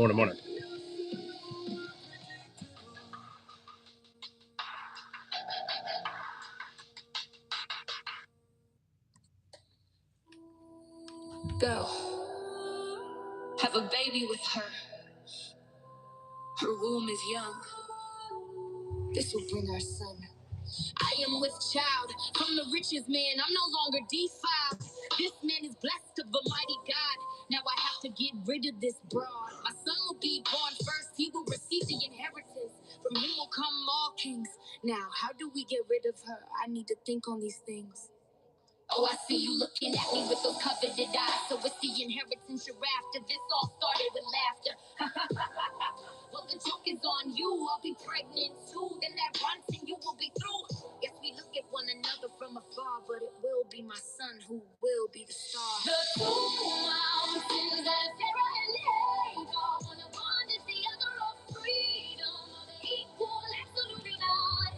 Morning. Go. Have a baby with her. Her womb is young. This will bring our son. I am with child from the richest man. I'm no longer defiled. This man is blessed of a mighty God. Now I have to get rid of this broad. My son will be born first. He will receive the inheritance. From him will come all kings. Now, how do we get rid of her? I need to think on these things. Oh, I see you looking at me with those coveted eyes. So it's the inheritance you're after. This all started with laughter. Well, the joke is on you. I'll be pregnant too. Then that runs and you will be through. Yes, we look at one another from afar, but it will be my son who will be the star. The two mountains that Sarah and Hagar, one of one is the other of freedom. Are they equal? Absolutely not.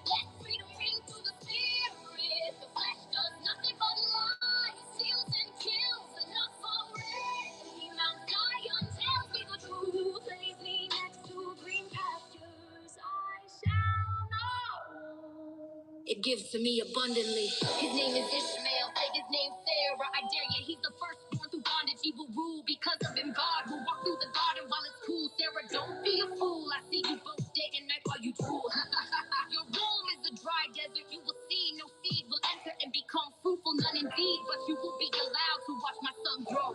Let freedom ring through the spirit. The flesh does nothing but lie, steals and kills. Enough already. Mount Zion tells me the truth. Lays me next to green pastures. I shall know. It gives to me abundantly. His name is Ishmael. Take his name Sarah. I dare you. He's the firstborn through bondage. He will rule because of him. God will walk through the garden while it's cool. Sarah, don't be a fool. I see you both day and night while you drool. Your womb is a dry desert. You will see no seed will enter and become fruitful, none indeed. But you will be allowed to watch my son grow.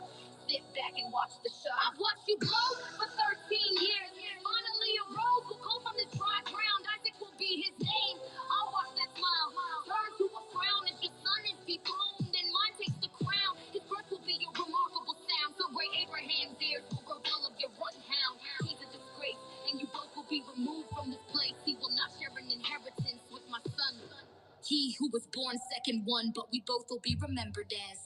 Sit back and watch the show. I've watched you grow for 13 years. Finally, a rose will come from this dry ground. Isaac will be his name. I'll watch that smile turn to a frown if your son is dethroned and mine takes the crown. His birth will be a remarkable sound. So great Abraham's ears will grow dull of your rotten hound. He's a disgrace, and you both will be removed from this place. He will not share an inheritance with my son. He who was born second one, but we both will be remembered as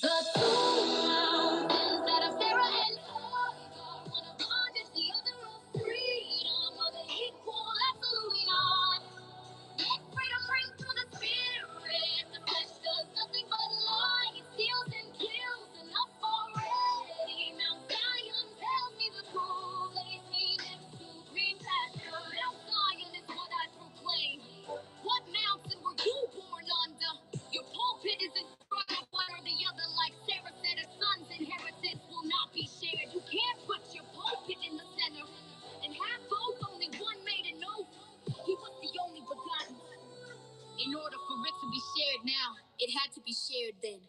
the two mountains that are Sarah and Hagar. One of bondage, the other of freedom. Are they equal? Absolutely not. Let freedom ring through the spirit. The flesh does nothing but lie. It steals and kills. Enough already. Mount Zion tells me the truth. Lays me next to green pasture. Mount Zion is what I proclaim. What mountain were you born under? Your pulpit is in front of one or the other. Like Sarah said, her son's inheritance will not be shared. You can't put your pulpit in the center and have both. Only one made a note. He was the only begotten. In order for it to be shared now, it had to be shared then.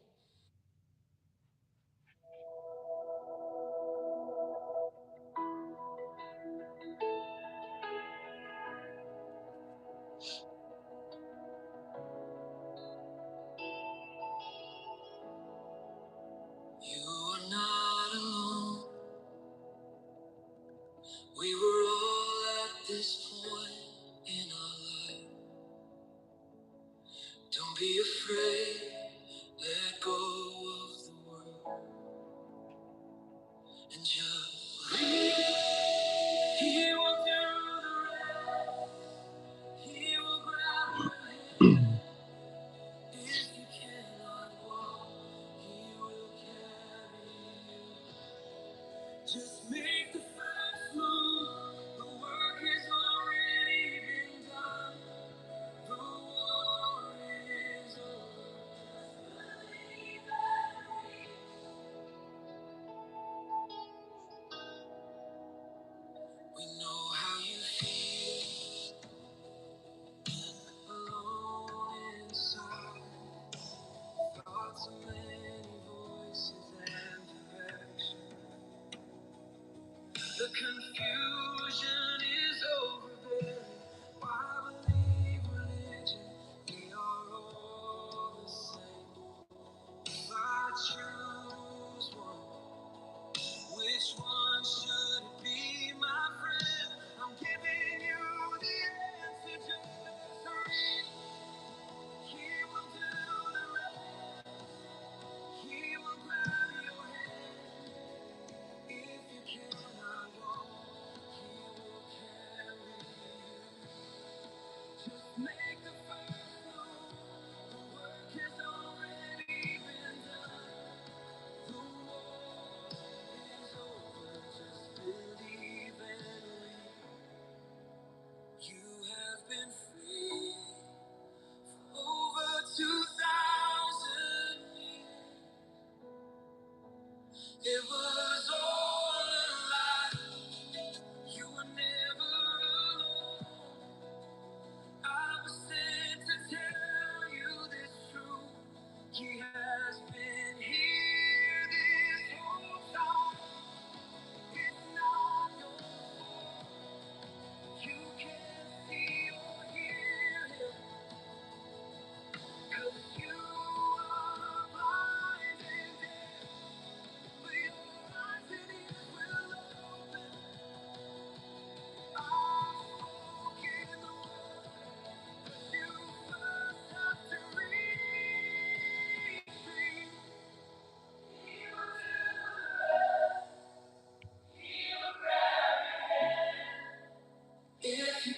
You are not alone. We were all at this point in our life. Don't be afraid. Let go of the world and just breathe. He will do the rest. He will grab your hand. If you cannot walk, he will carry you. Just make the first move. The work is already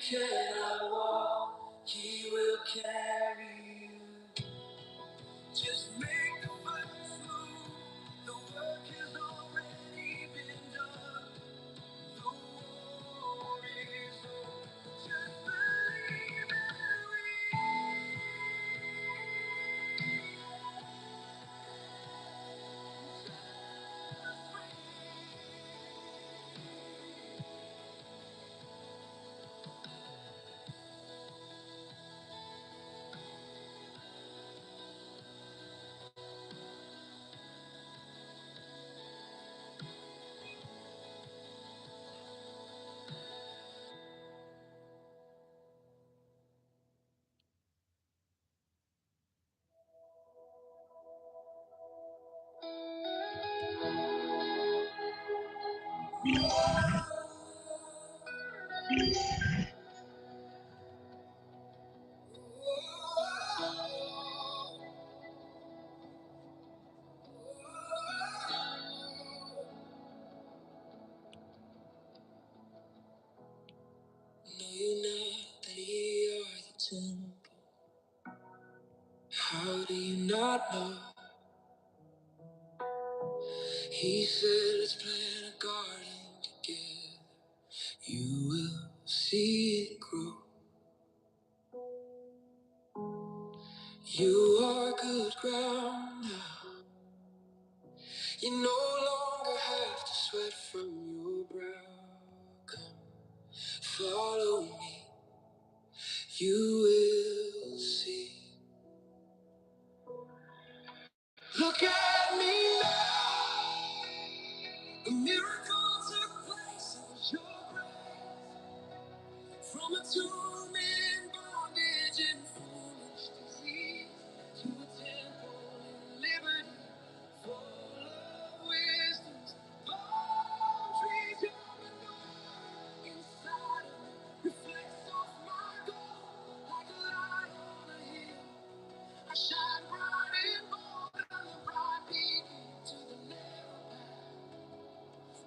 cannot walk, he will carry you. Just make the first move. The work has already been done. The war is over. Just believe and know you not that ye are the temple. How do you not know? He said, let's plant a garden together. You will see it grow. You are good ground now. You no longer have to sweat from your brow. Come, follow me. You will see. Look at me now. A miracle took place. It was your grace. From a tomb in bondage and foolish disease to a temple in liberty, full of wisdom's palm trees. Your manure inside of me reflects off my gold like a light on a hill. I shine bright and bold on the bright beacon to the narrow path.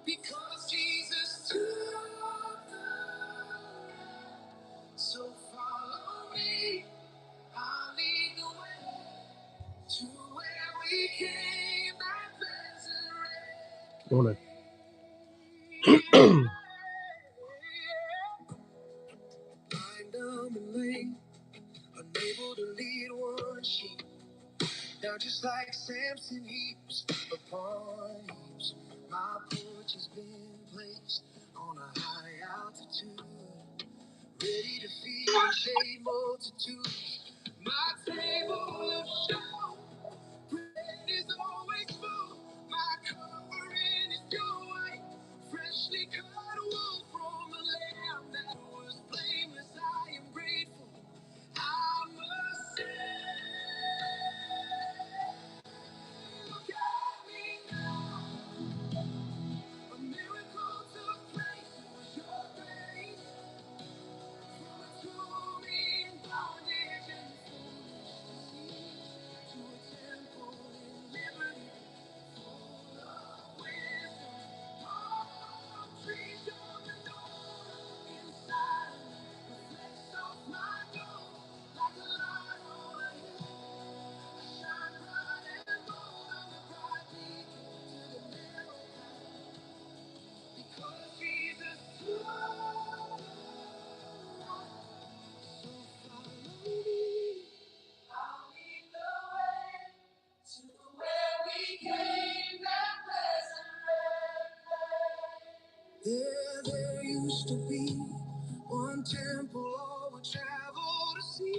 Because Jesus took the road. So follow me, I'll lead the way to where we came, that pleasant morning. Blind, dumb, and lame, unable to lead one sheep. Now just like Samson, heaps upon heaps, my porch has been placed on a high altitude, ready to feed a shade multitude. My table of show, bread is always full. My covering is pure white, freshly cut wool from a lamb that was blameless. I am grateful. I must say, look at me now. A miracle took place. It was your grace. From a tomb in bondage and foolish disease to a temple in liberty, full of wisdom. Palm trees on the door inside of me reflects off my gold like a light on a hill. I shine bright and bold on the bright beacon to the narrow path. Because Jesus took the road. So follow me. I'll lead the way to where we came, that pleasant red place. There used to be one temple all would travel to see.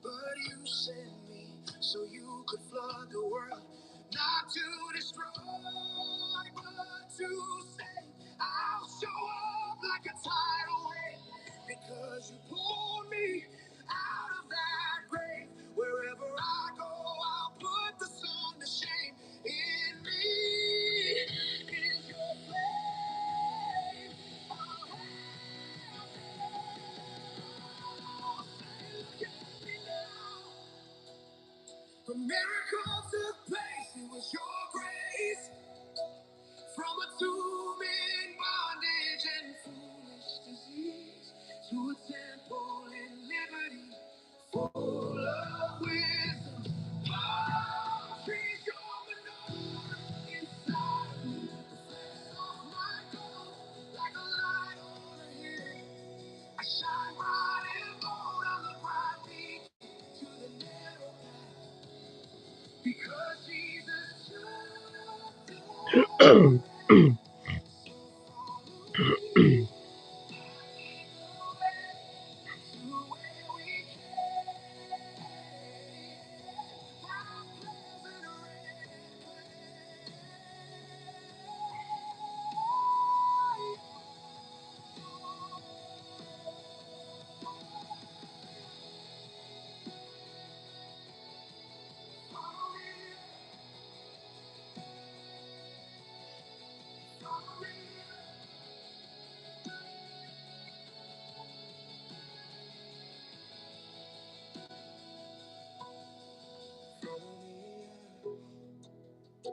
But you sent me so you could flood the world, not to destroy, but to save. I'll show up like a tidal wave, because you pulled me out of that grave. Wherever I go, I'll put the sun to shame. In me is your flame. I'll have say, look at me now. The miracle took place, it was your grace. From a tomb in bondage. to a temple in liberty, full of wisdom. Palm trees, your menorah inside of me. Reflects off my goals like a light on a hill. I shine bright and bold on the bright beach to the narrow path because Jesus took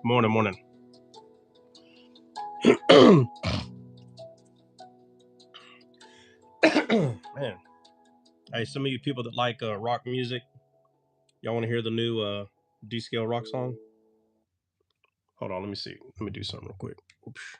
Morning. Man. Hey, some of you people that like rock music, y'all want to hear the new D-scale rock song? Hold on, let me see. Let me do something real quick. Oops.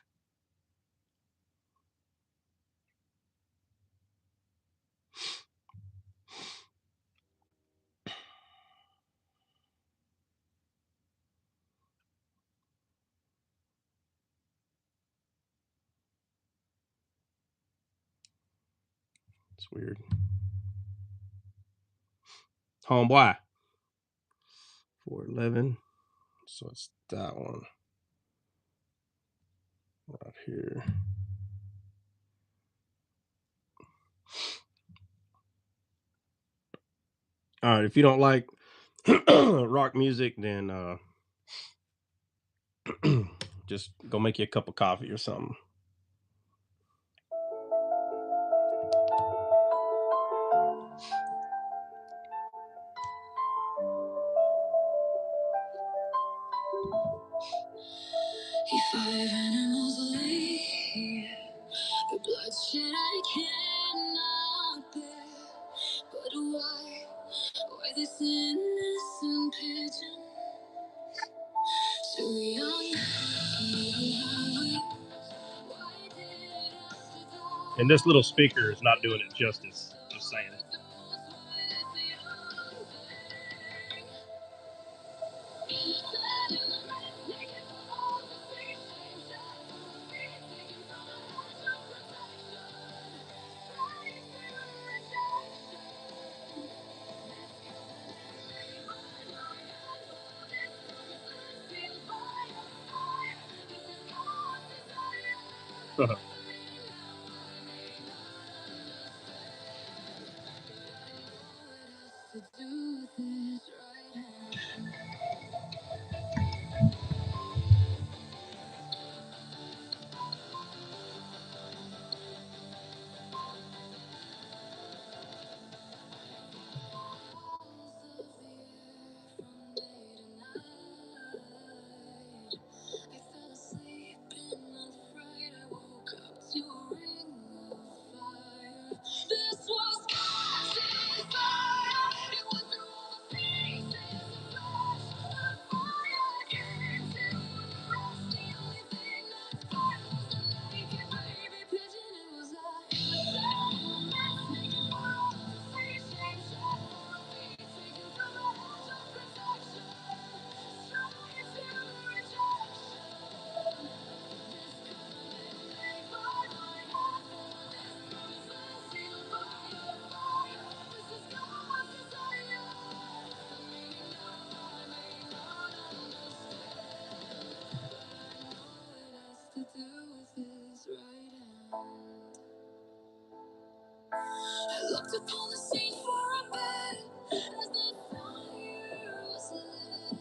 It's weird. Homeboy. 411. So it's that one right here. All right, if you don't like rock music, then just go make you a cup of coffee or something. If 5 animals lay here, the bloodshed I cannot bear. But why this innocent pigeon? So young, why did it have to die? And this little speaker is not doing it justice, just saying. I looked upon the scene for a bed as the fire was lit.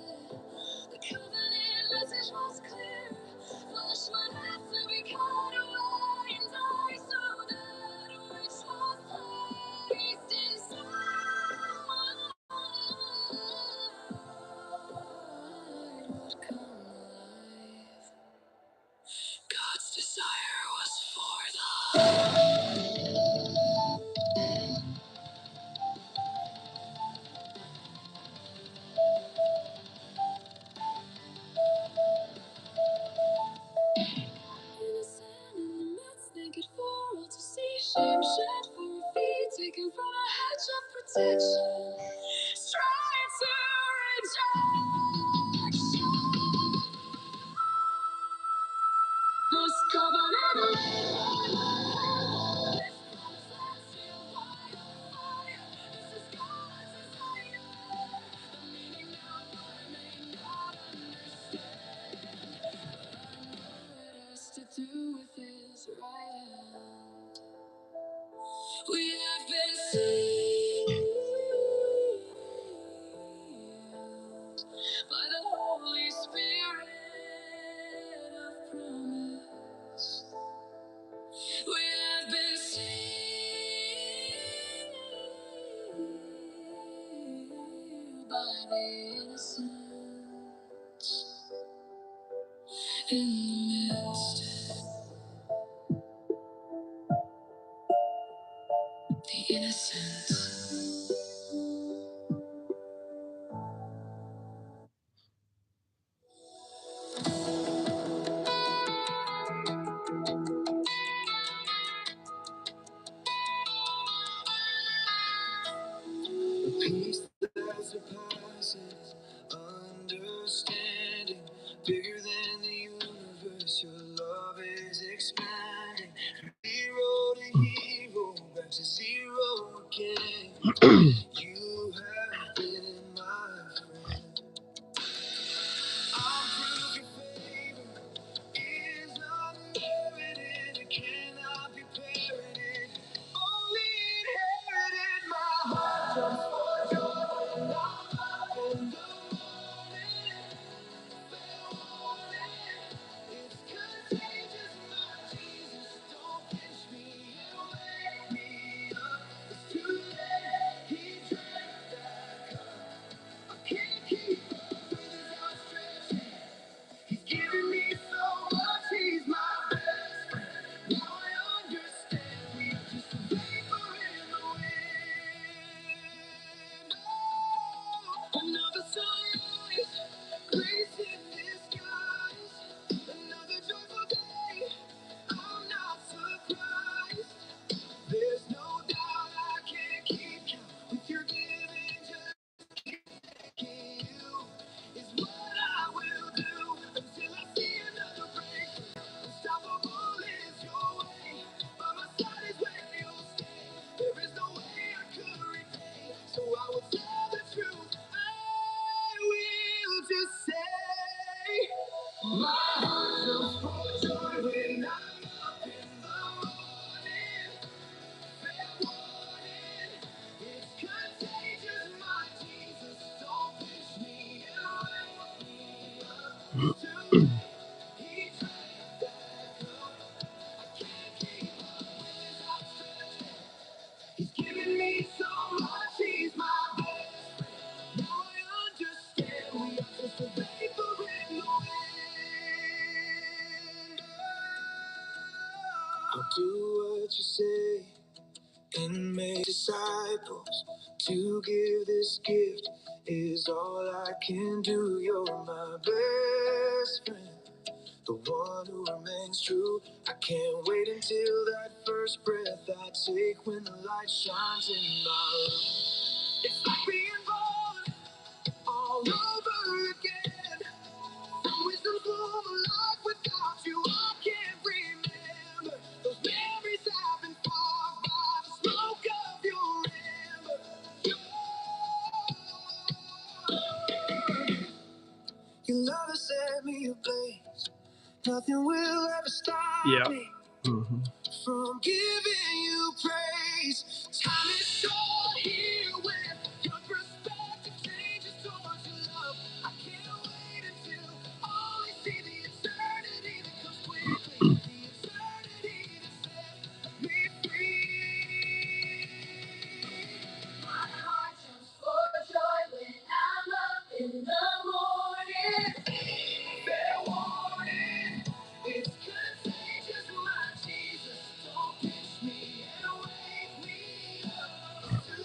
The covenant message was clear. Flesh would have to be cut away and die so that which was placed inside would come alive. God's desire was for the from a hedge of protection, straight to rejection. This covenant made by love. This promise sealed by a fire. This is God's desire. The meaning now I may not understand. It has to do with His right hand. We have been sealed by the Holy Spirit of promise. We have been sealed by the innocence in the midst. The innocence. Peace that surpasses understanding, bigger than the universe. Your love is expanding. Zero to hero, back to zero again. You have been my friend. I'm proof your favor is unmerited. It cannot be parroted. Only inherited. My heart jumps for joy when I'm up in the morning. Fair warning, it's contagious. My Jesus, don't pinch me and wake me up. It's too late. He drank that cup. I can't keep up with his outstretched hand. He's given me so much. He's my best friend. Now I understand. We are just a vapor in the wind. Oh, another sunrise, grace in disguise. Another joyful day. I'm not surprised. There's no doubt I can't keep count with your giving. Just you is what I will do until I see another breakthrough. Unstoppable is your way. By my side is where you'll stay. There is no way I could repay, so I will tell the truth. I will just say, my heart jumps for joy when I'm up in the morning. Fair warning, it's contagious. My Jesus, don't push me and wake me up. Too late, He drank that cup. I can't keep up with his outstretched hand. He's given me so much. He's my best friend. Now I understand. We are just a vapor in the wind. I'll do what you say and make disciples. To give this gift is all I can do. You're my best friend, the one who remains true. I can't wait until that first breath I take when the light shines in my room. It's like being born all over again. From wisdom's womb, a life without you I can't remember. Those memories have been fogged by the smoke of your ember. Your love has set me ablaze. Nothing will ever stop me from giving you praise. Time is short here when your perspective changes towards your love. I can't wait until only see the eternity that comes quickly. The eternity that sets me free. My heart jumps for joy when I'm up in the morning. Fair warning, it's contagious. My Jesus, don't pinch me and wake me up. Too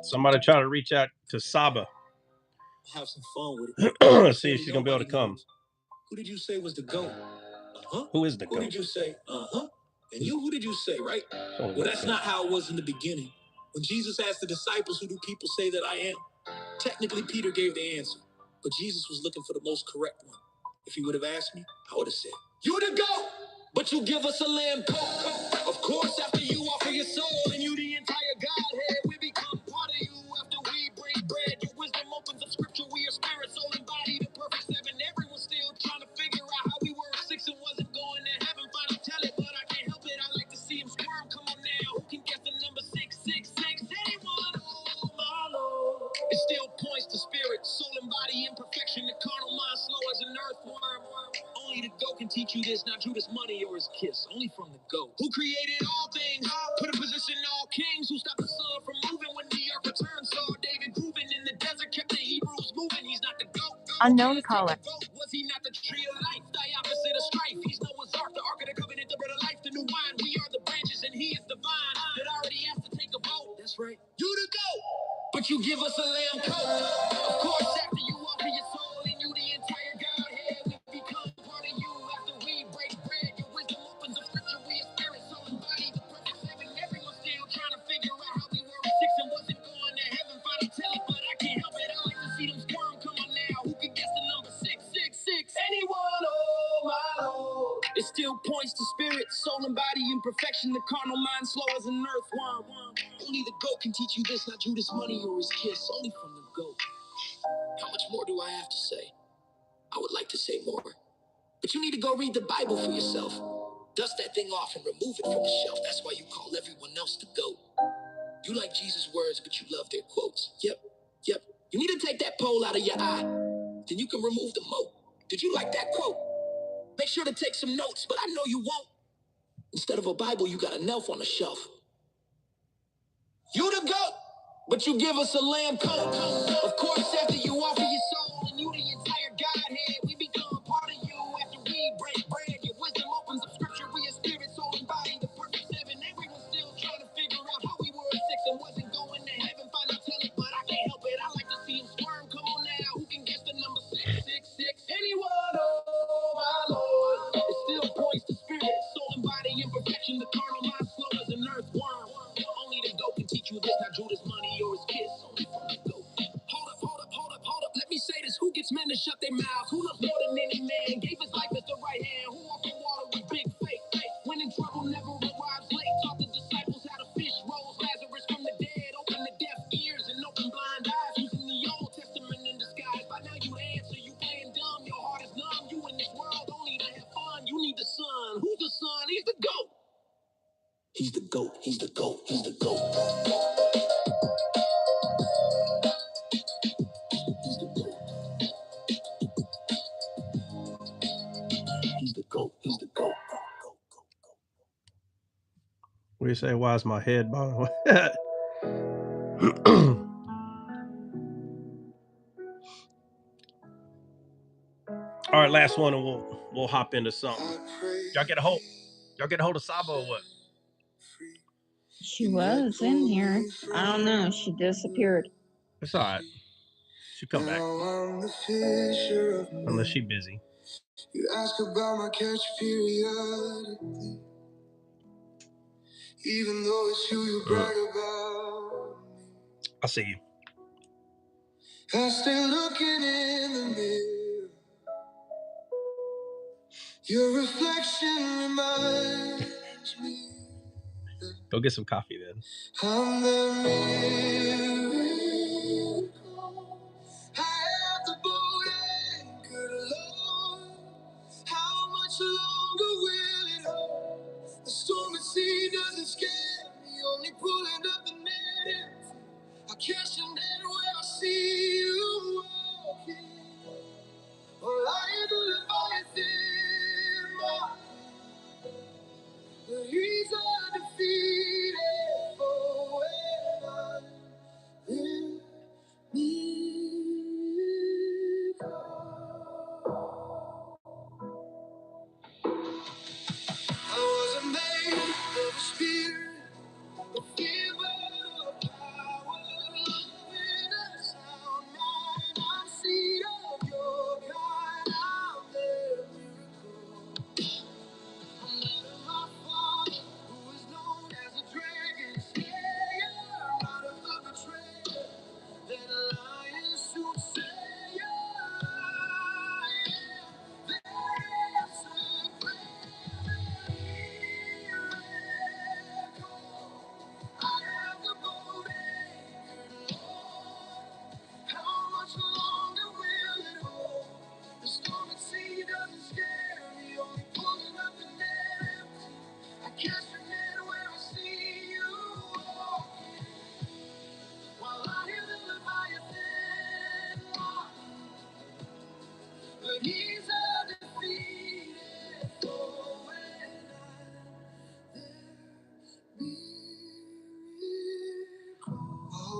Somebody try to reach out to Saba. Have some fun with it. See if she's gonna be able to come. Who did you say was the GOAT? Who is the GOAT? Who did you say? And you, who did you say, right? Well, that's not how it was in the beginning. When Jesus asked the disciples, who do people say that I am? Technically, Peter gave the answer, but Jesus was looking for the most correct one. If he would have asked me, I would have said, you the GOAT, but you give us a lamb coat. Of course, after you offer your soul and you the entire Godhead, we become part of you after we break bread. Your wisdom opens up scripture, we are spirit, soul, and body, the perfect seven. Everyone's still trying to figure out how we were six and wasn't going to heaven. Finally tell it, but I can't help it. I like to see him squirm. Come on now, who can guess the number 666? Anyone? Oh, my Lord. It still points to spirit, soul, and body imperfection. The carnal mind slow as an earthworm. Only the GOAT can teach you this, not Judas' money or his kiss. Only from the GOAT. Who created all things, put a position all kings. Who stopped the sun from moving when the earth returned? Saw David grooving in the desert, kept the Hebrews moving. He's not the GOAT. Unknown caller. Was he not the tree of life, the opposite of strife? He's Noah's ark, the ark of the covenant, the bread of life, the new wine. We are the branches and he is the vine that already has to take a vote. That's right. You the GOAT, but you give us a lamb coat. Of course, after you offer your soul and you the entire Godhead, we become part of you after we break bread. Your wisdom opens up scripture, we are spirit, soul, and body, the perfect seven. Everyone's still trying to figure out how we were six and wasn't going to heaven. Finally tell it, but I can't help it. I like to see them squirm. Come on now, who can guess the number 666? Anyone? Oh my Lord. It still points to spirit, soul, and body imperfection. The carnal mind slow as an earthworm. Only the GOAT can teach you this, not Judas' money or his kiss. Only from the GOAT. How much more do I have to say? I would like to say more, but you need to go read the Bible for yourself. Dust that thing off and remove it from the shelf. That's why you call everyone else the GOAT. You like Jesus' words, but you love their quotes. Yep. You need to take that pole out of your eye. Then you can remove the moat. Did you like that quote? Make sure to take some notes, but I know you won't. Instead of a Bible, you got an elf on the shelf. You the GOAT, but you give us a lamb coat. Of course, after you offer your soul and you the entire Godhead, we become part of you after we break bread. Your wisdom opens up scripture, we are spirit, soul, and body, the perfect seven. Everyone's still trying to figure out how we were six and wasn't going to heaven. Finally tell it, but I can't help it. I like to see him squirm. Come on now, who can guess the number 666? Anyone? Oh my Lord. It still points to spirit, soul, and body imperfection. The carnal mind slow as an earthworm. Only the GOAT can teach you this, not Judas' money or his kiss. Only from the GOAT. Hold up. Let me say this. Who gets men to shut their mouths? Who loves more than any man? Gave his life as the right hand. Who walked the water with big faith? When in trouble, never arrives late. Taught the disciples how to fish, rose Lazarus from the dead. Open the deaf ears and open blind eyes. Using the Old Testament in disguise. By now you answer, you playing dumb. Your heart is numb. You in this world only to have fun. You need the son. Who's the son? He's the GOAT. He's the GOAT. He's the GOAT. He's the GOAT. He's the GOAT. He's the GOAT. He's the GOAT. What do you say? Why is my head bothering? All right, last one, and we'll hop into something. Y'all get a hold of Saba or what? She was in here. I don't know. She disappeared. It's all right. She'll come back. Unless she's busy. You ask about my catch periodically. Even though it's you brag about me. I see you. I stay looking in the mirror. Your reflection reminds me. Go get some coffee then. I'm the miracle. I have the boat anchored alone. How much longer will it hold? The storm at sea doesn't scare me, only pulling up the net. I catch the net when I see you walking. Or I do the fire in my, but he's undefeated for when I'm in need. I wasn't made of a spirit, a fever of power.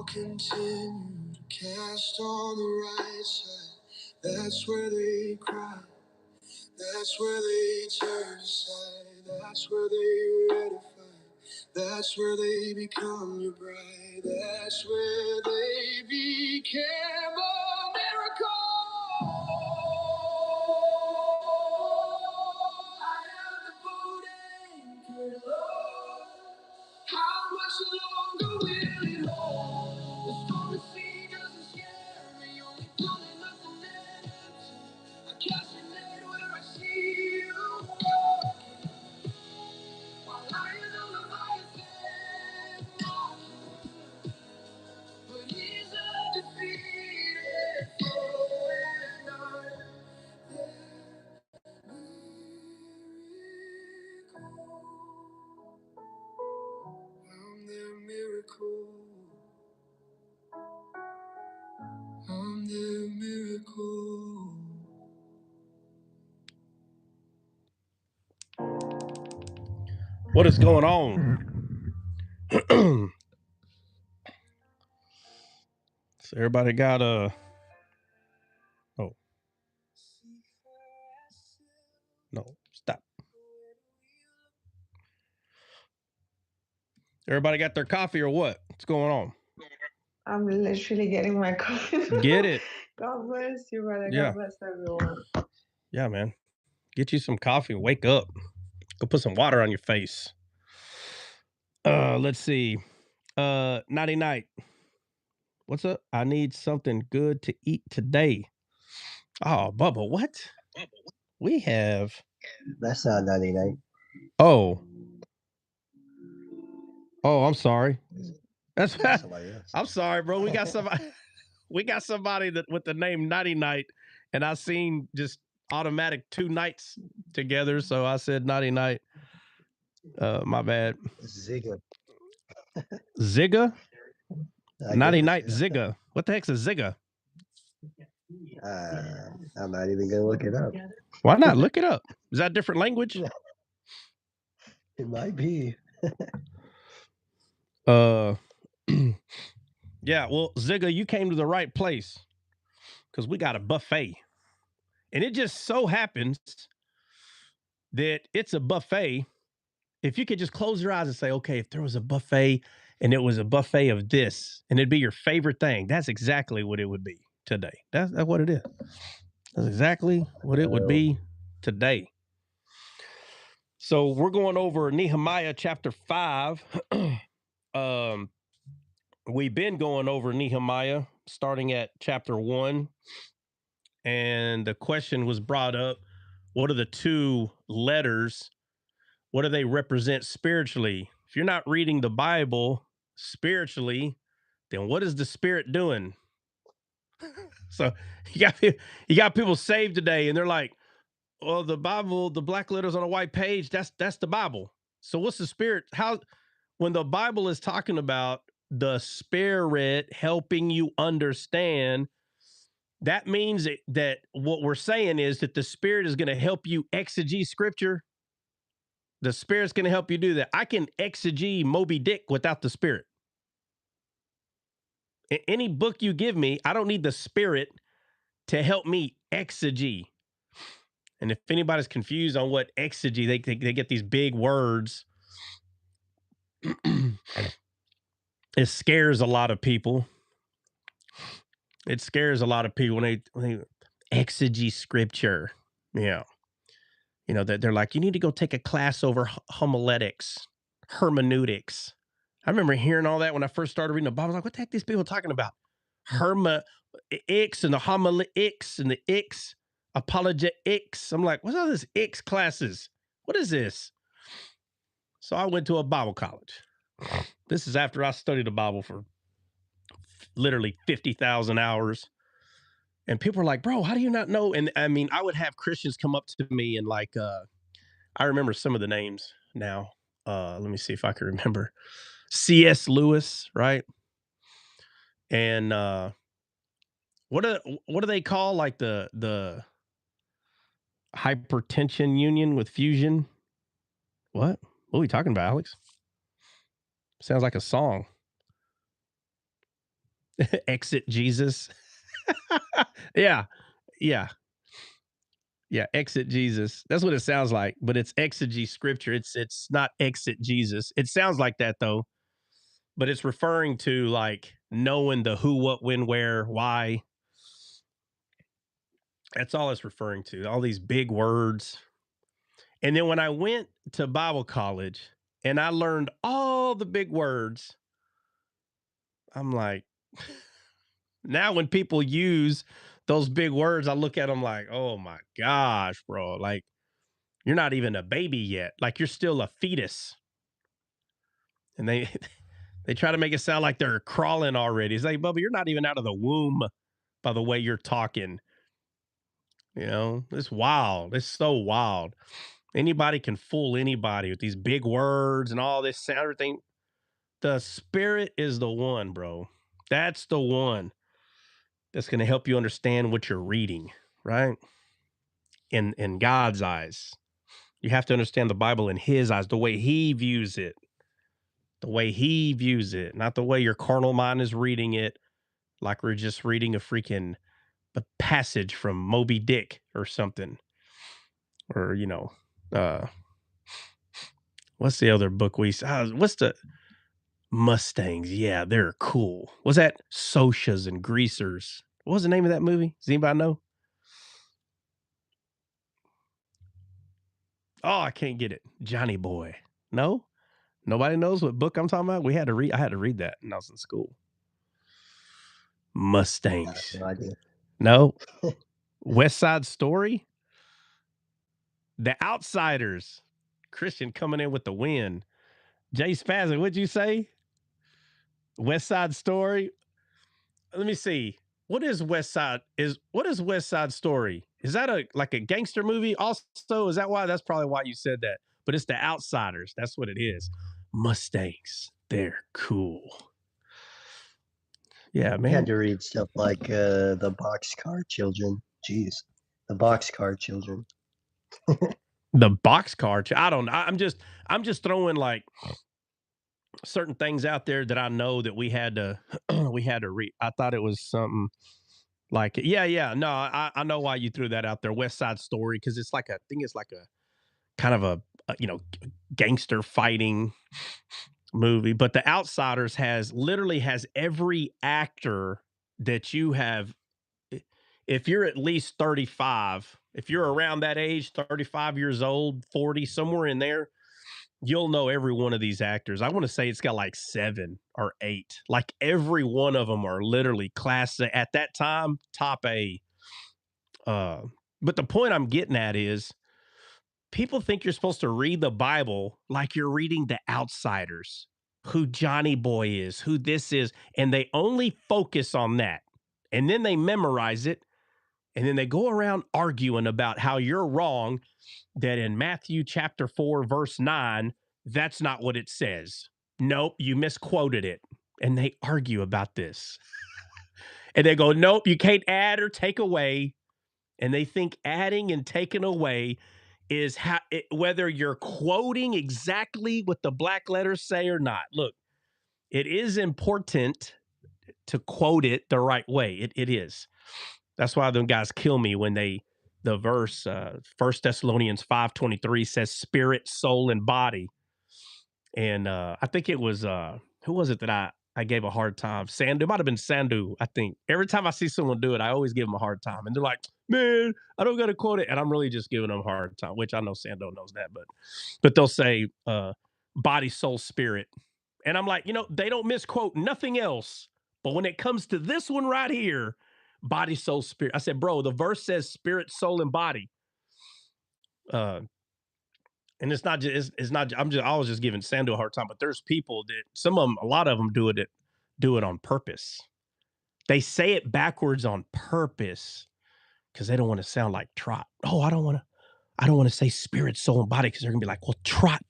all continue to cast on the right side. That's where they cry. That's where they turn aside. That's where they ratify. That's where they become your bride. That's where they became a miracle. I am the boat anchored, Lord. How much longer will it hold? The stormy sea doesn't scare me. Only pulling up the net. I cast your net where I see you. While lying on the Leviathan, but he's undefeated. Oh, and I'm their miracle. I'm their miracle. What is going on? So everybody got oh no, stop. Everybody got their coffee or what? What's going on? I'm literally getting my coffee. Get it. God bless you, brother. Yeah. God bless everyone. Yeah, man. Get you some coffee. Wake up. Go put some water on your face. Let's see. Nighty night. What's up? I need something good to eat today. Oh, Bubba, what? We have. That's not 99. Oh, I'm sorry. That's Somebody else. I'm sorry, bro. We got somebody. We got somebody that with the name Nighty Night, and I seen just automatic 2 nights together, so I said Nighty Night. My bad. Zigga. Zigga? Nighty Night Yeah. Zigga. What the heck's a Zigga? I'm not even gonna look it up. Why not? Look it up. Is that a different language? It might be. Yeah, well, Zigga, you came to the right place because we got a buffet. And it just so happens that it's a buffet. If you could just close your eyes and say, okay, if there was a buffet and it was a buffet of this and it'd be your favorite thing, that's exactly what it would be today. That's what it is. That's exactly what it would be today. So we're going over Nehemiah chapter 5. We've been going over Nehemiah starting at chapter 1. And the question was brought up, what are the 2 letters? What do they represent spiritually? If you're not reading the Bible spiritually, then what is the Spirit doing? So you got people saved today, and they're like, "Well, the Bible, the black letters on a white page, that's the Bible." So what's the Spirit? How when the Bible is talking about the Spirit helping you understand, that means that what we're saying is that the Spirit is going to help you exegete Scripture. The Spirit's going to help you do that. I can exegete Moby Dick without the Spirit. Any book you give me, I don't need the Spirit to help me exegete. And if anybody's confused on what exegete, they get these big words. It scares a lot of people. It scares a lot of people when they exegete Scripture. Yeah. You know, they're like, you need to go take a class over homiletics, hermeneutics. I remember hearing all that when I first started reading the Bible. I was like, what the heck are these people talking about? Hermeneutics and the homiletics and the ix, apologetics. I'm like, what's all this ix classes? What is this? So I went to a Bible college. This is after I studied the Bible for literally 50,000 hours. And people are like, bro, how do you not know? And I mean, I would have Christians come up to me and like, I remember some of the names now. Let me see if I can remember. C.S. Lewis, right? And what do they call like the hypertension union with fusion? What are we talking about, Alex? Sounds like a song. Exit Jesus. Yeah. Yeah. Yeah. Exit Jesus. That's what it sounds like, but it's exegete scripture. It's not exit Jesus. It sounds like that though, but it's referring to like knowing the who, what, when, where, why. That's all it's referring to. All these big words. And then when I went to Bible college and I learned all the big words, I'm like, now when people use those big words, I look at them like, oh my gosh, bro. Like, you're not even a baby yet. Like, you're still a fetus. And they they try to make it sound like they're crawling already. It's like, Bubba, you're not even out of the womb by the way you're talking. You know, it's wild. It's so wild. Anybody can fool anybody with these big words and all this everything. The spirit is the one, bro. That's the one that's going to help you understand what you're reading, right? In God's eyes. You have to understand the Bible in his eyes, the way he views it. The way he views it, not the way your carnal mind is reading it, like we're just reading a passage from Moby Dick or something. Or, uh what's the other book what's the Mustangs? Yeah, they're cool. Was that Socias and Greasers? What was the name of that movie? Does anybody know? Oh, I can't get it. Johnny Boy. No? Nobody knows what book I'm talking about? I had to read that when I was in school. I have Mustangs. no idea. No? West Side Story? The Outsiders. Christian coming in with the win. Jay Spazin, what'd you say? West Side Story? Let me see. What is West Side Story? Is that like a gangster movie also? Is that why? That's probably why you said that. But it's The Outsiders. That's what it is. Mustangs. They're cool. Yeah, We had man. to read stuff like the Boxcar Children. Jeez, the Boxcar Children. The boxcar. I don't know. I'm just throwing like certain things out there that I know that we had to we had to read. I thought it was something like yeah. No, I know why you threw that out there. West Side Story, because it's like I think it's like a kind of a gangster fighting movie. But The Outsiders literally has every actor that you have. If you're at least 35, if you're around that age, 35 years old, 40, somewhere in there, you'll know every one of these actors. I want to say it's got like 7 or 8. Like every one of them are literally class A at that time, top A. Uh, but the point I'm getting at is people think you're supposed to read the Bible like you're reading The Outsiders, who Johnny Boy is, who this is, and they only focus on that. And then they memorize it, and then they go around arguing about how you're wrong, that in Matthew chapter 4, verse 9, that's not what it says. Nope, you misquoted it. And they argue about this. And they go, nope, you can't add or take away. And they think adding and taking away is whether you're quoting exactly what the black letters say or not. Look, it is important to quote it the right way. It is. That's why them guys kill me when the verse 1 Thessalonians 5:23 says spirit, soul, and body. And I think it was who was it that I gave a hard time? Sandu. It might have been Sandu, I think. Every time I see someone do it, I always give them a hard time. And they're like, man, I don't gotta quote it. And I'm really just giving them a hard time, which I know Sandu knows that, but they'll say body, soul, spirit. And I'm like, they don't misquote nothing else. But when it comes to this one right here, body, soul, spirit. I said, bro, the verse says spirit, soul, and body. And it's not just it's not. I was just giving Sandu a hard time, but there's people that a lot of them do it on purpose. They say it backwards on purpose because they don't want to sound like Trot. Oh, I don't want to say spirit, soul, and body because they're gonna be like, well, Trot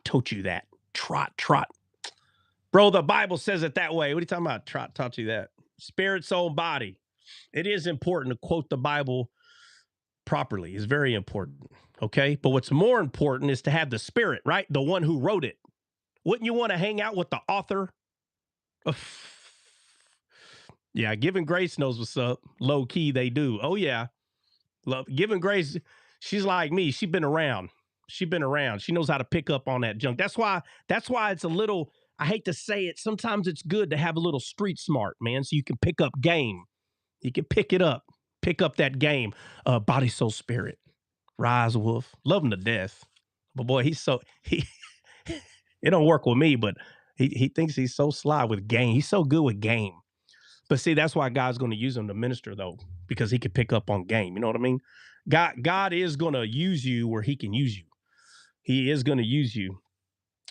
taught you that. Trot. Bro, the Bible says it that way. What are you talking about? Trot taught you that. Spirit, soul, and body. It is important to quote the Bible properly. It's very important. Okay. But what's more important is to have the spirit, right? The one who wrote it. Wouldn't you want to hang out with the author? Yeah, Giving Grace knows what's up. Low key, they do. Oh yeah, love Giving Grace. She's like me. She's been around. She's been around. She knows how to pick up on that junk. That's why. That's why it's a little. I hate to say it. Sometimes it's good to have a little street smart, man, so you can pick up game. You can pick it up. Pick up that game. Body, soul, spirit. Rise Wolf. Love him to death. But boy, he's so he. It don't work with me, but he thinks he's so sly with game. He's so good with game. But see, that's why God's going to use him to minister, though, because he can pick up on game. You know what I mean? God is going to use you where he can use you. He is going to use you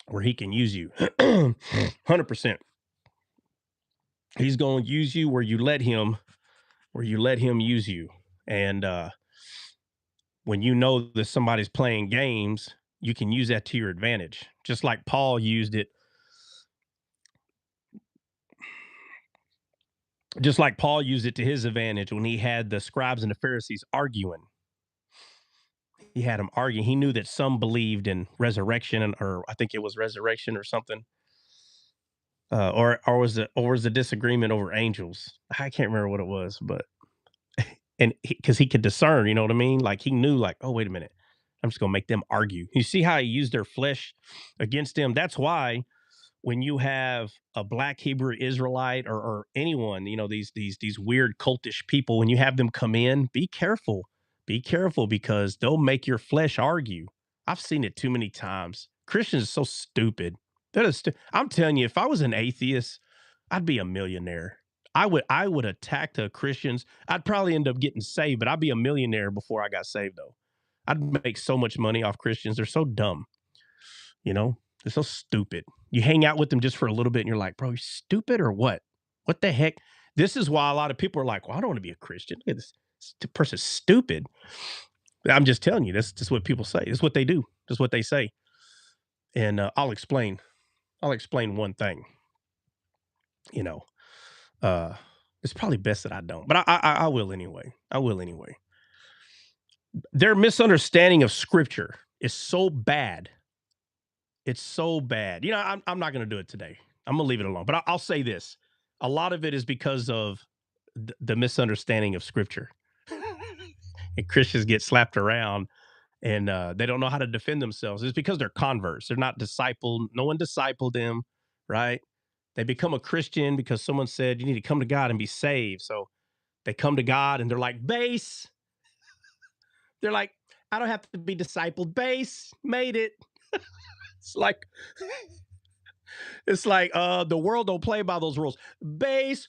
where he can use you. 100%. He's going to use you where you let him use you. And when you know that somebody's playing games, you can use that to your advantage. Just like Paul used it. Just like Paul used it to his advantage when he had the scribes and the Pharisees arguing. He had them arguing. He knew that some believed in resurrection, or I think it was resurrection or something. Or was the disagreement over angels? I can't remember what it was, but and because he could discern, you know what I mean? Like he knew, like, oh, wait a minute, I'm just gonna make them argue. You see how he used their flesh against them? That's why when you have a black Hebrew Israelite or anyone, you know, these weird cultish people, when you have them come in, be careful. Be careful because they'll make your flesh argue. I've seen it too many times. Christians are so stupid. I'm telling you, if I was an atheist, I'd be a millionaire. I would attack the Christians. I'd probably end up getting saved, but I'd be a millionaire before I got saved though. I'd make so much money off Christians. They're so dumb, you know? They're so stupid. You hang out with them just for a little bit and you're like, bro, you're stupid or what? What the heck? This is why a lot of people are like, well, I don't want to be a Christian. Look at this person's stupid. I'm just telling you, that's just what people say. It's what they do. That's what they say. And I'll explain. I'll explain one thing. You know, uh, it's probably best that I don't, but I will anyway. I will anyway. Their misunderstanding of scripture is so bad. It's so bad. You know, I'm not going to do it today. I'm going to leave it alone. But I'll say this: a lot of it is because of the misunderstanding of scripture, and Christians get slapped around, and they don't know how to defend themselves. It's because they're converts. They're not discipled. No one discipled them, right? They become a Christian because someone said you need to come to God and be saved. So they come to God and they're like, base. They're like, I don't have to be discipled. Base made it. It's like the world don't play by those rules. Base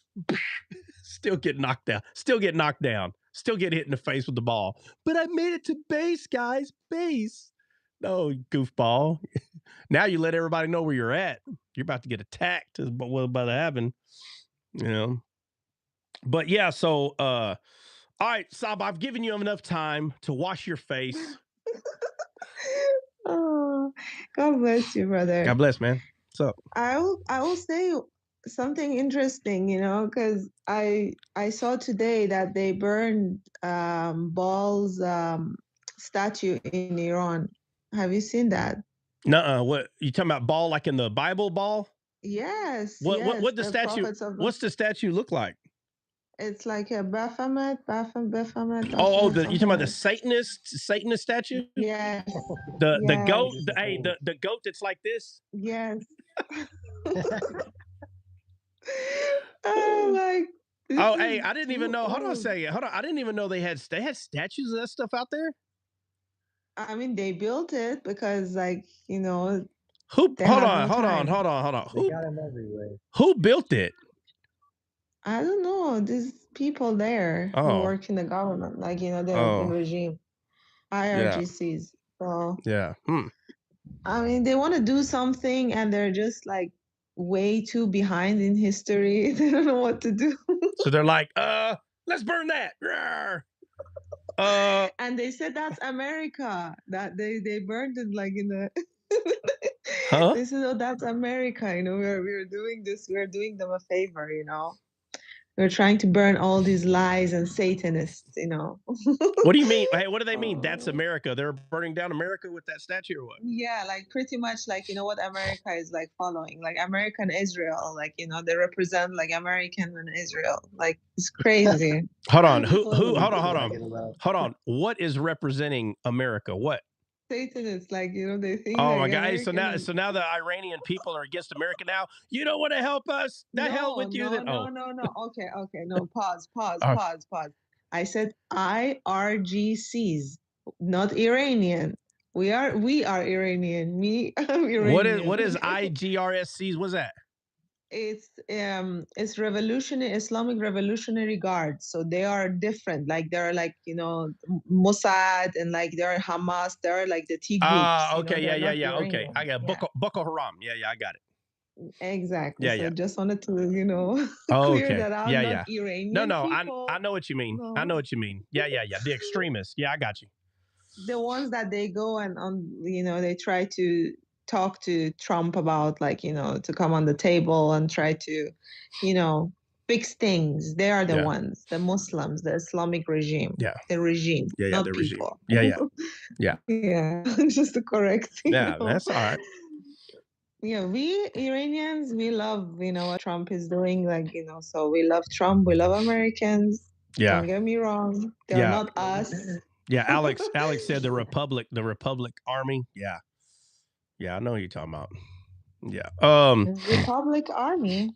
still get knocked down. Still get knocked down. Still get hit in the face with the ball. But I made it to base, guys. Base. No, goofball. Now you let everybody know where you're at. You're about to get attacked. Is what's about to happen. You know. But yeah, so all right, Sab, I've given you enough time to wash your face. Oh, God bless you, brother. God bless, man. What's up? I will say something interesting, because I saw today that they burned Baal's statue in Iran. Have you seen that? Nuh-uh. What you talking about? Ball like in the Bible ball? Yes, What the the statue? prophets of What's the statue look like? it's like a Baphomet, Baphomet, Oh, Baphomet, you talking something about the like. Satanist statue? Yes, The yes, goat? The goat that's like this? yes. Oh my, this Oh, is hey, I didn't even too know. Hold on a old. second. Hold on. I didn't even know they had statues of that stuff out there. I mean, they built it because, like, Who? they Hold had on. no Hold on. time. Hold on. Hold on. They got them everywhere. Who built it? I don't know. These people there who Oh. work in the government, like, the Oh. regime, Yeah. IRGCs. So, Yeah. I mean, they want to do something and they're just like way too behind in history. They don't know what to do. So they're like, let's burn that. Rawr. And they said that's America. That they burned it like in the. Huh? They said, "Oh, that's America. We're doing this. We're doing them a favor. We're trying to burn all these lies and Satanists, you know. What do you mean? Hey, what do they mean? That's America. They're burning down America with that statue or what? Yeah, like pretty much like, you know, what America is like following, like American Israel, like, you know, they represent like American and Israel. Like it's crazy. Hold on. What Who are hold you on, hold on. talking about? Hold on. What is representing America? What? Satanists, like, you know, they think Oh like my God. American and So now the Iranian people are against America now. You don't want to help us? The hell no, with you then. Oh. no. Okay, no, pause, Uh, pause. I said IRGCs, not Iranian. We are Iranian. Me, I'm what is Iranian. IGRSCs? What's that? It's revolutionary Islamic Revolutionary Guard. So they are different. Like they're like, you know, Mossad and like they're Hamas. They're like the T groups. You know, Okay. they're not Yeah. Okay. I Iranian. got Yeah, Boko Haram. Yeah, I got it. exactly. Yeah, So yeah. just wanted to, you know, clear Okay. that out. Yeah, Not yeah. No, Iranian no, I people. know what you mean. I No. know what you mean. Yeah. The extremists. Yeah, I got you. The ones that they go and on, you know, they try to talk to Trump about, like, you know, to come on the table and try to, you know, fix things. They are the Yeah. ones, the Muslims, the Islamic regime, Yeah. the regime, Yeah, not the regime. people. Yeah. Yeah. Yeah, just to correct, you Yeah, know. that's all right. Yeah, we Iranians, we love, you know, what Trump is doing, like, you know, so we love Trump, we love Americans. Yeah. Don't get me wrong. They're Yeah. not us. Yeah, Alex said the Republic Army. Yeah. Yeah, I know who you're talking about. Yeah. Republic Army.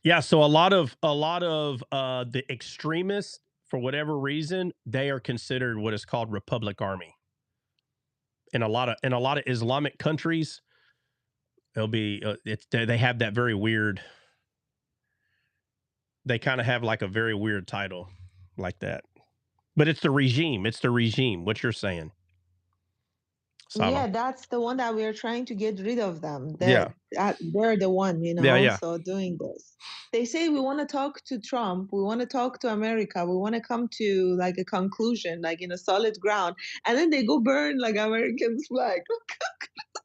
Yeah, so a lot of the extremists for whatever reason, they are considered what is called Republic Army. In a lot of Islamic countries, they'll be they have that very weird, they kind of have like a very weird title like that. But it's the regime. It's the regime. What you're saying, Sama? Yeah, that's the one that we are trying to get rid of them. Yeah. They're the one, you Yeah. know, Yeah. so doing this. They say we want to talk to Trump, we want to talk to America, we want to come to like a conclusion, like in a solid ground, and then they go burn like Americans' flag.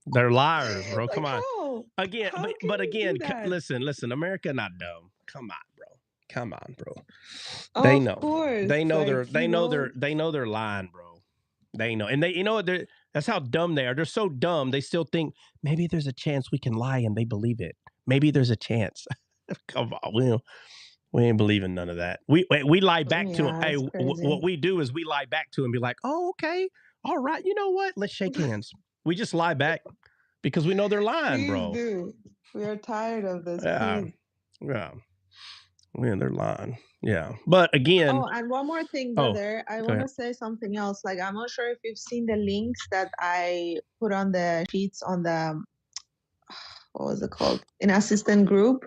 They're liars, bro. Like Come on. how? Again, How can but you again, do that? listen. America not dumb. Come on, bro. Come on, bro. They Of know. course, They know like, you know, they know they're lying, bro. They know. And they, you know what, that's how dumb they are. They're so dumb. They still think maybe there's a chance we can lie and they believe it. Maybe there's a chance. Come on. We ain't believing none of that. We lie back to them. yeah, Hey, it's crazy. what we do is we lie back to them, be like, "Oh, okay. All right. You know what? Let's shake hands." We just lie back because we know they're lying, Please bro. do. We are tired of this, Yeah. please. Yeah. Yeah, they're lying. Yeah. But again, Oh, and one more thing, oh, brother. I go want ahead. to say something else. Like, I'm not sure if you've seen the links that I put on the sheets on the, what was it called? An assistant group.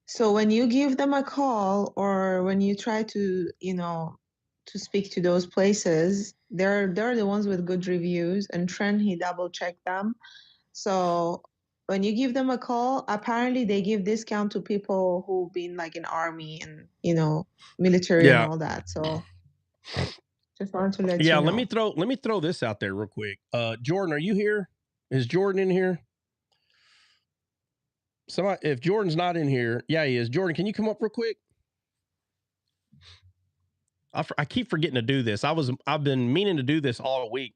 So when you give them a call or when you try to, you know, to speak to those places, they're the ones with good reviews. And Trent, he double checked them. So when you give them a call, apparently they give discount to people who've been like in army and, you know, military and Yeah. all that. So just wanted to let Yeah, you know. let me throw this out there real quick. Jordan, are you here? Is Jordan in here? Somebody, if Jordan's not in here, yeah, he is. Jordan, can you come up real quick? I keep forgetting to do this. I've been meaning to do this all week.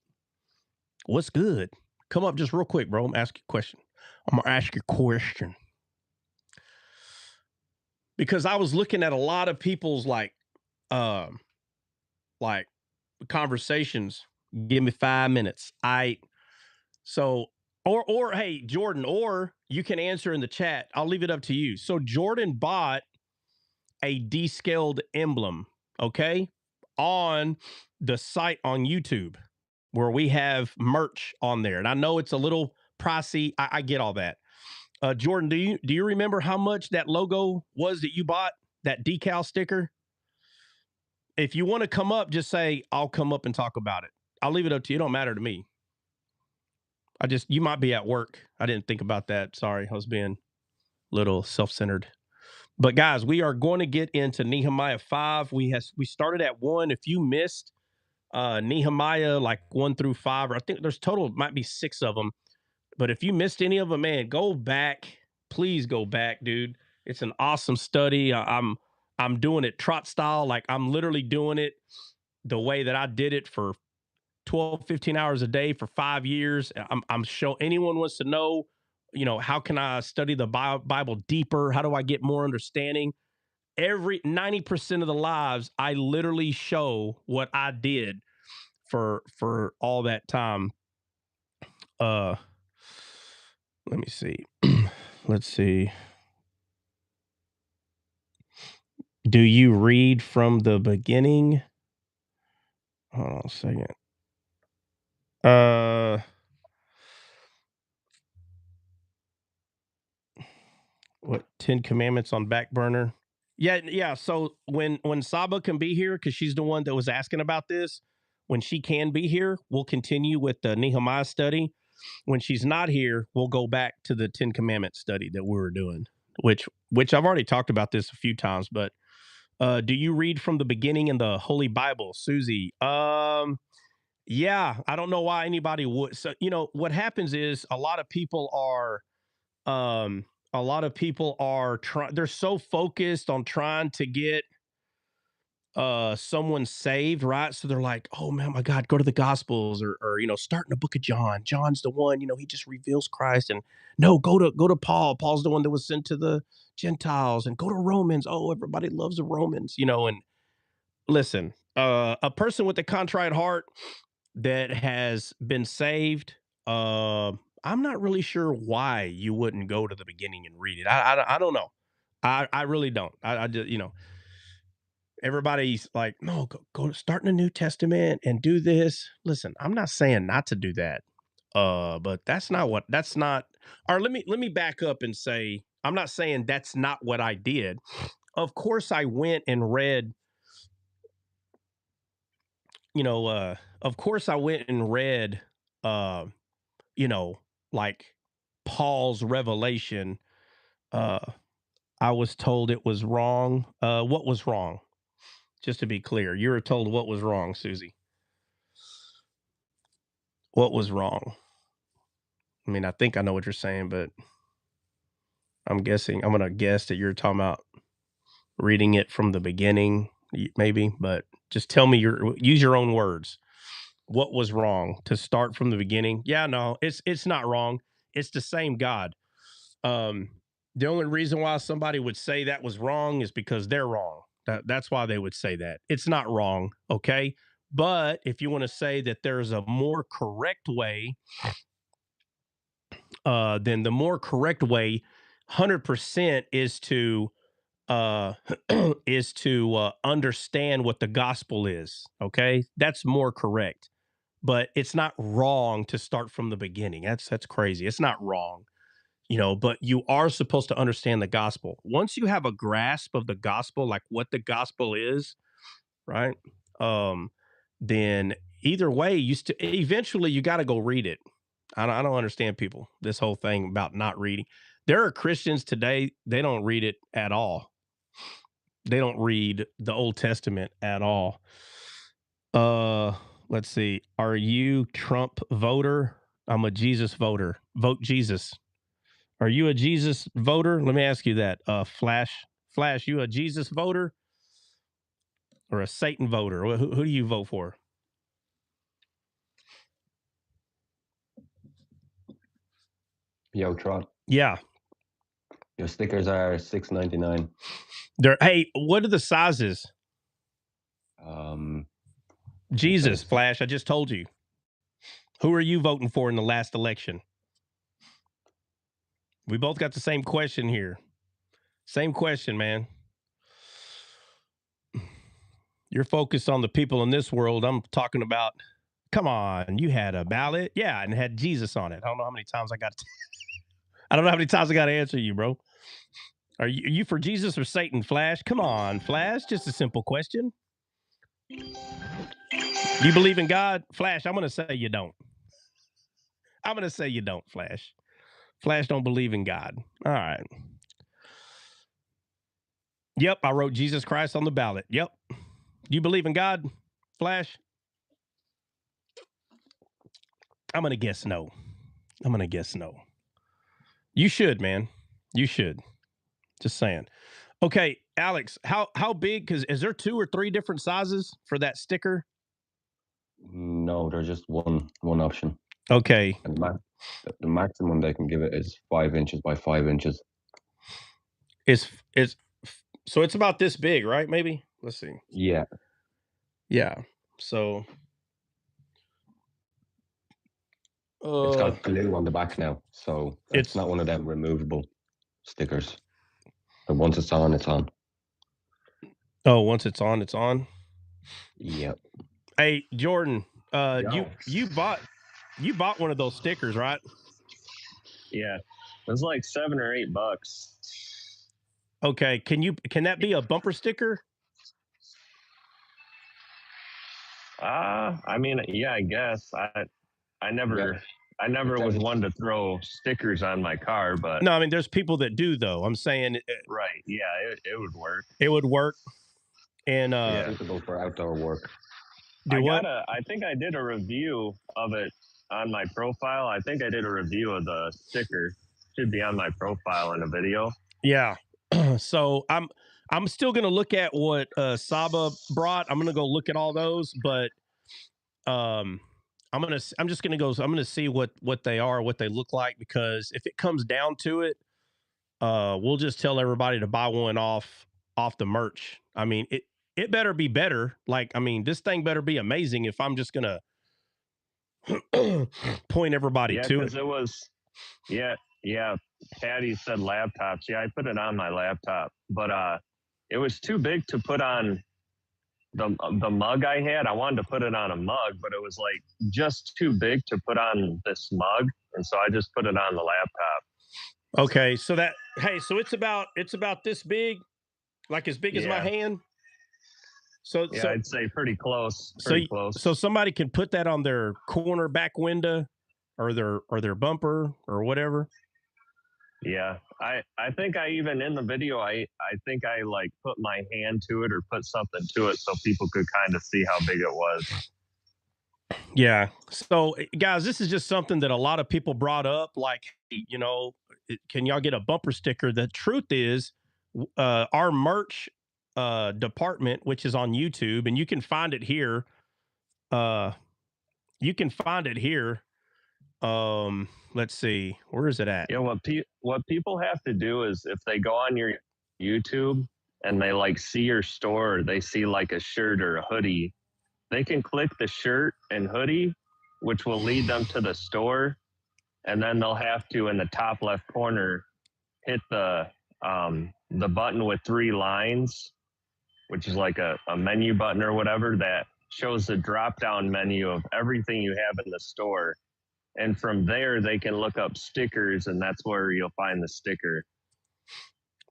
What's good? Come up just real quick, bro. I'm gonna ask you a question. Because I was looking at a lot of people's um like conversations. Give me 5 minutes. So or hey, Jordan, or you can answer in the chat. I'll leave it up to you. So Jordan bought a descaled emblem, okay, on the site on YouTube where we have merch on there. And I know it's a little pricey. I get all that. Jordan, do you remember how much that logo was that you bought? That decal sticker? If you want to come up, just say I'll come up and talk about it. I'll leave it up to you. It don't matter to me. You might be at work. I didn't think about that. Sorry, I was being a little self-centered. But guys, we are going to get into Nehemiah 5. We started at 1. If you missed Nehemiah like 1 through 5, or I think there's total might be 6 of them. But if you missed any of them, man, go back. Please go back, dude. It's an awesome study. I'm doing it trot style. Like I'm literally doing it the way that I did it for 12, 15 hours a day for 5 years. I'm sure anyone wants to know, how can I study the Bible deeper? How do I get more understanding? Every 90% of the lives, I literally show what I did for all that time. Uh let me see. Let's see. Do you read from the beginning? Hold on a second. Uh what 10 commandments on back burner? Yeah, yeah. So when Saba can be here, because she's the one that was asking about this, when she can be here, we'll continue with the Nehemiah study. When she's not here, we'll go back to the 10 commandment study that we were doing, which I've already talked about this a few times, but do you read from the beginning in the Holy Bible, Susie? Yeah, I don't know why anybody would. So, what happens is um a lot of people are trying, they're so focused on trying to get someone saved, right? So they're like, oh man, my God, go to the gospels, or start in the book of John. John's the one, he just reveals Christ. And no, go to Paul. Paul's the one that was sent to the Gentiles. And go to Romans. Oh, everybody loves the Romans, and listen, a person with a contrite heart that has been saved, I'm not really sure why you wouldn't go to the beginning and read it. I don't know. I really don't. I just, everybody's like, no, go start in the New Testament and do this. Listen, I'm not saying not to do that. But that's not, or let me back up and say, I'm not saying that's not what I did. Of course I went and read, of course I went and read, uh, you know, like Paul's revelation. Uh, I was told it was wrong. What was wrong? Just to be clear, you were told what was wrong, Susie. What was wrong? I mean, I think I know what you're saying, but I'm gonna guess that you're talking about reading it from the beginning, maybe, but just tell me use your own words. What was wrong to start from the beginning? Yeah, no, it's not wrong. It's the same God. Um, the only reason why somebody would say that was wrong is because they're wrong. That's why they would say that. It's not wrong, okay? But if you want to say that there's a more correct way, then the more correct way, 100% is to uh is to understand what the gospel is. Okay, that's more correct. But it's not wrong to start from the beginning. That's crazy. It's not wrong, but you are supposed to understand the gospel. Once you have a grasp of the gospel, like what the gospel is, right? Um, then either way, eventually you got to go read it. I don't understand people. This whole thing about not reading. There are Christians today, they don't read it at all. They don't read the Old Testament at all. Uh, let's see. Are you Trump voter? I'm a Jesus voter. Vote Jesus. Are you a Jesus voter? Let me ask you that. Flash, you a Jesus voter or a Satan voter? Who do you vote for? Yo, Tron. Yeah. Your stickers are $6.99. Hey, what are the sizes? Um, it Jesus, says Flash, I just told you. Who are you voting for in the last election? We both got the same question here. Same question, man. You're focused on the people in this world. I'm talking about, come on, you had a ballot? Yeah, and it had Jesus on it. I don't know how many times I don't know how many times I got to answer you, bro. Are you for Jesus or Satan, Flash? Come on, Flash. Just a simple question. Do you believe in God? Flash, I'm going to say you don't. I'm going to say you don't, Flash. Flash don't believe in God. All right. Yep, I wrote Jesus Christ on the ballot. Yep. Do you believe in God, Flash? I'm going to guess no. I'm going to guess no. You should, man. You should. Just saying. Okay, Alex, how big? Because is there 2 or 3 different sizes for that sticker? No, there's just one option, Okay. and the maximum they can give it is 5 inches by 5 inches. It's so it's about this big, right? Maybe. Let's see. Yeah, Yeah. So, it's uh, got glue on the back now, so it's it's not one of them removable stickers. But once it's on, it's on. oh, once it's on, it's on. Yeah. Hey, Jordan, Yo. you bought one of those stickers, right? Yeah. It was like $7 or $8. Okay. Can that be a bumper sticker? I mean, yeah, I guess. I never was one to throw stickers on my car, but No, I mean there's people that do though. I'm saying right, yeah, it would work. it would work. And Yeah. Suitable for outdoor work. do what? I think I did a review of it on my profile. I think I did a review of the sticker. Should be on my profile in a video. Yeah. So I'm still gonna look at what Saba brought. I'm gonna go look at all those, but um I'm just gonna go. I'm gonna see what they are, what they look like, because if it comes down to it, we'll just tell everybody to buy one off the merch. I mean, it better be better. Like, I mean, this thing better be amazing if I'm just gonna point everybody Yeah, to it. because it was yeah. Patty said laptops. Yeah, I put it on my laptop, but it was too big to put on the mug I had. I wanted to put it on a mug, but it was like just too big to put on this mug, and so I just put it on the laptop. Okay, so it's about this big, like as big as my Yeah. hand. So Yeah, so I'd say pretty close. so Pretty close. so somebody can put that on their corner back window or their bumper or whatever. Yeah, I think I even in the video I think I like put my hand to it or put something to it so people could kind of see how big it was. Yeah. So, guys, this is just something that a lot of people brought up. Like, can y'all get a bumper sticker? The truth is, our merch department, which is on YouTube, and you can find it here. Uh, you can find it here. Let's see, where is it at? Yeah, what people have to do is if they go on your YouTube and they like see your store, or they see like a shirt or a hoodie, they can click the shirt and hoodie, which will lead them to the store, and then they'll have to in the top left corner hit the button with 3 lines, which is like a menu button or whatever that shows the drop down menu of everything you have in the store. And from there, they can look up stickers, and that's where you'll find the sticker.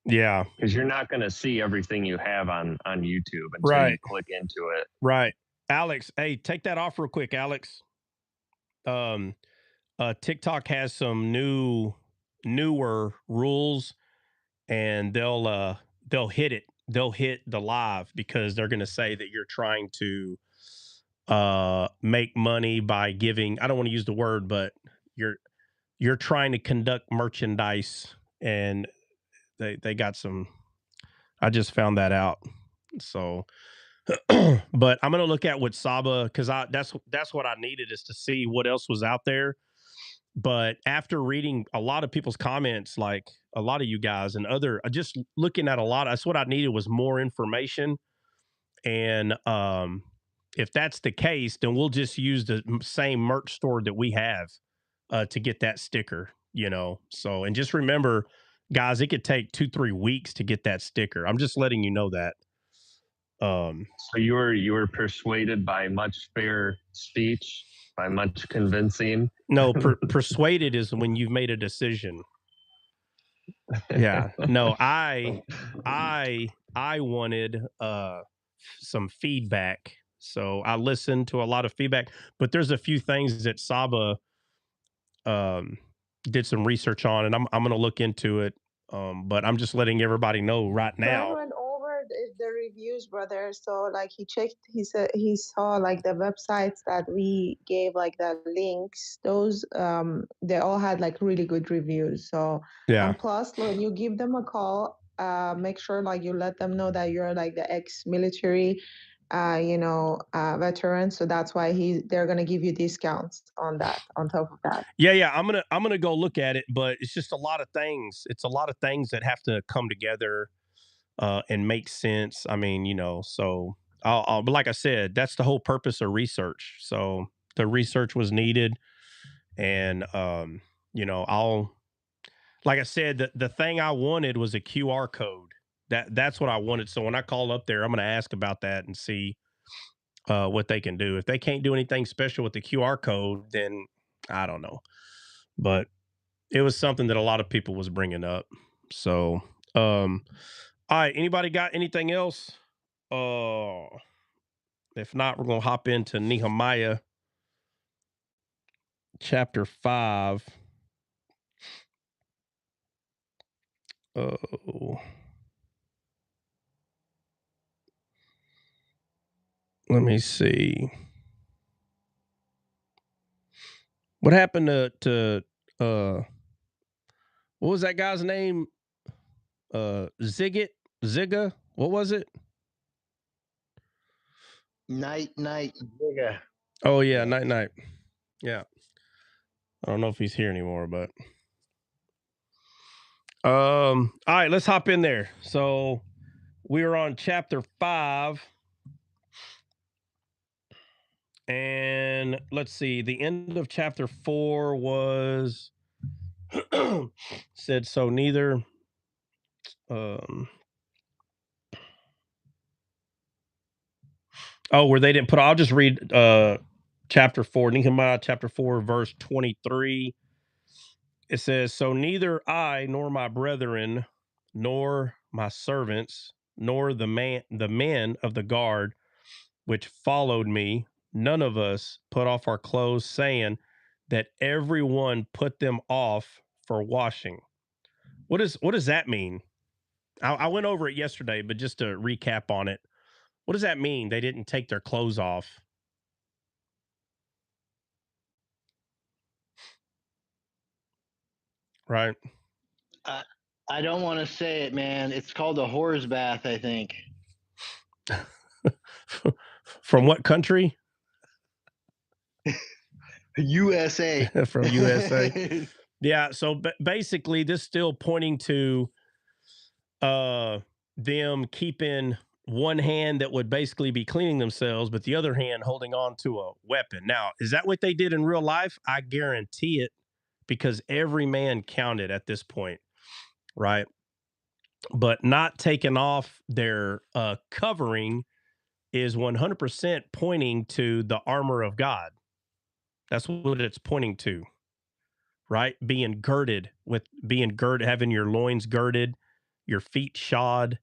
Yeah, because you're not going to see everything you have on YouTube until right. you click into it. Right, Alex. Hey, take that off real quick, Alex. TikTok has some newer rules, and they'll hit it. They'll hit the live because they're going to say that you're trying to make money by giving. I don't want to use the word, but you're trying to conduct merchandise, and they got some. I just found that out. So, but I'm gonna look at what Saba, because that's what I needed, is to see what else was out there. But after reading a lot of people's comments, like a lot of you guys and other, just looking at a lot, that's what I needed, was more information. And if that's the case, then we'll just use the same merch store that we have to get that sticker. So, and just remember, guys, it could take 2-3 weeks to get that sticker. I'm just letting you know that. So you were persuaded by much fair speech, by much convincing. No, persuaded is when you've made a decision. Yeah. No, I wanted some feedback. So I listened to a lot of feedback, but there's a few things that Saba did some research on, and I'm gonna look into it. But I'm just letting everybody know right Ben now. went over the reviews, brother. So like he checked, he said he saw like the websites that we gave, like the links. Those they all had like really good reviews. So Yeah. and plus when you give them a call, make sure like you let them know that you're like the ex-military, veteran. So that's why they're gonna give you discounts on that. On top of that. Yeah. I'm gonna go look at it, but it's just a lot of things. It's a lot of things that have to come together and make sense. I mean, so but like I said, that's the whole purpose of research. So the research was needed, and I'll like I said, the thing I wanted was a QR code. That's what I wanted. So when I call up there, I'm going to ask about that and see what they can do. If they can't do anything special with the QR code, then I don't know. But it was something that a lot of people was bringing up. So, all right. Anybody got anything else? Uh, if not, we're gonna hop into Nehemiah chapter 5. Oh, let me see. What happened to what was that guy's name? Ziga? What was it? Night, Jigga. Oh yeah, night. Yeah. I don't know if he's here anymore, but all right, let's hop in there. So we are on chapter 5. And let's see, the end of chapter 4 was said so neither where they didn't put, I'll just read chapter 4, Nehemiah chapter 4 verse 23. It says, so neither I nor my brethren nor my servants nor the men of the guard which followed me, none of us put off our clothes, saying that everyone put them off for washing. What does that mean? I went over it yesterday, but just to recap on it, what does that mean? They didn't take their clothes off, right? I don't want to say it, man. It's called a whore's bath, I think. From what country? USA. From USA. Yeah. So basically, this still pointing to them keeping one hand that would basically be cleaning themselves, but the other hand holding on to a weapon. Now, is that what they did in real life? I guarantee it, because every man counted at this point, right? But not taking off their covering is 100% pointing to the armor of God. That's what it's pointing to, right? Being girded, having your loins girded, your feet shod.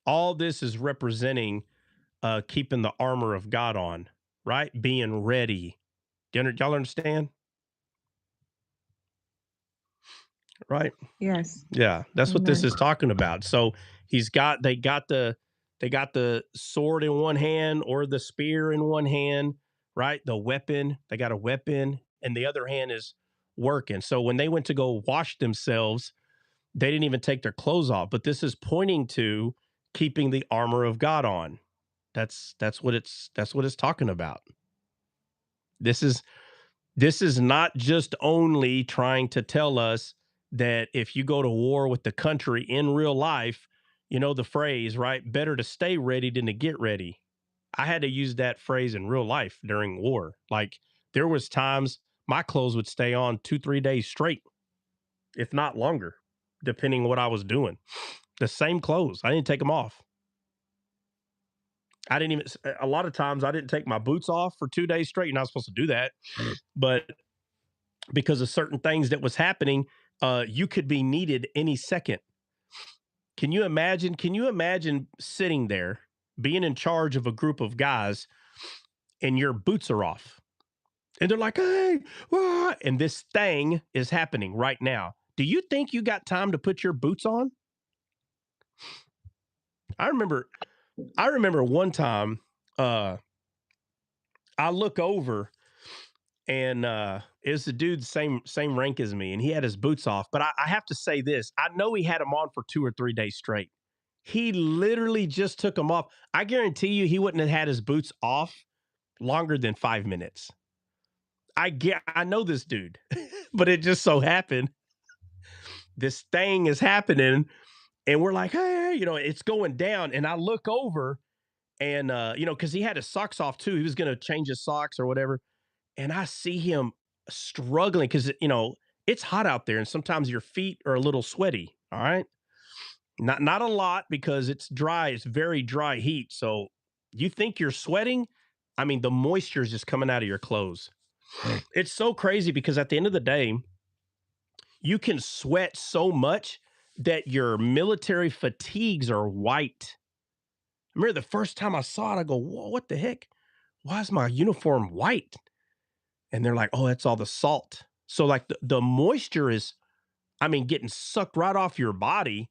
All this is representing keeping the armor of God on, right? Being ready. Y'all understand? Right? Yes. Yeah, that's what this Amen. is talking about. So they got the sword in one hand or the spear in one hand, right? The weapon, they got a weapon, and the other hand is working. So when they went to go wash themselves, they didn't even take their clothes off. But this is pointing to keeping the armor of God on. That's what it's talking about. This is this is not just only trying to tell us that if you go to war with the country in real life, you know the phrase, right? Better to stay ready than to get ready. I had to use that phrase in real life during war. Like there was times my clothes would stay on 2-3 days straight, if not longer, depending what I was doing. The same clothes. I didn't take them off. I didn't even, a lot of times I didn't take my boots off for 2 days straight. You're not supposed to do that. But because of certain things that was happening, you could be needed any second. Can you imagine? Can you imagine sitting there, being in charge of a group of guys, and your boots are off, and they're like, "Hey," and this thing is happening right now? Do you think you got time to put your boots on? I remember, I remember one time, I look over and It's a dude same rank as me, and he had his boots off. But I have to say this: I know he had them on for 2 or 3 days straight. He literally just took them off. I guarantee you, he wouldn't have had his boots off longer than 5 minutes. I know this dude, but it just so happened this thing is happening, and we're like, hey, it's going down, and I look over, and because he had his socks off too, he was gonna change his socks or whatever, and I see him struggling because it's hot out there, and sometimes your feet are a little sweaty. All right, not a lot because it's dry. It's very dry heat. So you think you're sweating? I mean, the moisture is just coming out of your clothes. It's so crazy because at the end of the day, you can sweat so much that your military fatigues are white. I remember the first time I saw it, I go, whoa, what the heck? Why is my uniform white? And they're like, oh, that's all the salt. So like the moisture is, I mean, getting sucked right off your body,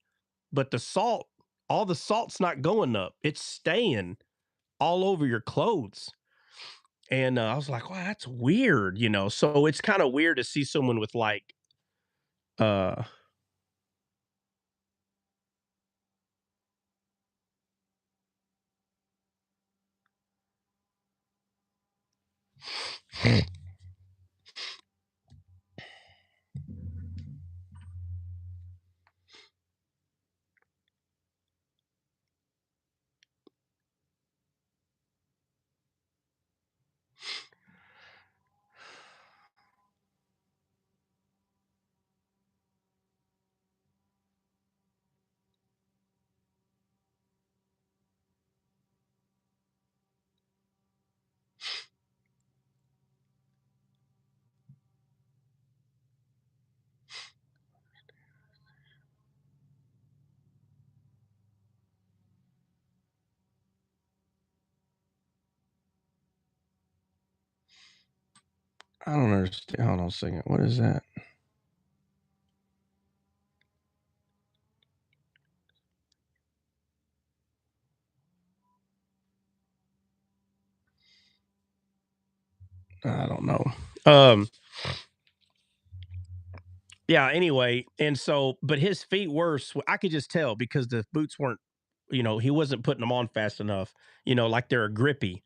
but the salt, all the salt's not going up. It's staying all over your clothes. And I was like, wow, that's weird. So it's kind of weird to see someone with like, uh, I don't understand. Hold on a second. What is that? I don't know. Um, yeah, anyway, and so but his feet were I could just tell because the boots weren't, he wasn't putting them on fast enough, like they're grippy.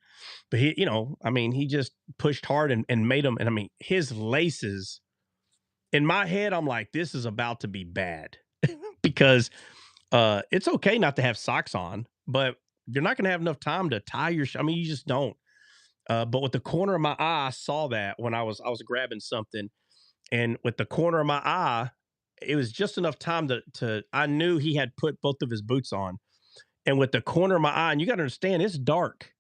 But I mean, he just pushed hard and made them. And I mean, his laces in my head, I'm like, this is about to be bad because it's okay not to have socks on, but you're not going to have enough time to tie your. I mean, you just don't. But with the corner of my eye, I saw that when I was grabbing something, and with the corner of my eye, it was just enough time to I knew he had put both of his boots on, and with the corner of my eye, and you got to understand, it's dark.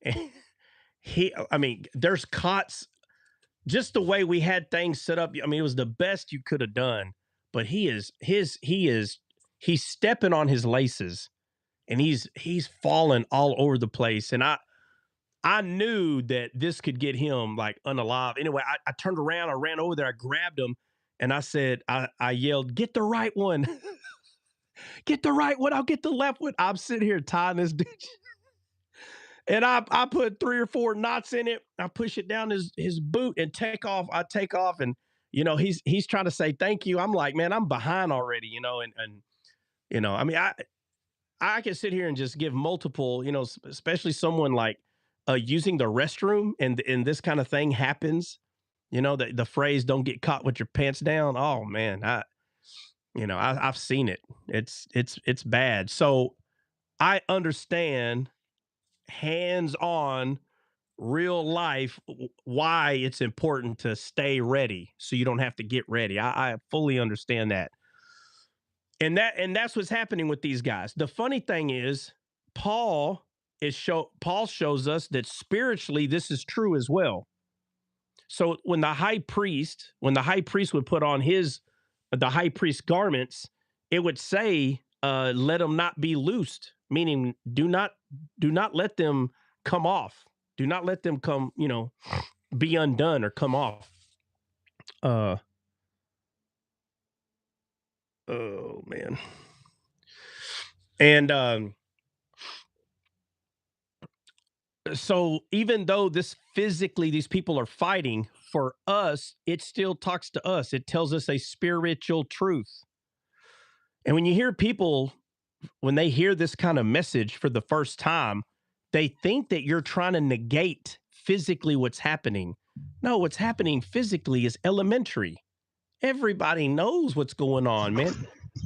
I mean, there's cots. Just the way we had things set up. I mean, it was the best you could have done. But he's stepping on his laces, and he's falling all over the place. And I knew that this could get him like unalive. Anyway, I turned around, I ran over there, I grabbed him, and I yelled, "Get the right one, get the right one. I'll get the left one." I'm sitting here tying this dude, and I put 3 or 4 knots in it. I push it down his boot and take off. I take off, and he's trying to say thank you. I'm like, man, I'm behind already, and I mean, I can sit here and just give multiple, especially someone like using the restroom and this kind of thing happens. The phrase "don't get caught with your pants down." Oh man, I've seen it. It's bad. So I understand hands on real life why it's important to stay ready so you don't have to get ready. I fully understand that. And that's what's happening with these guys. The funny thing is, Paul shows us that spiritually this is true as well. So when the high priest would put on the high priest garments, it would say, let them not be loosed, meaning do not let them come off. Do not let them be undone or come off. Uh oh man. And so even though these people are fighting for us, it still talks to us. It tells us a spiritual truth. And when you hear people, when they hear this kind of message for the first time, they think that you're trying to negate physically what's happening. No, what's happening physically is elementary. Everybody knows what's going on, man.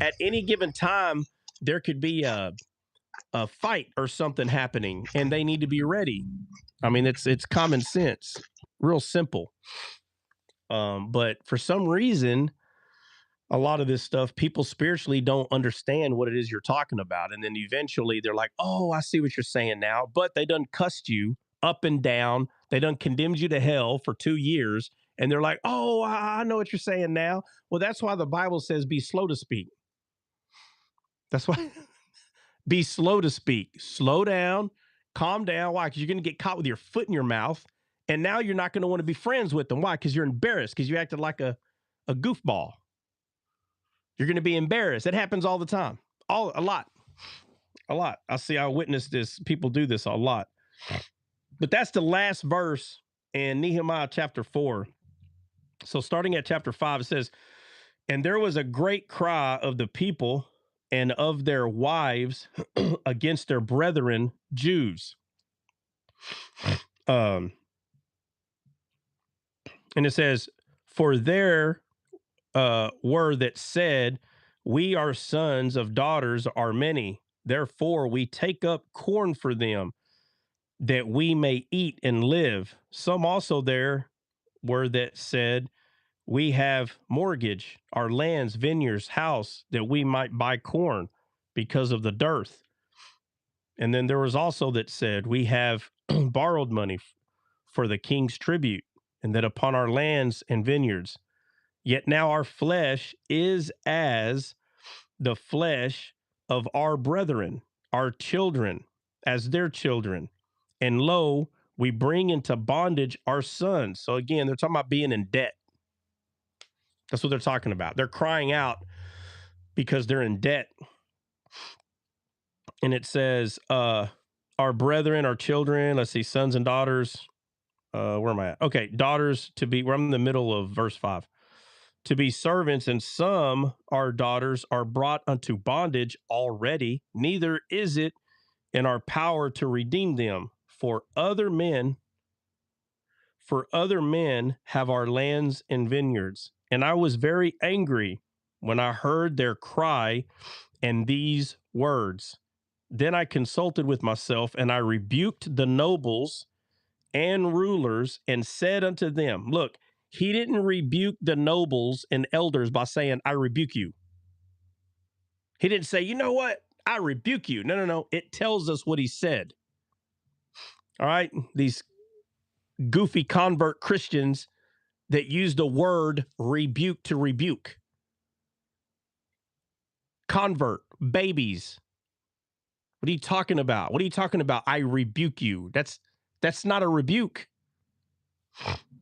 At any given time, there could be a fight or something happening, and they need to be ready. I mean, it's common sense, real simple. But for some reason, a lot of this stuff, people spiritually don't understand what it is you're talking about. And then eventually they're like, oh, I see what you're saying now. But they done cussed you up and down. They done condemned you to hell for 2 years. And they're like, oh, I know what you're saying now. Well, that's why the Bible says be slow to speak. That's why be slow to speak. Slow down, calm down. Why? Because you're going to get caught with your foot in your mouth. And now you're not going to want to be friends with them. Why? Because you're embarrassed, because you acted like a goofball. You're going to be embarrassed. It happens all the time. A lot. I witness this. People do this a lot. But that's the last verse in Nehemiah chapter 4. So starting at chapter 5, it says, and there was a great cry of the people and of their wives against their brethren, Jews. And it says, for there were that said, we are sons of daughters are many. Therefore, we take up corn for them, that we may eat and live. Some also there were that said, we have mortgage our lands, vineyards, house, that we might buy corn because of the dearth. And then there was also that said, we have borrowed money for the king's tribute, and that upon our lands and vineyards. Yet now our flesh is as the flesh of our brethren, our children, as their children. And lo, we bring into bondage our sons. So again, they're talking about being in debt. That's what they're talking about. They're crying out because they're in debt. And it says, our brethren, our children, let's see, sons and daughters. Where am I at? Okay, daughters to be, we're in the middle of verse 5. To be servants, and some our daughters are brought unto bondage already, neither is it in our power to redeem them. For other men have our lands and vineyards. And I was very angry when I heard their cry and these words. Then I consulted with myself, and I rebuked the nobles and rulers and said unto them, look, he didn't rebuke the nobles and elders by saying, I rebuke you. He didn't say, you know what? I rebuke you. No. It tells us what he said. All right. These goofy convert Christians that use the word rebuke to rebuke. Convert, babies. What are you talking about? What are you talking about? I rebuke you. That's not a rebuke.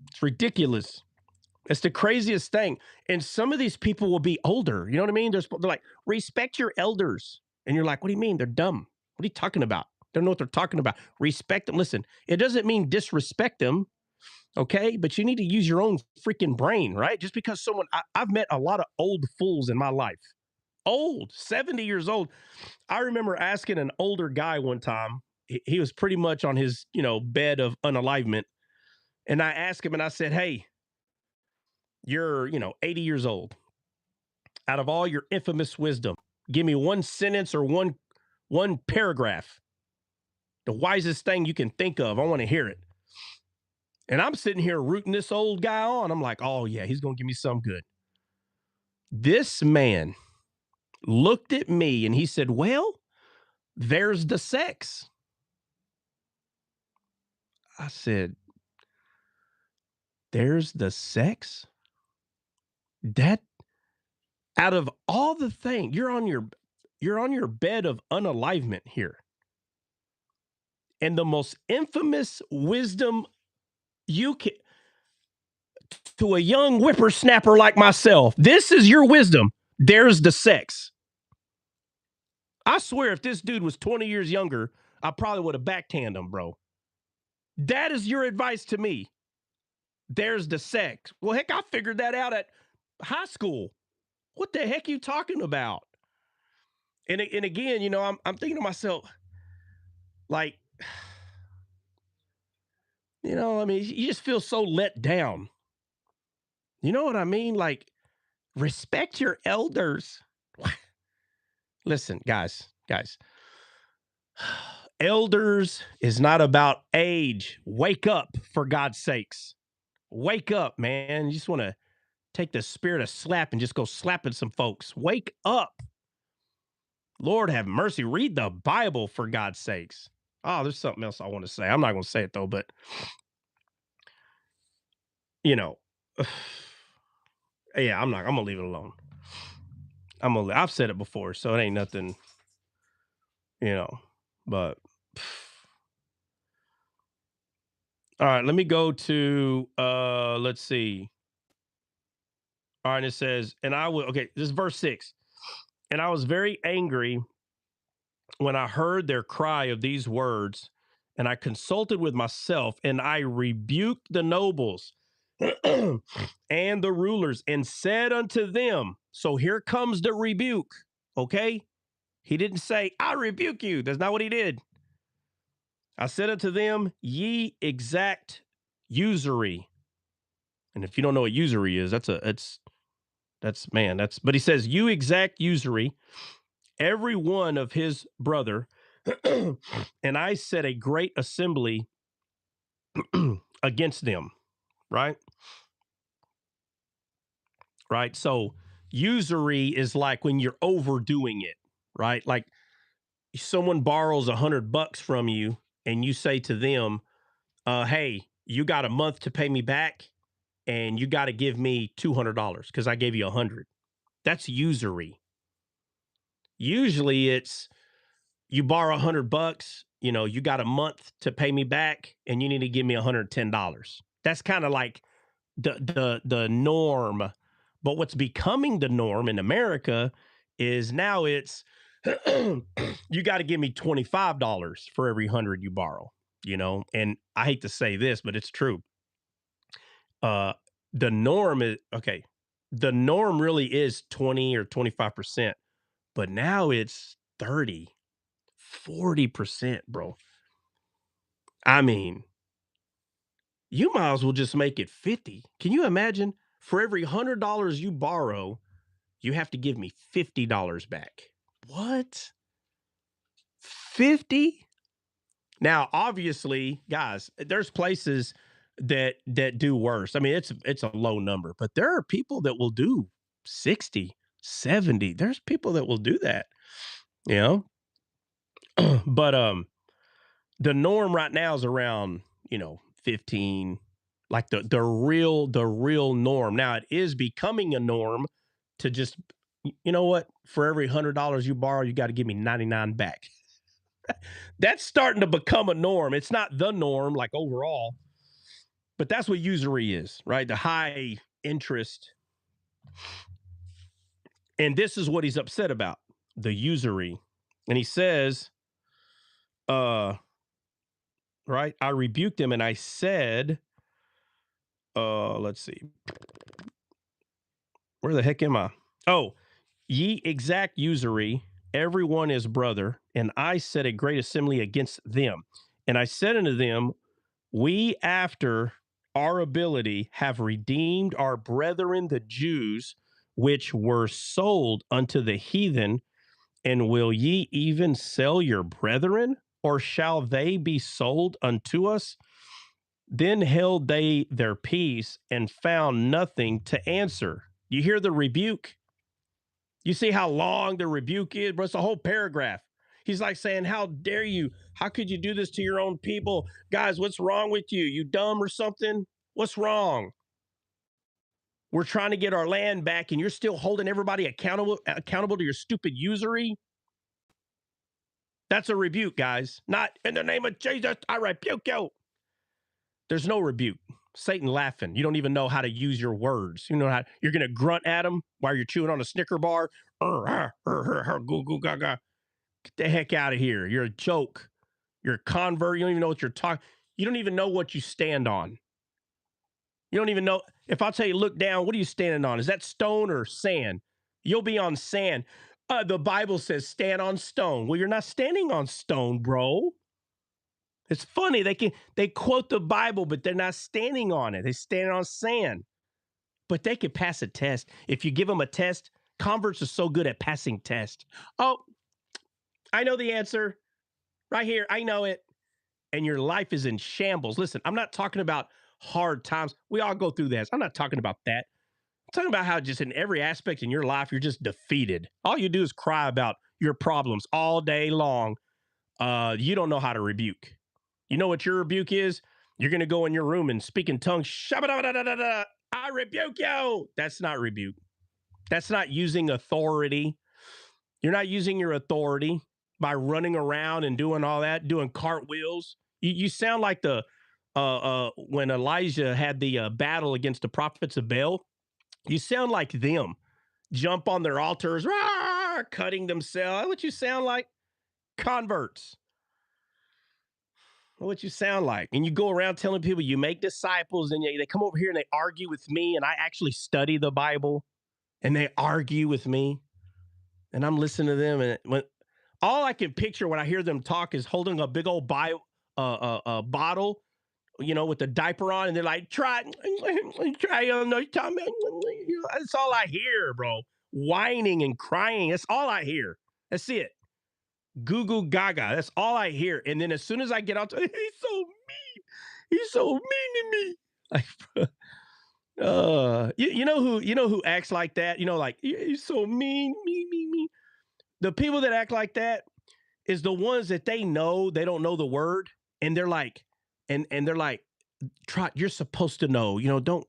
It's ridiculous. It's the craziest thing. And some of these people will be older. You know what I mean? They're like, respect your elders. And you're like, what do you mean? They're dumb. What are you talking about? They don't know what they're talking about. Respect them. Listen, it doesn't mean disrespect them. Okay. But you need to use your own freaking brain, right? Just because I've met a lot of old fools in my life. Old, 70 years old. I remember asking an older guy one time. He was pretty much on his, bed of unalivement. And I asked him and I said, hey, you're, 80 years old. Out of all your infamous wisdom, give me one sentence or one paragraph. The wisest thing you can think of. I want to hear it. And I'm sitting here rooting this old guy on. I'm like, oh yeah, he's going to give me some good. This man looked at me and he said, well, there's the sex. I said, there's the sex? That, out of all the things, you're on your bed of unalivement here. And the most infamous wisdom you can, to a young whippersnapper like myself, this is your wisdom. There's the sex. I swear, if this dude was 20 years younger, I probably would have backhand him, bro. That is your advice to me. There's the sex. Well, heck, I figured that out at high school. What the heck are you talking about? And again, you know, I'm thinking to myself, like, you know, I mean, you just feel so let down. You know what I mean? Like, respect your elders. Listen, guys, elders is not about age. Wake up, for God's sakes. Wake up, man. You just want to take the spirit of slap and just go slapping some folks. Wake up. Lord have mercy. Read the Bible, for God's sakes. Oh, there's something else I want to say. I'm not going to say it though, but you know, yeah, I'm going to leave it alone. I've said it before, so it ain't nothing, you know, but all right, let me go to let's see. All right, it says, and I will, okay, this is verse 6. And I was very angry when I heard their cry of these words, and I consulted with myself, and I rebuked the nobles and the rulers, and said unto them, so here comes the rebuke, okay? He didn't say, I rebuke you. That's not what he did. I said unto them, ye exact usury. And if you don't know what usury is, but he says, you exact usury, every one of his brother, and I set a great assembly against them, right? Right. So usury is like when you're overdoing it, right? Like someone borrows $100 from you and you say to them, hey, you got a month to pay me back and you got to give me $200 because I gave you 100. That's usury. Usually it's you borrow $100, you know, you got a month to pay me back and you need to give me $110. That's kind of like the norm. But what's becoming the norm in America is now it's you got to give me $25 for every 100 you borrow, you know. And I hate to say this, but it's true. The norm is okay. The norm really is 20 or 25%, but now it's 30, 40%, bro. I mean, you might as well just make it 50. Can you imagine? For every $100 you borrow, you have to give me $50 back. What? 50? Now, obviously, guys, there's places that do worse. I mean, it's a low number, but there are people that will do 60, 70. There's people that will do that, you know? But the norm right now is around, 15, like the real norm. Now it is becoming a norm to just, you know what, for every $100 you borrow, you got to give me 99 back. That's starting to become a norm. It's not the norm like overall, but that's what usury is, right? The high interest. And this is what he's upset about, the usury. And he says, right, I rebuked him and I said, let's see. Where the heck am I? Oh, ye exact usury, every one is brother, and I set a great assembly against them. And I said unto them, we after our ability have redeemed our brethren the Jews, which were sold unto the heathen. And will ye even sell your brethren, or shall they be sold unto us? Then held they their peace and found nothing to answer. You hear the rebuke? You see how long the rebuke is, bro? It's a whole paragraph. He's like saying, how dare you? How could you do this to your own people? Guys, what's wrong with you? You dumb or something? What's wrong? We're trying to get our land back and you're still holding everybody accountable to your stupid usury. That's a rebuke, guys. Not in the name of Jesus, I rebuke you. There's no rebuke. Satan laughing. You don't even know how to use your words. You know how you're going to grunt at him while you're chewing on a Snicker bar. Goo, goo, gaga. Get the heck out of here. You're a joke. You're a convert. You don't even know what you're talking. You don't even know what you stand on. You don't even know. If I tell you, look down, what are you standing on? Is that stone or sand? You'll be on sand. The Bible says stand on stone. Well, you're not standing on stone, bro. It's funny. They quote the Bible, but they're not standing on it. They stand on sand. But they could pass a test. If you give them a test, converts are so good at passing tests. Oh, I know the answer. Right here. I know it. And your life is in shambles. Listen, I'm not talking about hard times. We all go through this. I'm not talking about that. I'm talking about how just in every aspect in your life, you're just defeated. All you do is cry about your problems all day long. You don't know how to rebuke. You know what your rebuke is? You're going to go in your room and speak in tongues. I rebuke you. That's not rebuke. That's not using authority. You're not using your authority by running around and doing all that, doing cartwheels. You sound like the when Elijah had the battle against the prophets of Baal. You sound like them. Jump on their altars, rah, cutting themselves. What you sound like? Converts. What you sound like. And you go around telling people you make disciples, and they come over here and they argue with me, and I actually study the Bible, and they argue with me, and I'm listening to them, and when all I can picture when I hear them talk is holding a big old bottle, with the diaper on, and they're like, try another time. That's all I hear, bro. Whining and crying. That's all I hear. That's it. Goo goo gaga. That's all I hear. And then as soon as I get out, he's so mean. He's so mean to me. You know who acts like that? Like he's so mean, me. The people that act like that is the ones that they don't know the word, and they're like, and they're like, Trot, you're supposed to know. Don't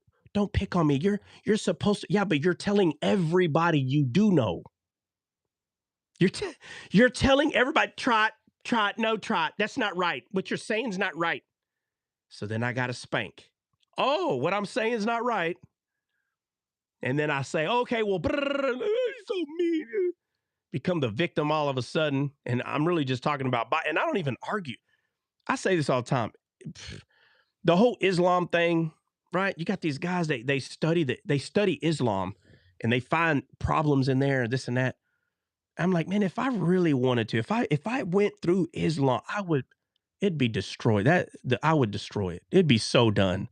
pick on me. You're supposed to. Yeah, but you're telling everybody you do know. You're telling everybody, Trot, no, Trot. That's not right. What you're saying is not right. So then I got to spank. Oh, what I'm saying is not right. And then I say, okay, well, he's so mean. Become the victim all of a sudden. And I'm really just talking about, and I don't even argue. I say this all the time. The whole Islam thing, right? You got these guys, they study Islam, and they find problems in there, this and that. I'm like, man, if I really wanted to, if I went through Islam, it'd be destroyed. I would destroy it. It'd be so done.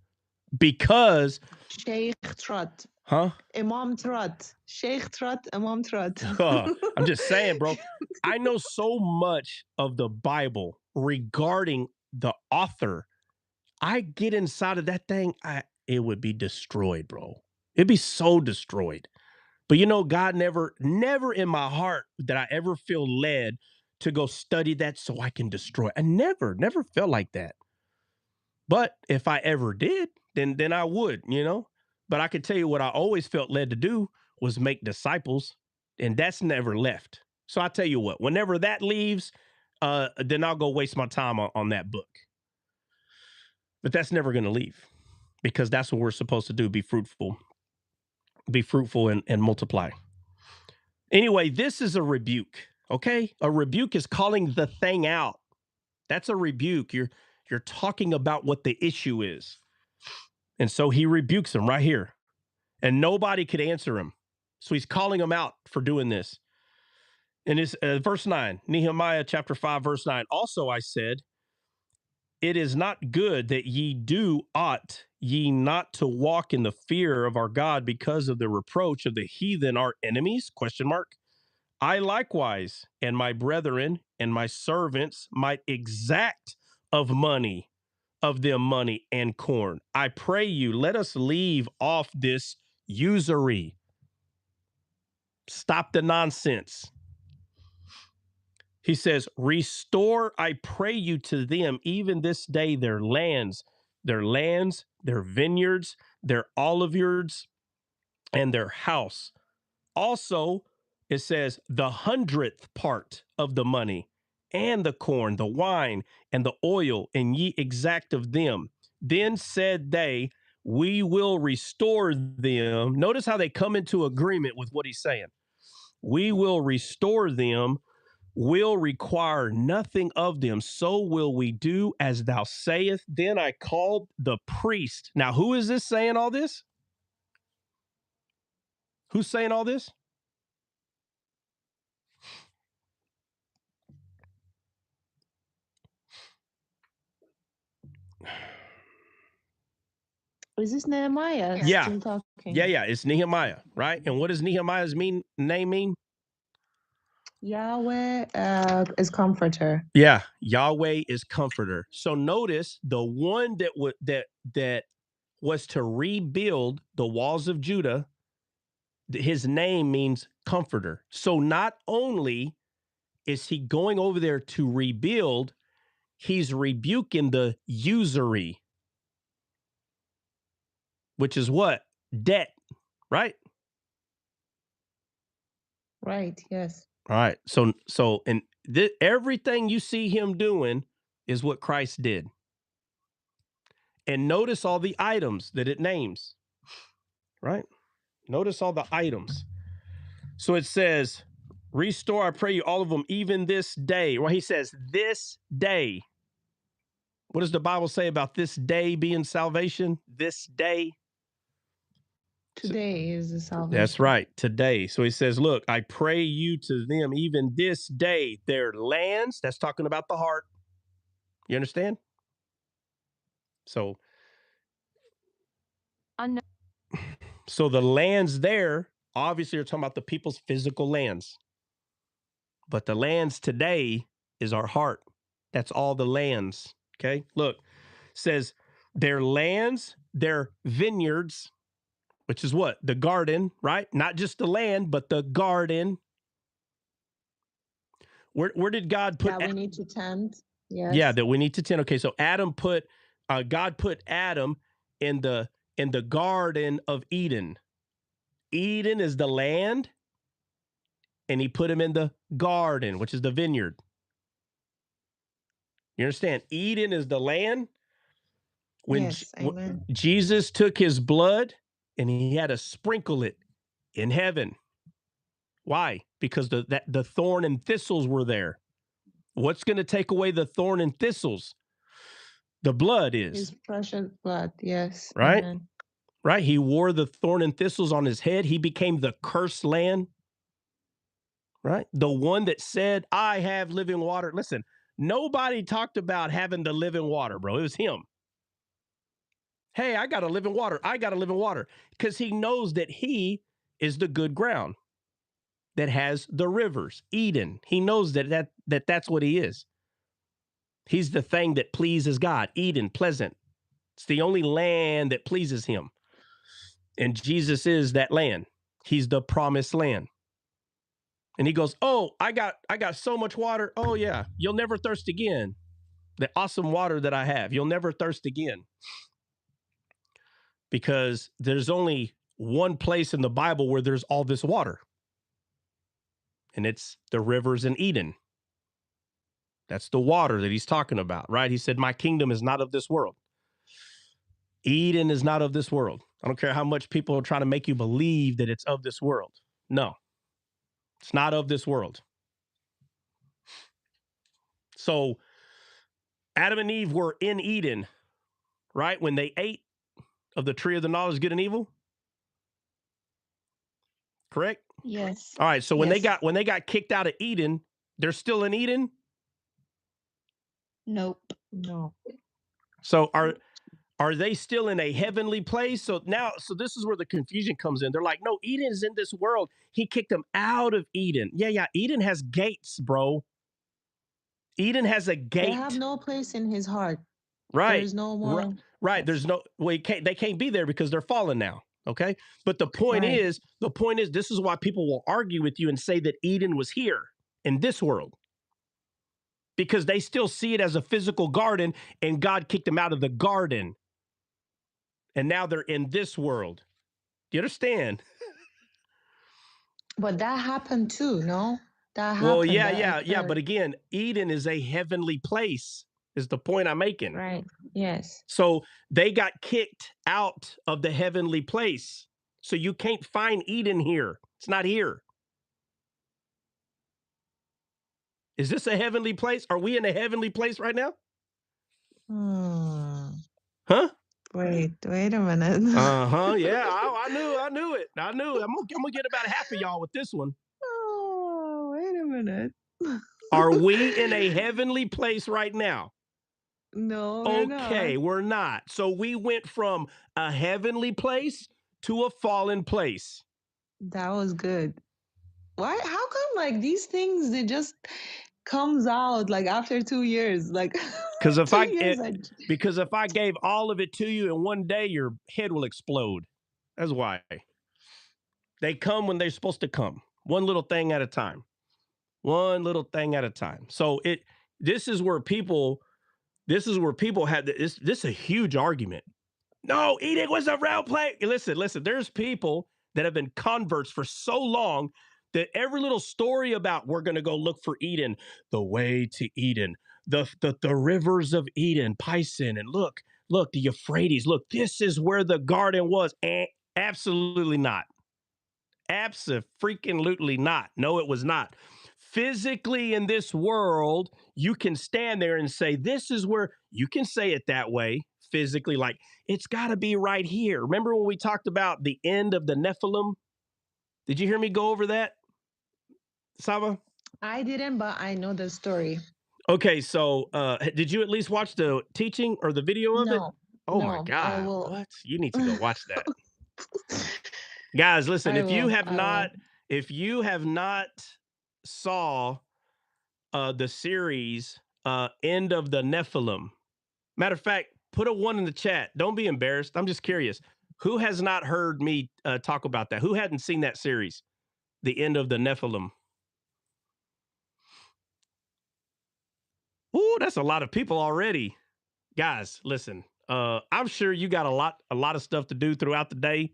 Because Sheikh Trot. Huh? Imam Trot. Sheikh Trot, Imam Trot. I'm just saying, bro. I know so much of the Bible regarding the author. I get inside of that thing, it would be destroyed, bro. It'd be so destroyed. But God never in my heart did I ever feel led to go study that so I can destroy it. I never felt like that. But if I ever did, then I would, But I could tell you what I always felt led to do was make disciples, and that's never left. So I tell you what, whenever that leaves, then I'll go waste my time on that book. But that's never going to leave, because that's what we're supposed to do, be fruitful and multiply. Anyway, this is a rebuke, okay? A rebuke is calling the thing out. That's a rebuke. You're talking about what the issue is. And so he rebukes them right here. And nobody could answer him. So he's calling them out for doing this. And it's verse 9, Nehemiah chapter 5, verse 9. Also I said, it is not good that ought ye not to walk in the fear of our God because of the reproach of the heathen, our enemies, ? I likewise, and my brethren and my servants might exact of them money and corn. I pray you, let us leave off this usury. Stop the nonsense. He says, restore, I pray you, to them even this day their lands, their vineyards, their oliveyards, and their house. Also, it says the 100th part of the money and the corn, the wine, and the oil, and ye exact of them. Then said they, we will restore them. Notice how they come into agreement with what he's saying. We will restore them will require nothing of them. So will we do as thou sayest. Then I called the priest. Now, who is this saying all this? Who's saying all this? Is this Nehemiah Yeah. still talking? Yeah. It's Nehemiah, right? And what does Nehemiah's name mean? Yahweh is comforter. Yeah, Yahweh is comforter. So notice the one that was to rebuild the walls of Judah, his name means comforter. So not only is he going over there to rebuild, he's rebuking the usury, which is what? Debt, right? Right, yes. All right. So and everything you see him doing is what Christ did. And notice all the items that it names, right? Notice all the items. So it says, restore, I pray you, all of them, even this day. Well, he says, this day. What does the Bible say about this day being salvation? This day. Today is the salvation. That's right, today. So he says, look, I pray you to them, even this day, their lands. That's talking about the heart. You understand? So the lands there, obviously, are talking about the people's physical lands. But the lands today is our heart. That's all the lands. Okay, look, says their lands, their vineyards, which is what? The garden, right? Not just the land, but the garden. Where did God put? That we need to tend. Yes. Yeah, that we need to tend. Okay, so God put Adam in the garden of Eden. Eden is the land, and he put him in the garden, which is the vineyard. You understand? Eden is the land. When yes, amen. Jesus took his blood and he had to sprinkle it in heaven. Why? Because the thorn and thistles were there. What's going to take away the thorn and thistles? The blood is. His precious blood, yes. Right? Amen. Right? He wore the thorn and thistles on his head. He became the cursed land. Right? The one that said, I have living water. Listen, nobody talked about having the living water, bro. It was him. Hey, I got a living water. I got a living water. Because he knows that he is the good ground that has the rivers, Eden. He knows that's what he is. He's the thing that pleases God. Eden, pleasant. It's the only land that pleases him. And Jesus is that land. He's the promised land. And he goes, oh, I got so much water. Oh, yeah. You'll never thirst again. The awesome water that I have. You'll never thirst again. Because there's only one place in the Bible where there's all this water. And it's the rivers in Eden. That's the water that he's talking about, right? He said, my kingdom is not of this world. Eden is not of this world. I don't care how much people are trying to make you believe that it's of this world. No, it's not of this world. So Adam and Eve were in Eden, right? When they ate of the tree of the knowledge of good and evil. Correct? Yes. All right. So when they got kicked out of Eden, they're still in Eden? Nope. No. So are they still in a heavenly place? So this is where the confusion comes in. They're like, no, Eden is in this world. He kicked them out of Eden. Yeah. Eden has gates, bro. Eden has a gate. They have no place in his heart. Right. There's no more. Right. There's no, they can't be there because they're fallen now. Okay. But the point is, this is why people will argue with you and say that Eden was here in this world. Because they still see it as a physical garden and God kicked them out of the garden. And now they're in this world. Do you understand? But that happened too, no? That happened. Well, yeah. But again, Eden is a heavenly place, is the point I'm making. Right. Yes. So they got kicked out of the heavenly place. So you can't find Eden here. It's not here. Is this a heavenly place? Are we in a heavenly place right now? Huh? Wait a minute. Yeah, I knew it. I'm gonna get about half of y'all with this one. Oh, wait a minute. Are we in a heavenly place right now? No, we're Okay, not. we're not. So we went from a heavenly place to a fallen place. That was good. Why? How come like these things they just comes out like after 2 years? Like Because if 2 years. because if I gave all of it to you in one day, your head will explode. That's why. They come when they're supposed to come. One little thing at a time. One little thing at a time. So this is where people had this is a huge argument. No, Eden was a real place. Listen, there's people that have been converts for so long that every little story about we're going to go look for Eden, the way to Eden, the rivers of Eden, Pison, and look, the Euphrates, look, this is where the garden was. Absolutely not. Absolutely not. No, it was not. Physically in this world, you can stand there and say, this is where you can say it that way physically, like it's got to be right here. Remember when we talked about the end of the Nephilim? Did you hear me go over that, Saba? I didn't, but I know the story. Okay, so did you at least watch the teaching or the video of it? No. Oh my No, I God. will. What? You need to go watch that. Guys, listen, I if you will. have I will. not saw the series End of the Nephilim. Matter of fact, put a 1 in the chat. Don't be embarrassed. I'm just curious. Who has not heard me talk about that? Who hadn't seen that series, The End of the Nephilim? Ooh, that's a lot of people already. Guys, listen. I'm sure you got a lot of stuff to do throughout the day,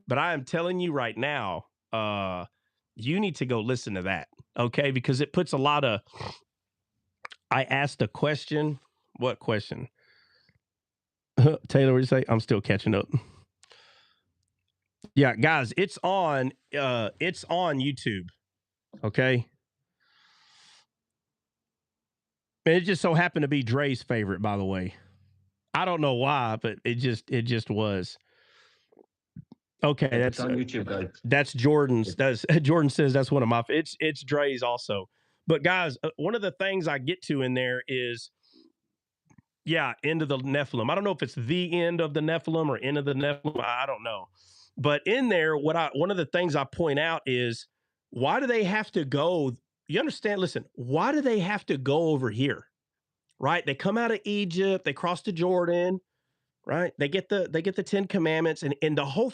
but I am telling you right now, you need to go listen to that, okay? Because it puts a lot of. I asked a question. What question? Taylor, what you say? I'm still catching up. Yeah, guys, it's on YouTube. Okay. And it just so happened to be Dre's favorite, by the way. I don't know why, but it just was. Okay, It's on YouTube, guys. That's Jordan's. That's Jordan says that's one of my. It's Dre's also. But guys, one of the things I get to in there is, yeah, end of the Nephilim. I don't know if it's the end of the Nephilim or end of the Nephilim. I don't know. But in there, one of the things I point out is, why do they have to go? You understand? Listen, why do they have to go over here? Right? They come out of Egypt, they cross the Jordan, right? They get the 10 commandments, and the whole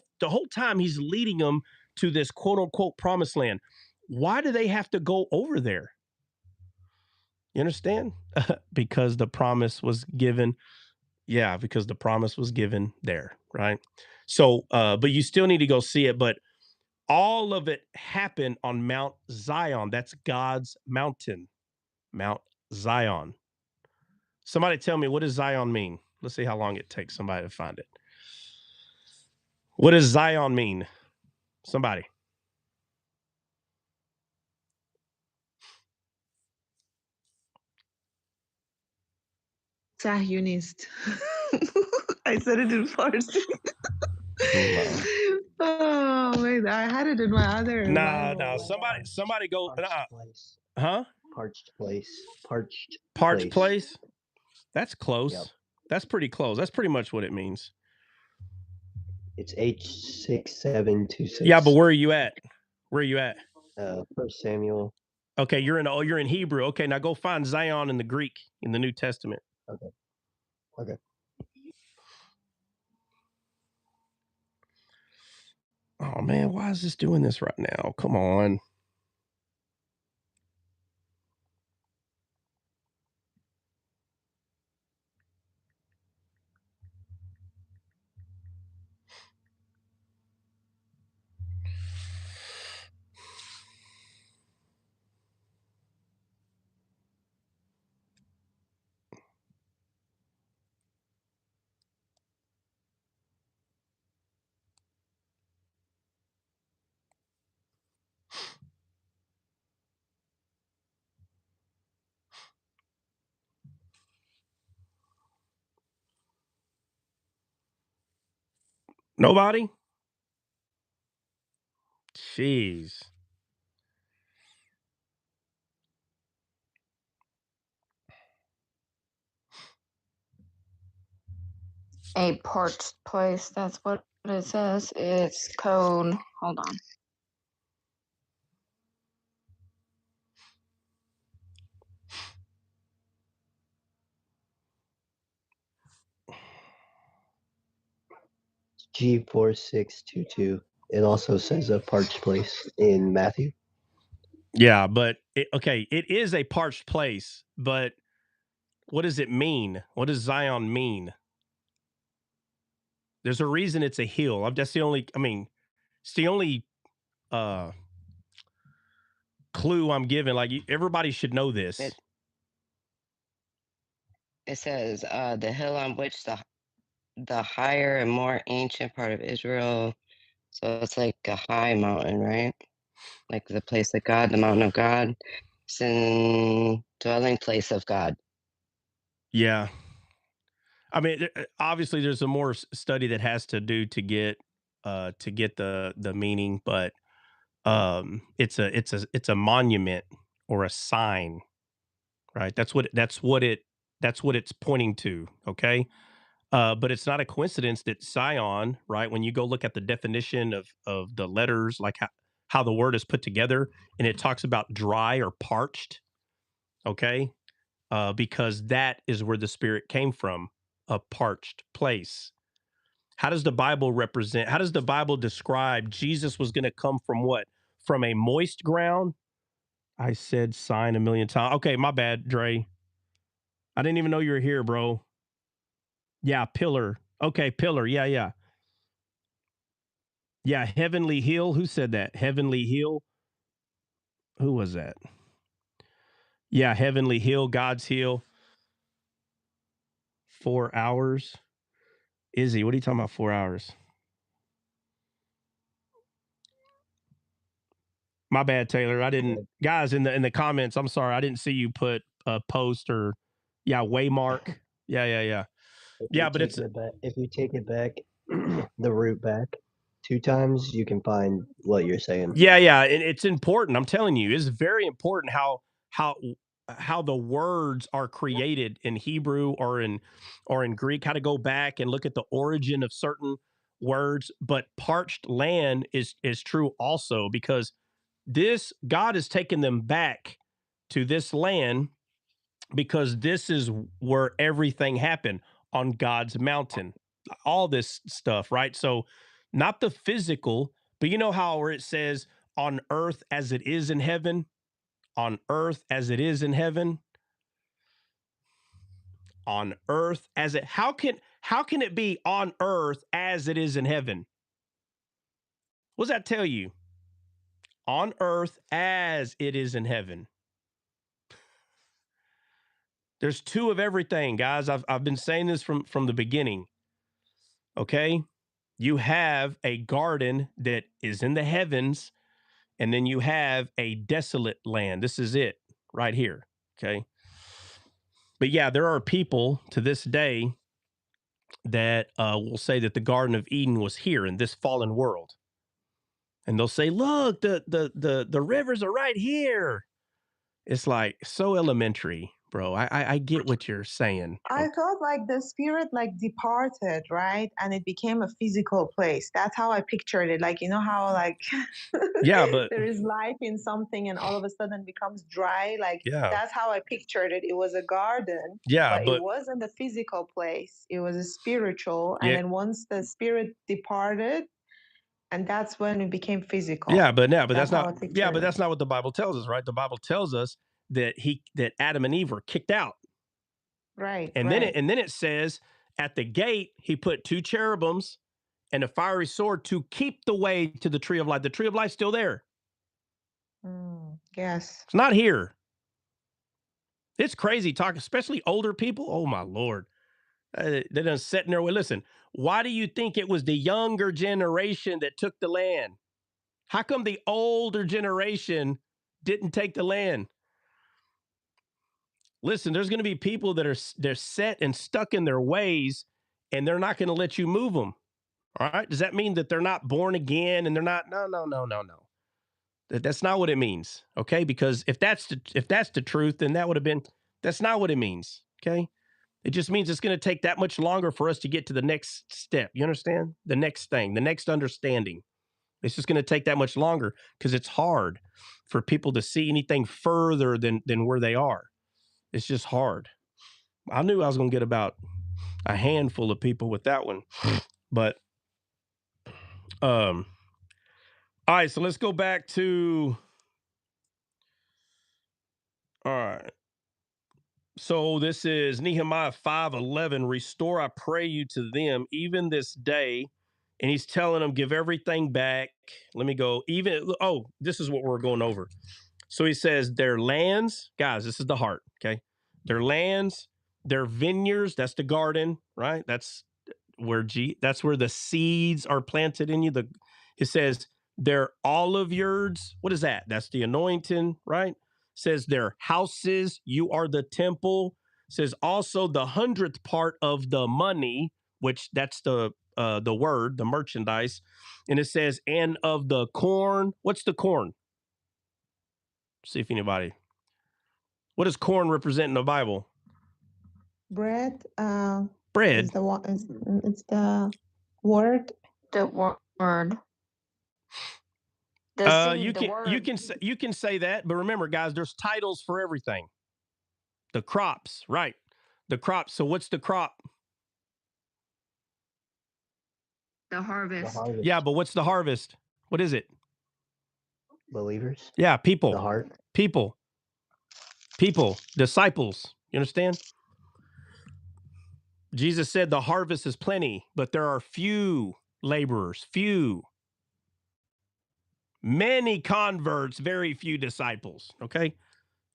time he's leading them to this quote unquote promised land. Why do they have to go over there? You understand? Because the promise was given. Yeah, because the promise was given there, right? So, but you still need to go see it. But all of it happened on Mount Zion. That's God's mountain, Mount Zion. Somebody tell me, what does Zion mean? Let's see how long it takes somebody to find it. What does Zion mean? Somebody. Zionist. I said it in Farsi. No. Oh wait, I had it in my other. No. Somebody go. Place. Huh? Parched place. Parched place. That's close. Yep. That's pretty close. That's pretty much what it means. It's H6726. Yeah, but where are you at? Where are you at? 1 Samuel. Okay, you're in Hebrew. Okay, now go find Zion in the Greek in the New Testament. Okay. Oh man, why is this doing this right now? Come on. Nobody? Jeez. A parched place. That's what it says. It's code. Hold on. G4622. It also says a parched place in Matthew. Yeah, but okay, it is a parched place, but what does it mean? What does Zion mean? There's a reason it's a hill. That's the only. I mean, it's the only uh, clue I'm giving. Like everybody should know this. It says the hill on which the higher and more ancient part of Israel. So it's like a high mountain, right? Like the place of God, the mountain of God. It's in dwelling place of God. Yeah. I mean, obviously, there's a more study that has to do to get the meaning, but it's a monument or a sign, right? That's what it's pointing to. Okay, but it's not a coincidence that Sion, right? When you go look at the definition of the letters, like how the word is put together, and it talks about dry or parched. Okay, because that is where the Spirit came from, a parched place. How does the Bible represent? How does the Bible describe Jesus was going to come from what? From a moist ground? I said sign a million times. Okay, my bad, Dre. I didn't even know you were here, bro. Yeah, pillar. Okay, pillar. Yeah, yeah. Yeah, heavenly hill. Who said that? Heavenly hill. Who was that? Yeah, heavenly hill, God's hill. 4 hours. Izzy, what are you talking about? 4 hours. My bad, Taylor. I didn't, guys, in the comments. I'm sorry, I didn't see you put a post or waymark. Yeah. Yeah, but it's If you take it back, the route back 2 times, you can find what you're saying. yeah, and it's important. I'm telling you, it's very important how how the words are created in Hebrew or in Greek. How to go back and look at the origin of certain words. But parched land is true also because this God has taken them back to this land because this is where everything happened on God's mountain. All this stuff, right? So not the physical, but you know how where it says on earth as it is in heaven, on earth as it is in heaven, on earth as it how can it be on earth as it is in heaven? What does that tell you? On earth as it is in heaven. There's two of everything, guys. I've been saying this from the beginning. Okay? You have a garden that is in the heavens, and then you have a desolate land. This is it right here. Okay? But yeah, there are people to this day that will say that the Garden of Eden was here in this fallen world. And they'll say, look, the rivers are right here. It's like so elementary, bro. I get what you're saying. I felt like the spirit like departed, right? And it became a physical place. That's how I pictured it. Like, you know how like Yeah, but there is life in something and all of a sudden becomes dry. Like yeah, that's how I pictured it. It was a garden, yeah, but it but wasn't a physical place. It was a spiritual. And yeah, then once the spirit departed, and that's when it became physical. yeah, but now, but That's that's how not, I yeah, pictured but it. that's not what the Bible tells us, right? The Bible tells us that that Adam and Eve were kicked out. Right, And right. then it says at the gate he put two cherubims and a fiery sword to keep the way to the tree of life. The tree of life's still there. Yes. It's not here. It's crazy talk, especially older people. Oh my Lord. They done sitting there. Well, listen, why do you think it was the younger generation that took the land? How come the older generation didn't take the land? Listen, there's going to be people that they're set and stuck in their ways, and they're not going to let you move them. All right. Does that mean that they're not born again and they're not? No. That's not what it means. Okay. Because if that's the truth, then that would have been, that's not what it means. Okay. It just means it's going to take that much longer for us to get to the next step. You understand? The next thing, the next understanding. It's just going to take that much longer because it's hard for people to see anything further than where they are. It's just hard. I knew I was going to get about a handful of people with that one, but all right. So let's go back to. All right. So this is Nehemiah 5:11. Restore, I pray you, to them even this day. And he's telling them, give everything back. Let me go. This is what we're going over. So he says, their lands, guys, this is the heart. Okay. Their lands, their vineyards, that's the garden, right? That's where the seeds are planted in you. It says their olive yards. What is that? That's the anointing, right? Says their houses, you are the temple. Says also the 100th part of the money, which that's the word, the merchandise. And it says, and of the corn. What's the corn? See if anybody. What does corn represent in the Bible? Bread. Bread. Is the one? It's the word. The word. The seed, you the can word. you can say that, but remember, guys, there's titles for everything. The crops, right? The crops. So what's the crop? The harvest. Yeah, but what's the harvest? What is it? Believers. Yeah, people. The heart. People. Disciples. You understand? Jesus said the harvest is plenty, but there are few laborers, many converts, very few disciples. Okay.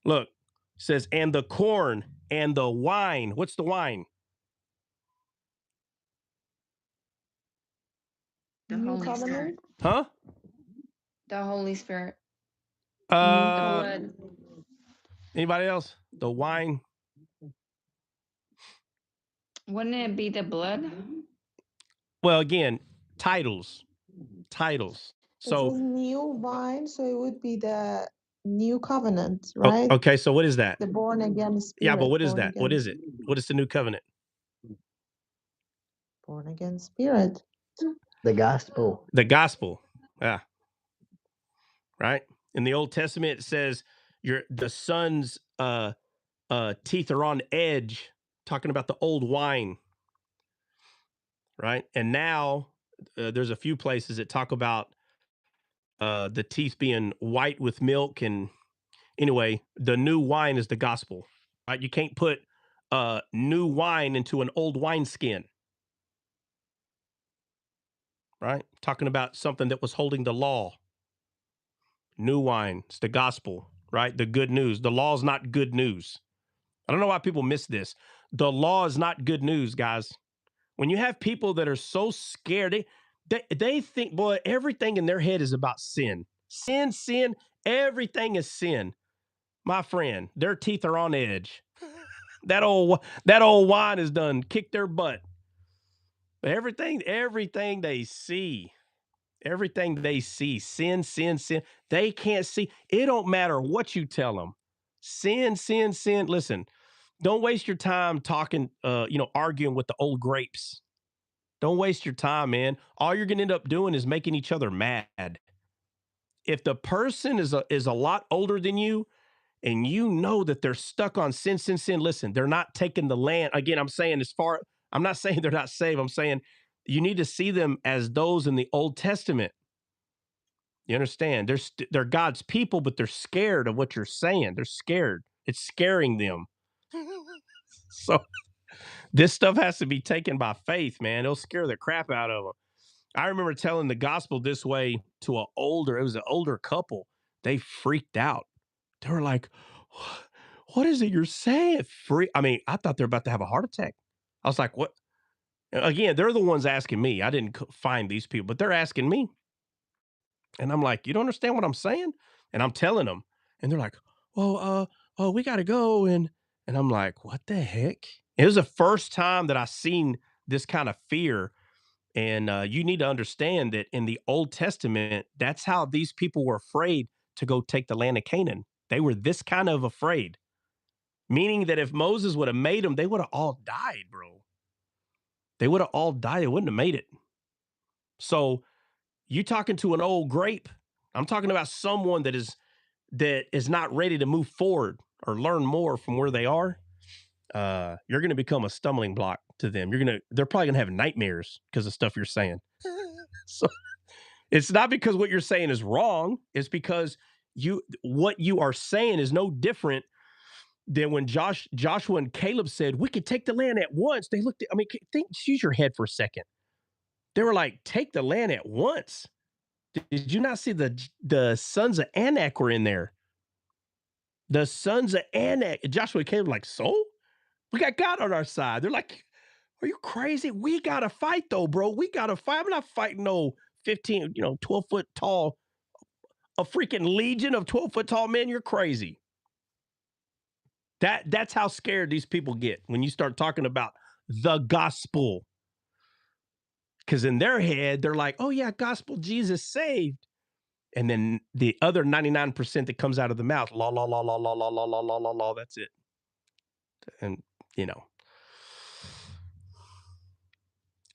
Look, it says, and the corn and the wine. What's the wine? The New Holy covenant. Spirit. Huh? The Holy Spirit. New The covenant. blood. Anybody else? The wine. Wouldn't it be the blood? Well, again, titles. It says new vine, so it would be the new covenant, Oh, right? okay, so what is that? The born again spirit. Yeah, but what is born that? Again. What is it? What is the new covenant? Born again spirit. The gospel. The gospel. Yeah. Right? In the Old Testament, it says the son's teeth are on edge, talking about the old wine. Right? And now there's a few places that talk about the teeth being white with milk. And anyway, the new wine is the gospel. Right? You can't put new wine into an old wineskin. Right? Talking about something that was holding the law. New wine. It's the gospel, right? The good news. The law is not good news. I don't know why people miss this. The law is not good news, guys. When you have people that are so scared, they think, boy, everything in their head is about sin. Sin, everything is sin. My friend, their teeth are on edge. That old wine is done kicked their butt. But everything they see, sin. They can't see. It don't matter what you tell them. Sin. Listen, don't waste your time talking, arguing with the old grapes. Don't waste your time, man. All you're going to end up doing is making each other mad. If the person is a lot older than you and you know that they're stuck on sin, listen, they're not taking the land. Again, I'm not saying they're not saved. I'm saying you need to see them as those in the Old Testament. You understand? They're God's people, but they're scared of what you're saying. They're scared. It's scaring them. So this stuff has to be taken by faith, man. It'll scare the crap out of them. I remember telling the gospel this way to it was an older couple. They freaked out. They were like, what is it you're saying? I mean, I thought they were about to have a heart attack. I was like, what? Again, they're the ones asking me. I didn't find these people, but they're asking me. And I'm like, you don't understand what I'm saying? And I'm telling them. And they're like, well, we got to go. And I'm like, what the heck? It was the first time that I seen this kind of fear. And you need to understand that in the Old Testament, that's how these people were afraid to go take the land of Canaan. They were this kind of afraid, meaning that if Moses would have made them, they would have all died, bro. They would have all died. They wouldn't have made it. So you talking to an old grape. I'm talking about someone that is not ready to move forward or learn more from where they are. You're going to become a stumbling block to them. They're probably going to have nightmares because of stuff you're saying. So it's not because what you're saying is wrong. It's because what you are saying is no different than when Joshua and Caleb said, we could take the land at once. They looked at, use your head for a second. They were like, take the land at once. Did you not see the sons of Anak were in there? The sons of Anak, Joshua and Caleb were like, so? We got God on our side. They're like, are you crazy? We got to fight though, bro. We got to fight. I'm not fighting no 15, 12 foot tall, a freaking legion of 12 foot tall men. You're crazy. That's how scared these people get when you start talking about the gospel. Because in their head, they're like, oh yeah, gospel, Jesus saved. And then the other 99% that comes out of the mouth, la, la, la, la, la, la, la, la, la, la, la, that's it. And,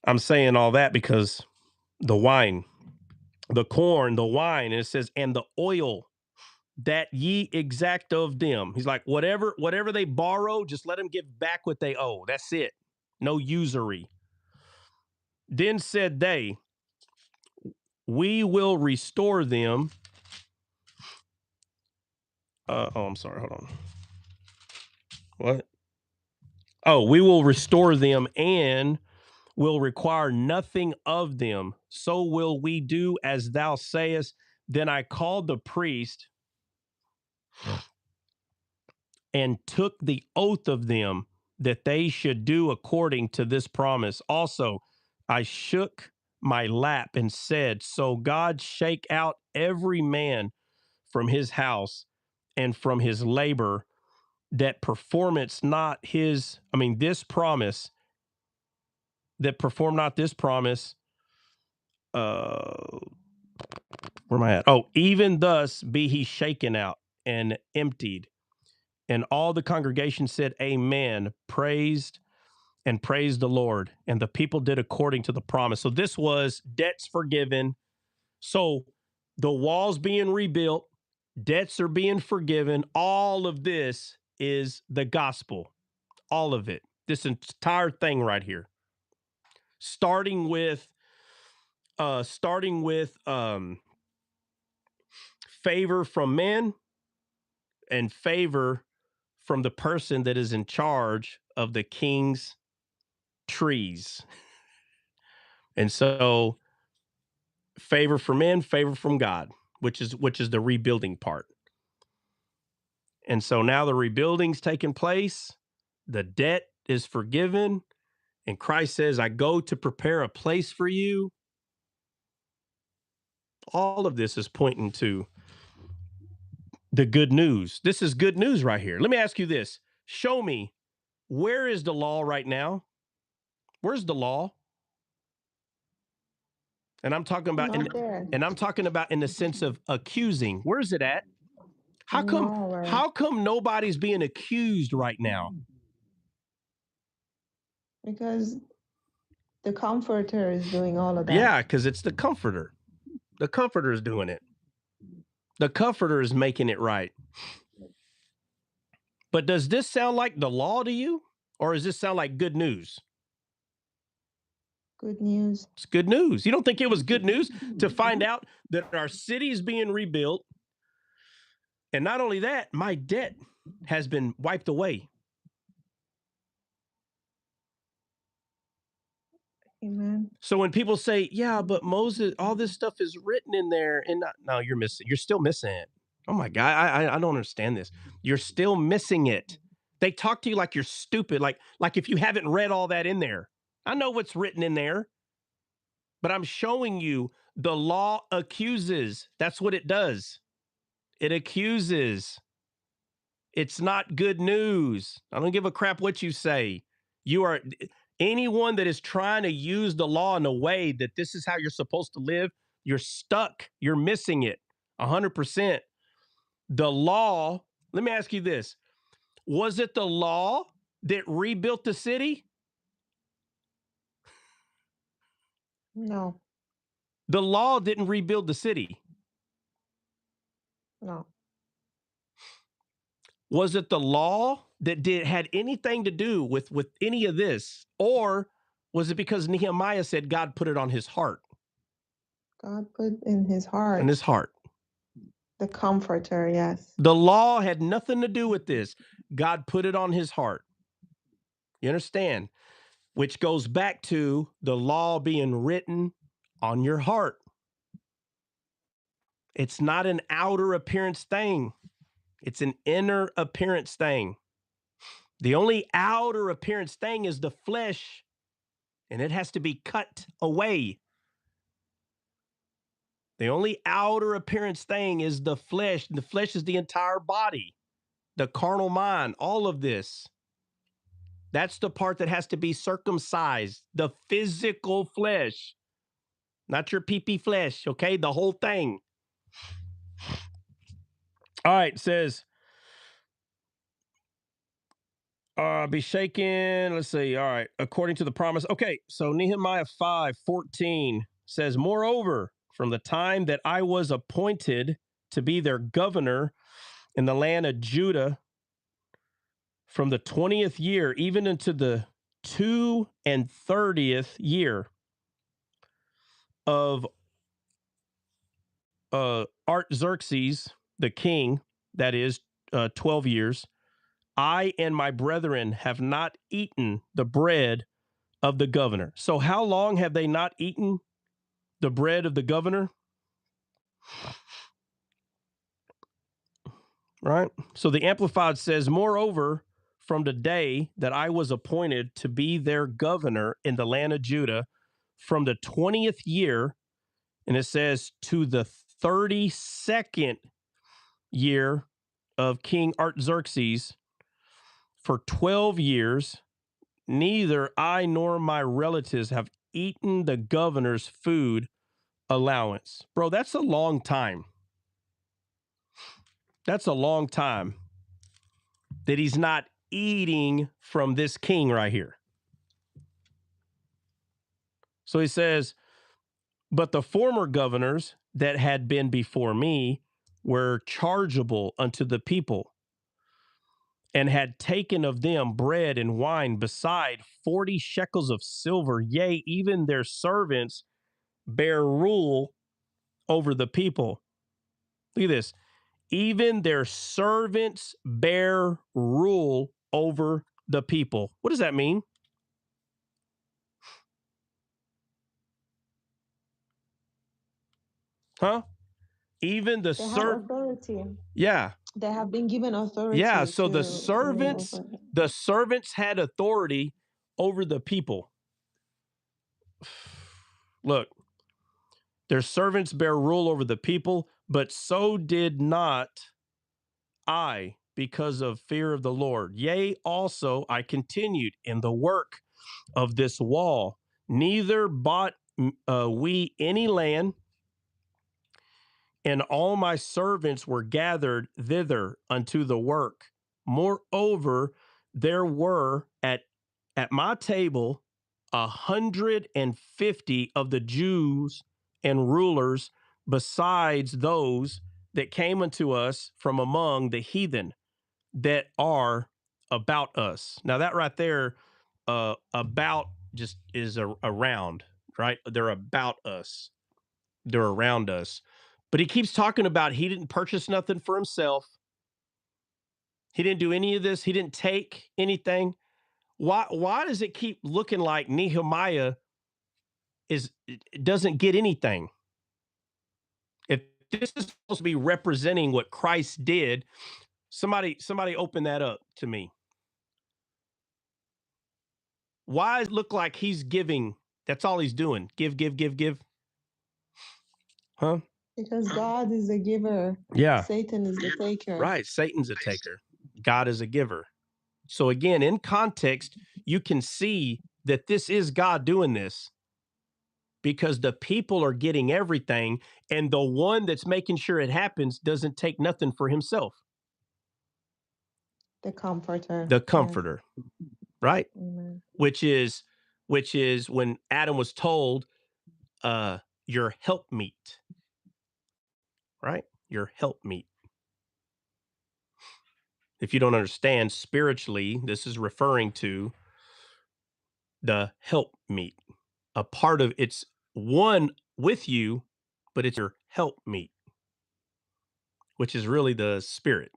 I'm saying all that because the wine, the corn, the wine, and it says, and the oil that ye exact of them. He's like, whatever they borrow, just let them give back what they owe. That's it. No usury. Then said they, we will restore them. I'm sorry. Hold on. What? Oh, we will restore them and will require nothing of them. So will we do as thou sayest. Then I called the priest and took the oath of them that they should do according to this promise. Also, I shook my lap and said, so God shake out every man from his house and from his labor, that this promise, that perform not this promise. Where am I at? Oh, even thus be he shaken out and emptied. And all the congregation said, amen, praised the Lord. And the people did according to the promise. So this was debts forgiven. So the walls being rebuilt, debts are being forgiven. All of this is the gospel. All of it. This entire thing right here. Starting with favor from men and favor from the person that is in charge of the king's trees. And so favor from men, favor from God, which is the rebuilding part. And so now the rebuilding's taking place, the debt is forgiven, and Christ says, I go to prepare a place for you. All of this is pointing to the good news. This is good news right here. Let me ask you this. Show me, where is the law right now? Where's the law? And I'm talking about Not there. in the sense of accusing. Where's it at? Nowhere. How come nobody's being accused right now? Because the comforter is doing all of that. Yeah, because it's the comforter. The comforter is doing it. The comforter is making it right. But does this sound like the law to you? Or does this sound like good news? Good news. It's good news. You don't think it was good news to find out that our city is being rebuilt? And not only that, my debt has been wiped away. Amen. So when people say, yeah, but Moses, all this stuff is written in there, and no, you're still missing it. Oh my God, I don't understand this. You're still missing it. They talk to you like you're stupid, like if you haven't read all that in there. I know what's written in there, but I'm showing you the law accuses. That's what it does. It accuses. It's not good news. I don't give a crap what you say. Anyone that is trying to use the law in a way that this is how you're supposed to live, you're stuck. You're missing it 100%. The law, let me ask you this. Was it the law that rebuilt the city? No. The law didn't rebuild the city. No. Was it the law that had anything to do with any of this? Or was it because Nehemiah said God put it on his heart? God put in his heart. In his heart. The comforter, yes. The law had nothing to do with this. God put it on his heart. You understand? Which goes back to the law being written on your heart. It's not an outer appearance thing. It's an inner appearance thing. The only outer appearance thing is the flesh, and it has to be cut away. The only outer appearance thing is the flesh. The flesh is the entire body, the carnal mind, all of this. That's the part that has to be circumcised, the physical flesh, not your pee-pee flesh, okay? The whole thing. All right, it says, be shaken. Let's see. All right. According to the promise. Okay. So Nehemiah 5:14 says, moreover, from the time that I was appointed to be their governor in the land of Judah, from the 20th year, even into the 32nd year of Artaxerxes, the king, that is 12 years, I and my brethren have not eaten the bread of the governor. So how long have they not eaten the bread of the governor? Right? So the Amplified says, moreover, from the day that I was appointed to be their governor in the land of Judah, from the 20th year, and it says to the 32nd year of King Artaxerxes, for 12 years, neither I nor my relatives have eaten the governor's food allowance. Bro, that's a long time. That's a long time that he's not eating from this king right here. So he says, but the former governors that had been before me were chargeable unto the people, and had taken of them bread and wine beside 40 shekels of silver. Yea, even their servants bear rule over the people. Look at this. Even their servants bear rule over the people. What does that mean? Huh? Even the authority. Yeah. They have been given authority. Yeah. So the servants had authority over the people. Look, their servants bear rule over the people, but so did not I, because of fear of the Lord. Yea, also I continued in the work of this wall, neither bought we any land, and all my servants were gathered thither unto the work. Moreover, there were at my table 150 of the Jews and rulers, besides those that came unto us from among the heathen that are about us. Now that right there, about just is around, right? They're about us. They're around us. But he keeps talking about he didn't purchase nothing for himself. He didn't do any of this. He didn't take anything. Why does it keep looking like Nehemiah doesn't get anything? If this is supposed to be representing what Christ did, somebody open that up to me. Why does it look like he's giving? That's all he's doing. Give. Huh? Because God is a giver. Yeah. Satan is the taker. Right. Satan's a taker. God is a giver. So again, in context, you can see that this is God doing this, because the people are getting everything, and the one that's making sure it happens doesn't take nothing for himself. The comforter. The Yes. comforter, right? Amen. Which is when Adam was told, your helpmeet, right? Your helpmeet. If you don't understand spiritually, this is referring to the helpmeet. A part of it's one with you, but it's your helpmeet, which is really the spirit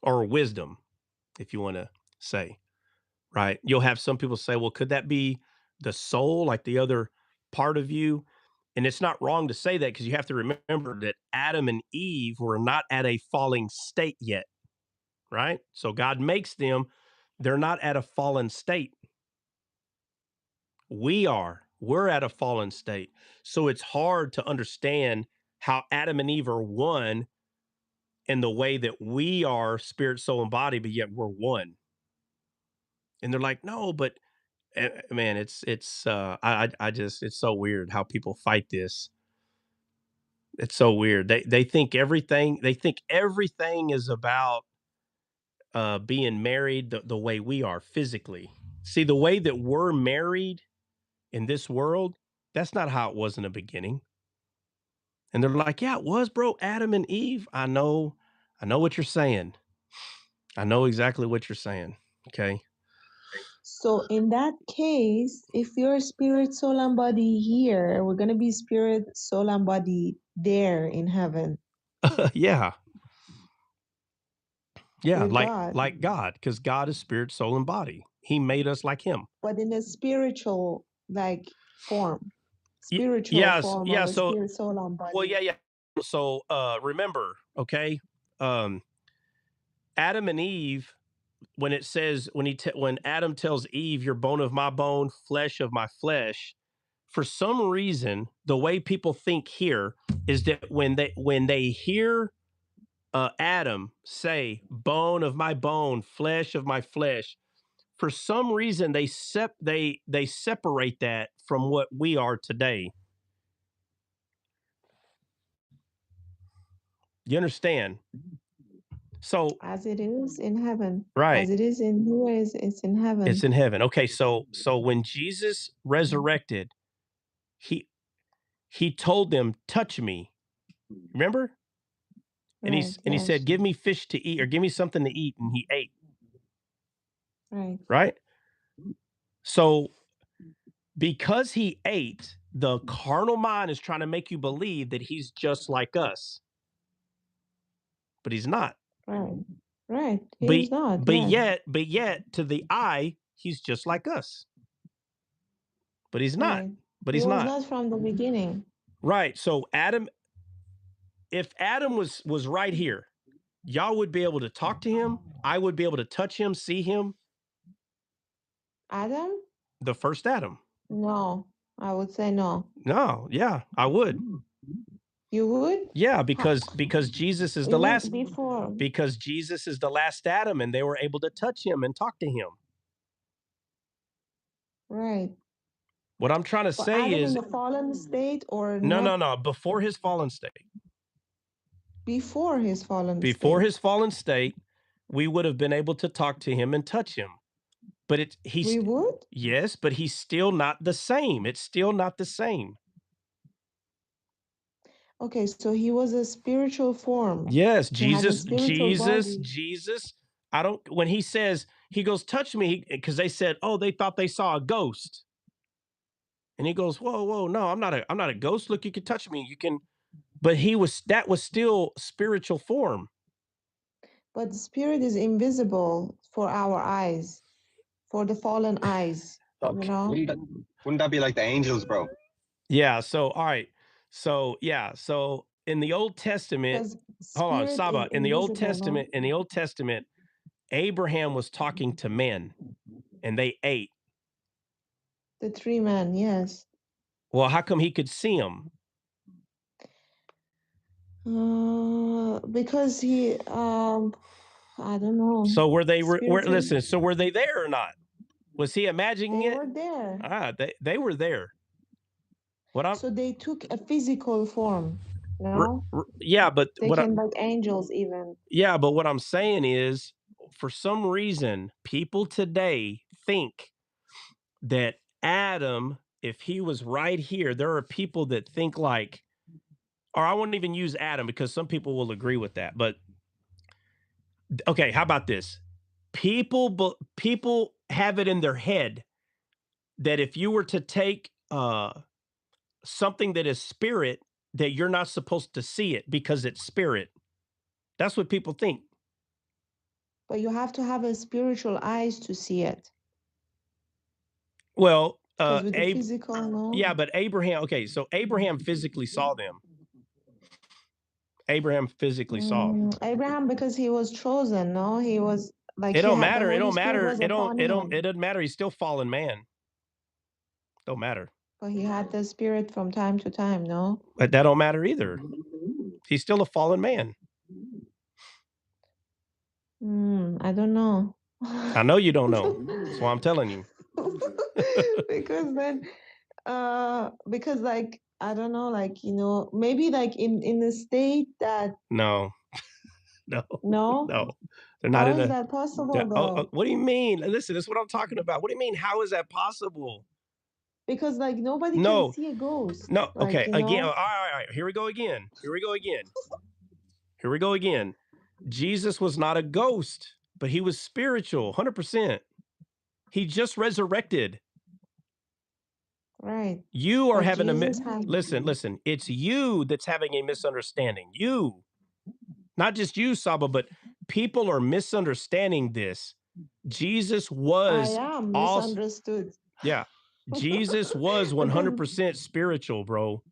or wisdom, if you want to say, right? You'll have some people say, well, could that be the soul, like the other part of you? And it's not wrong to say that, because you have to remember that Adam and Eve were not at a falling state yet, right? So God makes them, they're not at a fallen state. We're at a fallen state. So it's hard to understand how Adam and Eve are one in the way that we are spirit, soul, and body, but yet we're one. And they're like, no, but man, I just, it's so weird how people fight this. It's so weird. They think everything is about being married the way we are physically. See, the way that we're married in this world, that's not how it was in the beginning. And they're like, yeah, it was, bro. Adam and Eve. I know what you're saying. I know exactly what you're saying. Okay. So in that case, if you're spirit, soul, and body here, we're gonna be spirit, soul, and body there in heaven Yeah. Yeah. with God, Like God, because God is spirit, soul, and body. He made us like him. but in a spiritual like form, Y- spiritual yes. form Yeah. of a So, spirit, soul, and well, body. yeah. So, remember, okay. Um, Adam and Eve, when it says, when Adam tells Eve, you're bone of my bone, flesh of my flesh, for some reason, the way people think here is that when they hear Adam say, "Bone of my bone, flesh of my flesh," for some reason they separate that from what we are today. You understand? So, As it is in heaven, right, as it is in here, is it's in it's heaven. in heaven. Okay, so when Jesus resurrected, he he told them, "Touch me." Remember? Right. He Yes. said, "Give me fish to eat, or give me something to eat," and he ate. Right. Right? So because he ate, the carnal mind is trying to make you believe that he's just like us, but he's not. Right. Right. He But is not. but Yes. yet, but yet to the eye, he's just like us. But he's not. Right. But He he's was not. not from the beginning. Right. So Adam, if Adam was right here, y'all would be able to talk to him. I would be able to touch him, see him. Adam? The first Adam. No. I would say no. No, yeah, I would. You would? Yeah, How, because Jesus is the you last, mean before? because Jesus is the last Adam, and they were able to touch him and talk to him. Right. What I'm trying to But say Adam in is, the fallen state or no, not no, no. Before his fallen state, before his fallen before state? his fallen state, we would have been able to talk to him and touch him. But We would? yes, but he's still not the same. It's still not the same. Okay, so he was a spiritual form. Yes, He had a spiritual body. Jesus. I don't, when he says, he goes, touch me, because they said, oh, they thought they saw a ghost. And he goes, whoa, whoa, no, I'm not a ghost. Look, you can touch me. You can, but that was still spiritual form. But the spirit is invisible for our eyes, for the fallen eyes, you Okay. know? Wouldn't that be like the angels, bro? Yeah. So, all right. So, yeah. So in the Old Testament, Because hold on, spirit is Saba, invisible, no? In the Old Testament, Abraham was talking to men and they ate. The three men, yes. Well, how come he could see them? Because I don't know. So were they, Spiritual. listen, so were they there or not? Was he imagining They it? were there. They were there. So they took a physical form, no? Yeah, but They can like angels even. yeah, but what I'm saying is, for some reason, people today think that Adam, if he was right here, there are people that think like, or I wouldn't even use Adam because some people will agree with that. But okay, how about this? People have it in their head that if you were to take something that is spirit, that you're not supposed to see it because it's spirit. That's what people think. But you have to have a spiritual eyes to see it. Well, Because with the physical, no. yeah, but Abraham. Okay, so Abraham physically saw them. Abraham physically saw. Abraham, because he was chosen, no? He was like It he don't had the matter. It Holy don't Spirit matter. was upon him. It doesn't matter. He's still fallen man. Don't matter. But he had the spirit from time to time, no? But that don't matter either. He's still a fallen man. I don't know. I know you don't know. That's why I'm telling you. Because then because like I don't know, like maybe like in the state that No. no. They're not How in is a. that possible though? What do you mean? Listen, this is what I'm talking about. What do you mean? How is that possible? Because like nobody can see a ghost. No. Like, Okay. Again. All right. Here we go again. Jesus was not a ghost, but he was spiritual, 100%. He just resurrected. Right. You are having listen. Listen. It's you that's having a misunderstanding. You, not just you, Saba, but people are misunderstanding this. Jesus was. I am misunderstood. Yeah. Jesus was 100% spiritual, bro.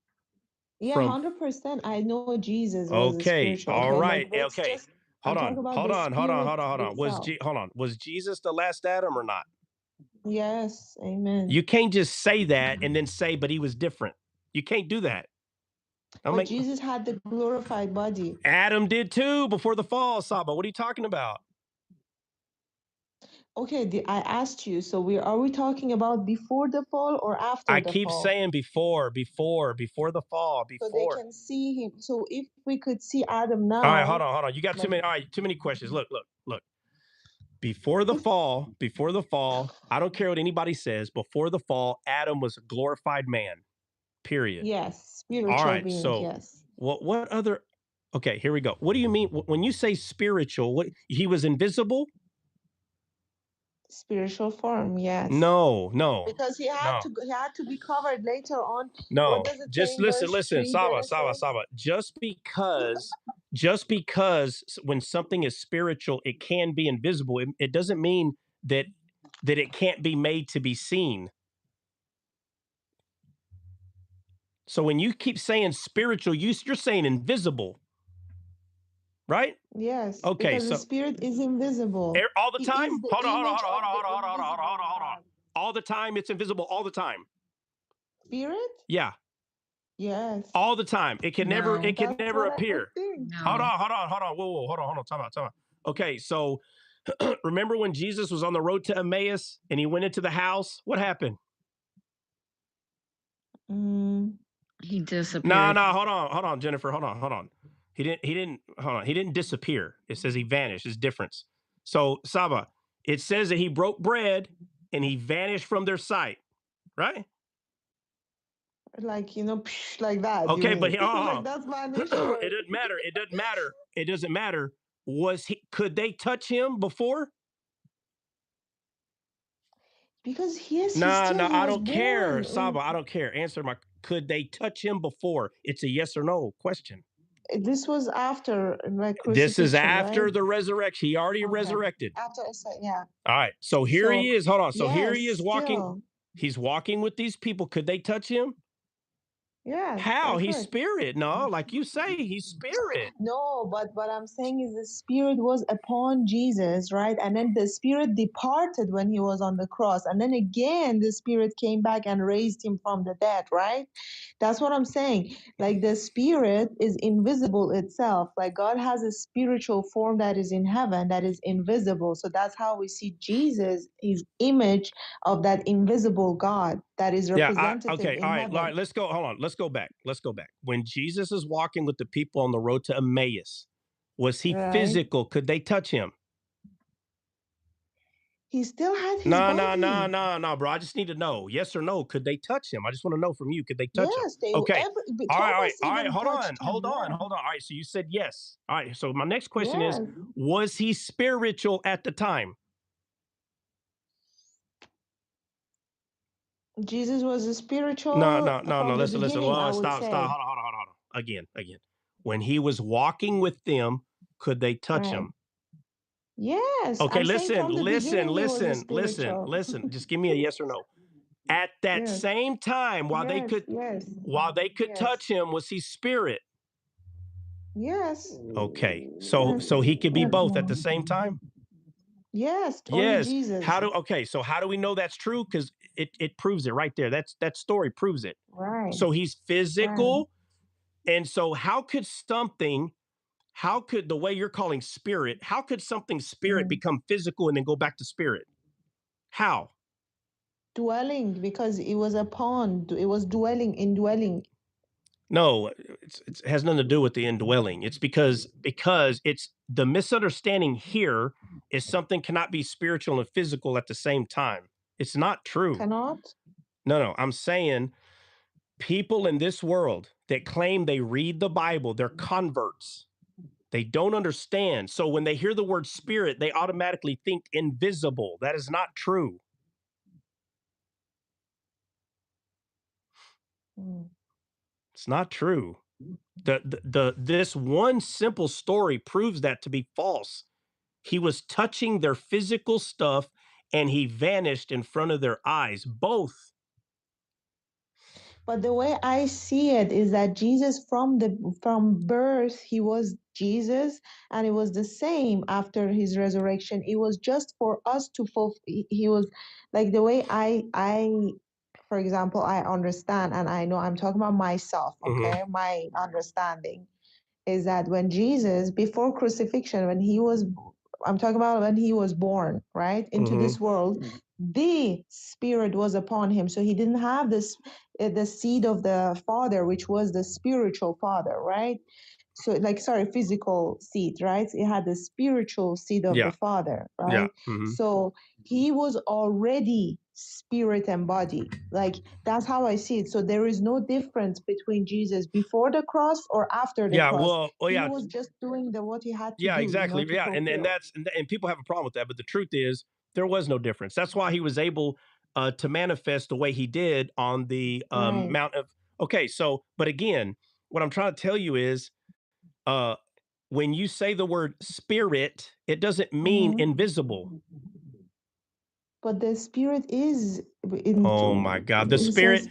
Yeah, 100%. I know Jesus was a spiritual. All Okay, right. like let's just. I'm talking about the spirit itself. Hold on. Was Jesus the last Adam or not? Yes, amen. You can't just say that and then say, but he was different. You can't do that. But Jesus had the glorified body. Adam did too before the fall, Saba. What are you talking about? Okay, I asked you. So are we talking about before the fall or after the fall? I keep saying before the fall, before. So they can see him. So if we could see Adam now. All right, hold on. You got too many. All right, too many questions. Look. Before the fall, I don't care what anybody says. Before the fall, Adam was a glorified man. Period. Yes, spiritual all right, being. so Yes. What other? Okay, here we go. What do you mean when you say spiritual? What, he was invisible? Spiritual form, yes. No. Because he had to be covered later on. No, What does it just say in verse listen, 3, Saba. Just because when something is spiritual, it can be invisible. It doesn't mean that it can't be made to be seen. So when you keep saying spiritual, you're saying invisible, right? Yes. Okay, because the spirit is invisible. All the time? Hold on. God. All the time, it's invisible all the time. Spirit? Yeah. Yes. All the time. It can never appear. No. Hold on. Whoa. Hold on. Time out. Okay, so remember when Jesus was on the road to Emmaus and he went into the house? What happened? He disappeared. No, hold on, Jennifer. Hold on. He didn't disappear. It says he vanished. It's difference. So, Saba, it says that he broke bread and he vanished from their sight, right? Like, like that. Okay, but like that's vanished. It doesn't matter. Could they touch him before? Because yes, No, I don't born care, Saba. I don't care. Answer my. Could they touch him before? It's a yes or no question. This was after like crucifixion. This is after right? the resurrection. He already resurrected. After, yeah. All right. So here he is. Hold on. So here he is walking. Still. He's walking with these people. Could they touch him? Yes, How? that's He's right. spirit. No, like you say, he's spirit. No, but what I'm saying is the Spirit was upon Jesus, right? And then the Spirit departed when he was on the cross. And then again, the Spirit came back and raised him from the dead, right? That's what I'm saying. Like the Spirit is invisible itself. Like God has a spiritual form that is in heaven that is invisible. So that's how we see Jesus, his image of that invisible God that is Yeah. representative Okay. All in right. All right. heaven. Let's go. Hold on. Let's go back. Let's go back. When Jesus is walking with the people on the road to Emmaus, was he Right? physical? Could they touch him? He still had his No, no, no, body. no, no, bro. I just need to know. Yes or no? Could they touch him? I just want to know from you. Could they touch him? Yes, they Okay. every All right. All right. Thomas All right. even Hold on. touched him. Hold on. Yeah. Hold on. All right. So you said yes. All right. So my next question is, Yes. was he spiritual at the time? Jesus was a No, spiritual no, no, no. from the Listen, listen. beginning, I Well, would stop, stop. say. Hold on, hold on, hold on, hold on. Again, again. When he was walking with them, could they touch Right. him? Yes. Okay, I'm saying listen, from the listen, beginning he was a listen, listen, spiritual. listen. Just give me a yes or no. At that Yes. same time, Yes. Yes. while they could Yes. touch him, was he spirit? Yes. Okay. So Yes. so he could be Yes, both at the Mom. same time? Yes, only Yes. Jesus. How do okay, so how do we know that's true? Because it proves it right there. That story proves it. Right. So he's Right. physical. And so how could the way you're calling spirit, how could something spirit Mm. become physical and then go back to spirit? How? Dwelling because it was upon, it was dwelling, indwelling. No, it has nothing to do with the indwelling. It's because it's the misunderstanding here is something cannot be spiritual and physical at the same time. It's not true. Cannot? No, no, I'm saying people in this world that claim they read the Bible, they're converts. They don't understand. So when they hear the word spirit, they automatically think invisible. That is not true. Mm. It's not true. This one simple story proves that to be false. He was touching their physical stuff and he vanished in front of their eyes. Both. But the way I see it is that Jesus from birth he was Jesus, and it was the same after his resurrection. It was just for us to fulfill. He was like the way I for example I understand, and I know I'm talking about myself, Mhm. okay? My understanding is that when Jesus, before crucifixion, when he was, I'm talking about when he was born, right, into Mhm. this world, the Spirit was upon him. So he didn't have this, the seed of the Father, which was the spiritual Father, right? So, like, sorry, physical seed, right? It had the spiritual seed of Yeah. the Father, Yeah. right? Mhm. So he was already spirit and body. Like, that's how I see it. So there is no difference between Jesus before the cross or after the Yeah, cross. well, He yeah. was just doing the what he had to Yeah, do, you know, exactly. to Yeah, and fulfill. and people have a problem with that, but the truth is there was no difference. That's why he was able to manifest the way he did on the Right. Mount of. Okay, so but again, what I'm trying to tell you is, uh, when you say the word spirit, it doesn't mean Mm-hmm. invisible. But the spirit is in. Oh my God, the It spirit, says,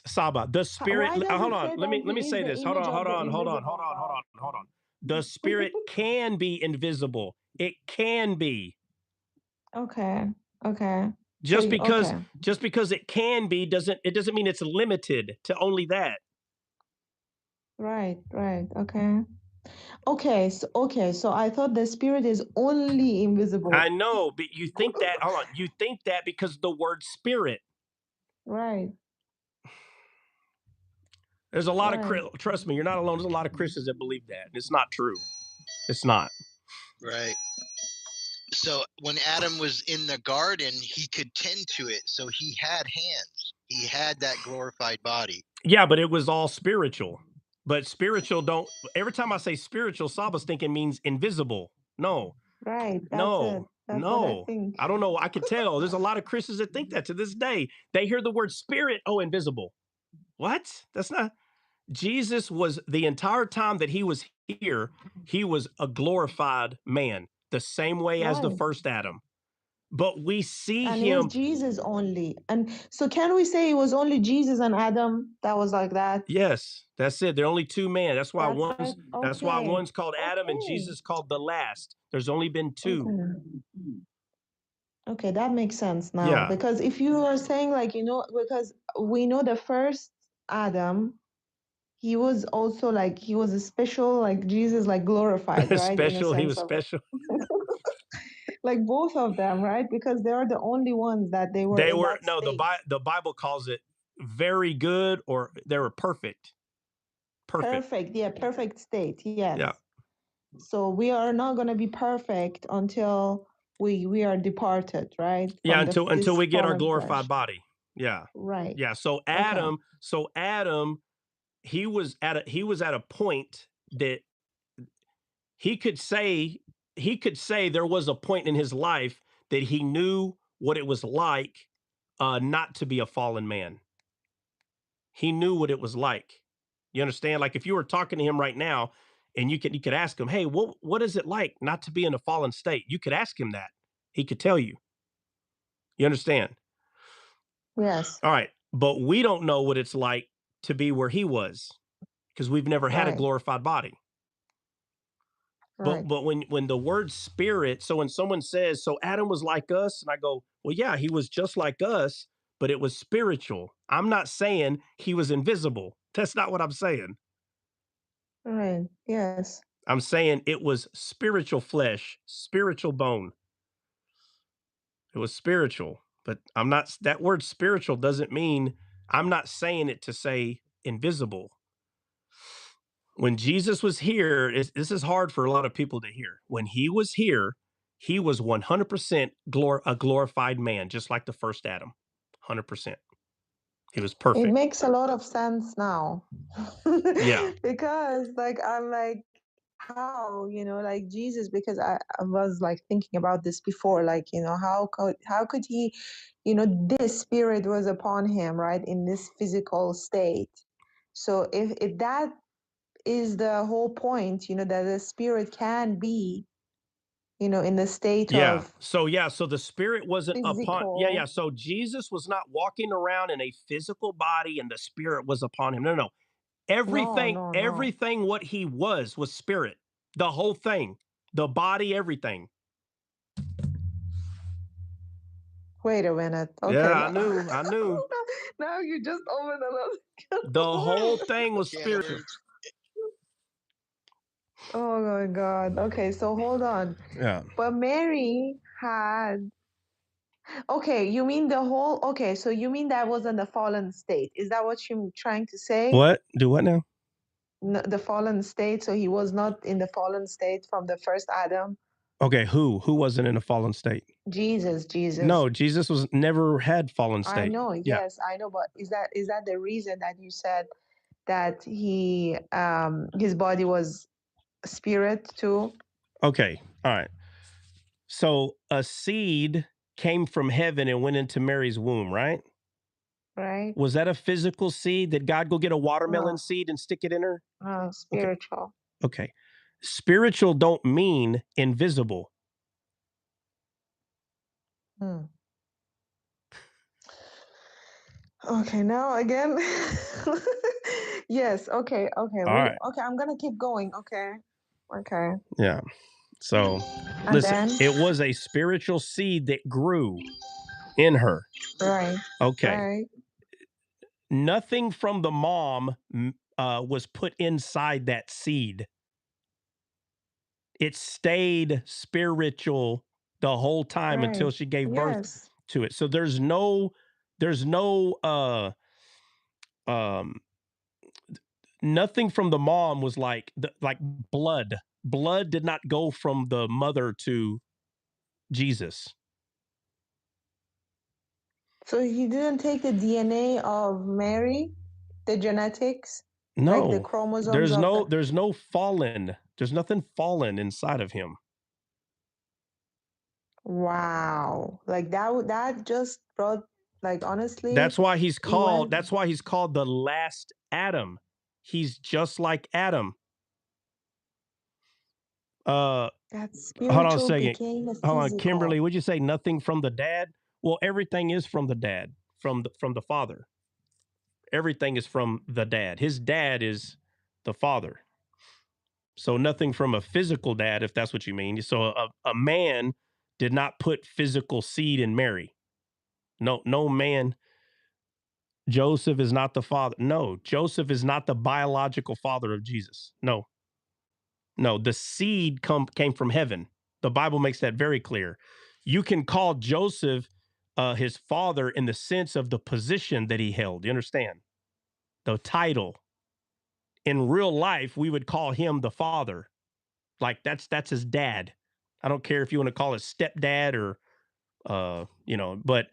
Saba, the spirit. why does Hold it on, say let me that let me he is say the this. image of the Hold invisible on, God? hold on. The spirit can be invisible. It can be. Okay. Okay. So Just because okay. just because it can be doesn't mean it's limited to only that. Right. Right. Okay. Okay. So I thought the spirit is only invisible. I know, but you think that hold on, you think that because the word spirit. Right. There's a lot of Right. trust me, you're not alone. There's a lot of Christians that believe that. And it's not true. It's not. Right. So when Adam was in the garden, he could tend to it. So he had hands. He had that glorified body. Yeah, but it was all spiritual. But spiritual don't every time I say spiritual, Saba's thinking means invisible. No, Right. That's it. no, That's what I no. think. I don't know. I could tell. There's a lot of Christians that think that to this day. They hear the word spirit, oh, invisible. What? That's not Jesus was the entire time that he was here, he was a glorified man, the same way as the Right. first Adam. But we see And it was him. Jesus only. And so can we say it was only Jesus and Adam that was like that? Yes, that's it. There are only two men. That's why That's right. Okay. one's called Adam and Okay. Jesus called the last. There's only been two. Okay. Okay, that makes sense now. Yeah. Because if you are saying like, because we know the first Adam, he was also like he was a special, like Jesus, like glorified, right? In a Special. He sense was of special. like both of them, right? Because they are the only ones that they were They in were that no. state. The Bible calls it very good, or they were perfect. Perfect. Perfect. Yeah, perfect state. Yes. Yeah. So we are not going to be perfect until we are departed, right? Yeah. From Until this we get our fallen glorified flesh. body. Yeah. Right. Yeah. So Okay. Adam, he was at a point that he could say there was a point in his life that he knew what it was like not to be a fallen man. He knew what it was like. You understand? Like if you were talking to him right now and you could ask him, "Hey, what is it like not to be in a fallen state?" You could ask him that. He could tell you. You understand? Yes. All right. But we don't know what it's like to be where he was because we've never had a Right. glorified body. Right. But when the word spirit, so when someone says, "So Adam was like us," and I go, "Well, yeah, he was just like us, but it was spiritual." I'm not saying he was invisible. That's not what I'm saying. Right. Yes. I'm saying it was spiritual flesh, spiritual bone. It was spiritual. But I'm not, that word spiritual doesn't mean, I'm not saying it to say invisible. When Jesus was here, this is hard for a lot of people to hear. When he was here, he was 100% a glorified man, just like the first Adam. 100%. He was It perfect. makes a lot of sense now. Yeah. Because like I'm like how, like Jesus, because I was like thinking about this before, like, how could he, this spirit was upon him, right, in this physical state. So if that is the whole point, that the spirit can be, in the state Yeah. of So the spirit wasn't upon. Yeah, yeah. physical. So Jesus was not walking around in a physical body and the spirit was upon him. No, no. No, Everything, no, no. everything what he was spirit. The whole thing. The body, everything. Wait a minute. Yeah, Okay. I knew. I knew. Now you just opened another The whole worms. thing was Can of spiritual. worms. Oh my God. Okay, so hold on. Yeah. But Mary had. Okay, you mean the whole. Okay, so you mean that was in the fallen state? Is that what you're trying to say? What? Do what now? The fallen state. So he was not in the fallen state from the first Adam. Okay, who wasn't in a fallen state? Jesus, Jesus. No, Jesus was never had fallen I state. know. Yeah. Yes, I know. But is that the reason that you said that his body was spirit too? Okay. All right. So a seed came from heaven and went into Mary's womb, right? Right? Was that a physical seed? Did God go get a watermelon No, seed and stick it in her? no, Okay. spiritual. Okay. Spiritual don't mean invisible. Hmm. Okay, now again. Yes, okay, okay. All right. Okay, I'm gonna keep going. Okay. Okay. Yeah. So And listen, then it was a spiritual seed that grew in her. right, Okay. right. Nothing from the mom was put inside that seed. It stayed spiritual the whole time Right. until she gave birth Yes. to it. So there's no um nothing from the mom was like blood. Blood did not go from the mother to Jesus. So he didn't take the DNA of Mary, the genetics, like the No. chromosomes of the. There's no fallen. There's nothing fallen inside of him. Wow. Like that just brought, like, honestly, it went. That's why he's called the last Adam. He's just like Adam. That Hold on a spiritual second. became a Hold on, physical. Kimberly, would you say nothing from the dad? Well, everything is from the dad, from the father. Everything is from the dad. His dad is the father. So nothing from a physical dad, if that's what you mean. So a man did not put physical seed in Mary. No man. Joseph is not the father. No, Joseph is not the biological father of Jesus. No, the seed came from heaven. The Bible makes that very clear. You can call Joseph his father in the sense of the position that he held. You understand? The title. In real life, we would call him the father. Like that's his dad. I don't care if you want to call it stepdad or but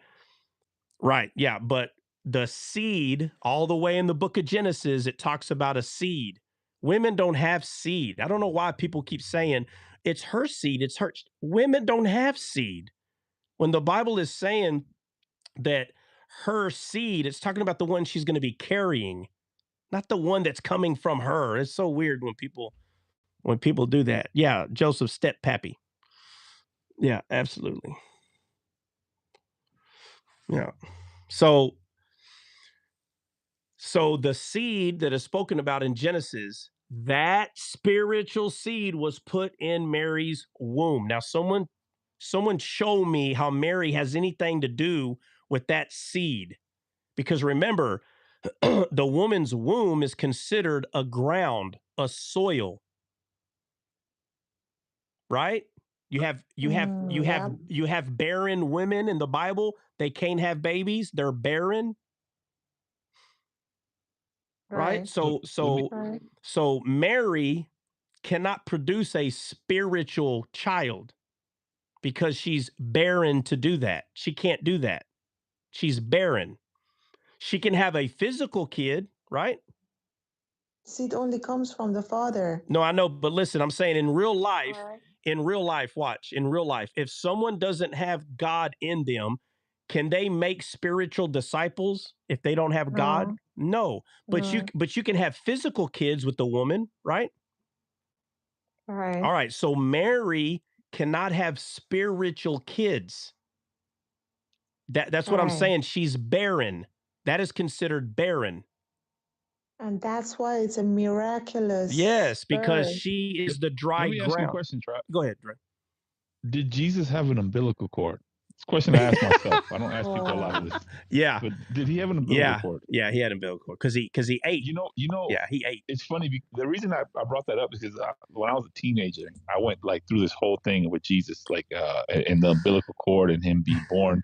right, yeah, but the seed all the way in the book of Genesis, it talks about a seed. Women don't have seed. I don't know why people keep saying it's her seed, it's her. Women don't have seed. When the Bible is saying that her seed, it's talking about the one she's going to be carrying, not the one that's coming from her. It's so weird when people do that. Yeah, Joseph step pappy. Yeah, absolutely. Yeah. So the seed that is spoken about in Genesis, that spiritual seed was put in Mary's womb. Now someone show me how Mary has anything to do with that seed. Because remember, the woman's womb is considered a ground, a soil, right? Yeah, You have barren women in the Bible. They can't have babies. They're barren, right? right, right, So Mary cannot produce a spiritual child because she's barren to do that. She can't do that. She's barren. She can have a physical kid, right? seed only comes from the father. No, I know, but listen, I'm saying in real life, Right. watch, in real life, if someone doesn't have God in them, can they make spiritual disciples if they don't have God? No, No. no, But you can have physical kids with the woman, right? right, All right. So Mary cannot have spiritual kids. That's what I'm right. saying. She's barren. That is considered barren. And that's why it's a miraculous Yes, because birth. she is the Let dry me ask you a ground. question, Trap. Go ahead, Dre. Did Jesus have an umbilical cord? It's a question I ask myself. I don't ask people a lot of this. Yeah. But did he have an umbilical cord? Yeah, he had umbilical cord because he ate. Yeah, he ate. It's funny. The reason I brought that up is because when I was a teenager, I went like through this whole thing with Jesus, like and the umbilical cord and him being born,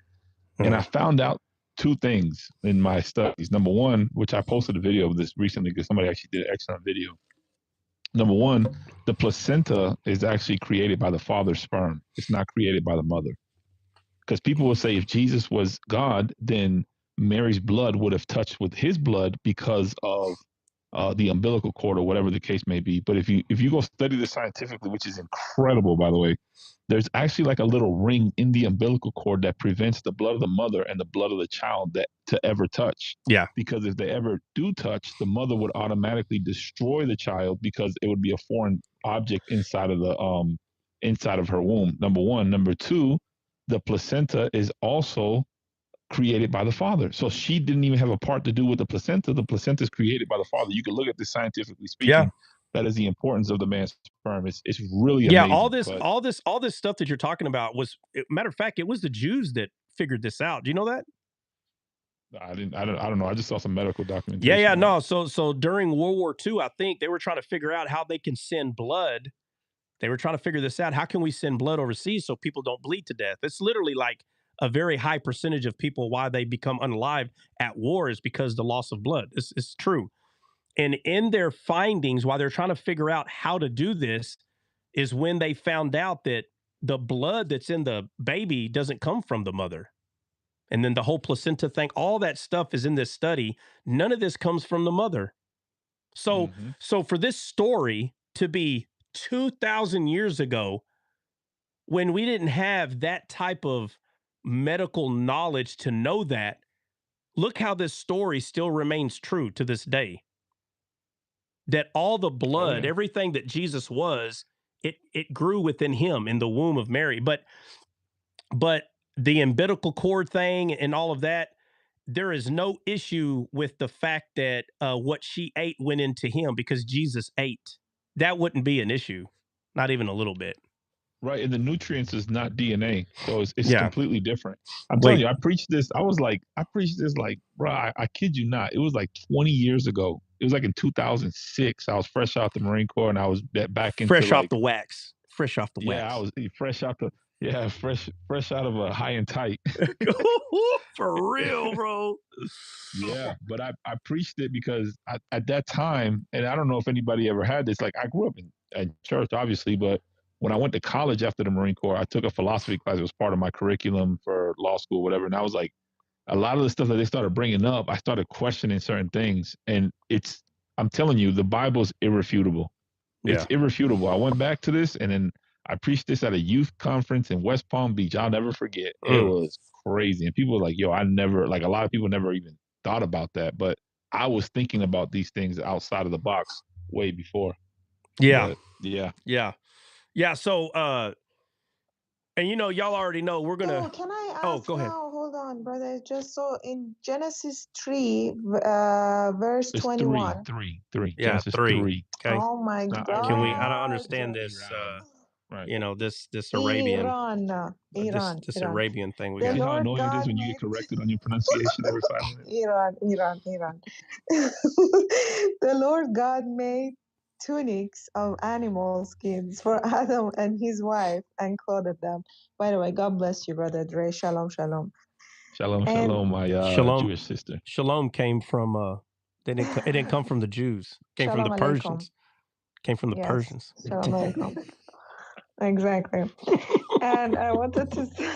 and I found out two things in my studies. Number one, which I posted a video of this recently because somebody actually did an excellent video. Number one, the placenta is actually created by the father's sperm. It's not created by the mother. Because people will say if Jesus was God, then Mary's blood would have touched with his blood because of the umbilical cord or whatever the case may be. But if you go study this scientifically, which is incredible, by the way, there's actually like a little ring in the umbilical cord that prevents the blood of the mother and the blood of the child to ever touch. Yeah. Because if they ever do touch, the mother would automatically destroy the child because it would be a foreign object inside of her womb. Number one. Number two, the placenta is also created by the father. So she didn't even have a part to do with the placenta. The placenta is created by the father. You can look at this scientifically speaking. Yeah. That is the importance of the man's sperm. It's really Yeah, amazing. all this stuff that you're talking about was, matter of fact, it was the Jews that figured this out. Do you know that? I don't know. I just saw some medical documentation. Yeah, no. So during World War II, I think they were trying to figure out how they can send blood. They were trying to figure this out. How can we send blood overseas so people don't bleed to death? It's literally like a very high percentage of people why they become unalived at war is because the loss of blood. It's true. And in their findings, while they're trying to figure out how to do this, is when they found out that the blood that's in the baby doesn't come from the mother. And then the whole placenta thing, all that stuff is in this study. None of this comes from the mother. So, so for this story to be 2,000 years ago, when we didn't have that type of medical knowledge to know that, look how this story still remains true to this day. That all the blood, everything that Jesus was, it grew within him in the womb of Mary. But the umbilical cord thing and all of that, there is no issue with the fact that what she ate went into him because Jesus ate. That wouldn't be an issue, not even a little bit. Right, and the nutrients is not DNA, so it's Yeah. completely different. I'm Wait. telling you, I preached this. I preached this like, bro, I kid you not. It was like 20 years ago. It was like in 2006. I was fresh out the Marine Corps, and I was back into fresh off like, the wax. Fresh off the wax. yeah, I was fresh out the fresh out of a high and tight. For real, bro. Yeah, but I preached it because at that time, and I don't know if anybody ever had this. Like, I grew up in church, obviously, but when I went to college after the Marine Corps, I took a philosophy class. It was part of my curriculum for law school, whatever. And I was like, a lot of the stuff that they started bringing up, I started questioning certain things. And I'm telling you, the Bible's irrefutable. It's irrefutable. I went back to this, and then I preached this at a youth conference in West Palm Beach. I'll never forget. It was crazy. And people were like, yo, a lot of people never even thought about that. But I was thinking about these things outside of the box way before. Yeah. But, yeah. Yeah, so and y'all already know we're gonna. So can I ask Oh, go ahead. now? Hold on, brother. Just so in Genesis 3, verse It's 21. Three. Yeah, Genesis 3. 3. Okay. Oh my God. Can we? I don't understand this. Right. This Arabian. Iran. This Arabian thing we The got. See how Lord annoying it God is when you get made corrected on your pronunciation every 5 minutes? Iran. The Lord God made tunics of animal skins for Adam and his wife and clothed them. By the way, God bless you, brother Dre. Shalom, shalom. Shalom, my Shalom. Jewish sister. Shalom came from it didn't come from the Jews. It came from the Persians. Came from the Persians. Shalom alaikum. Exactly. And I wanted to say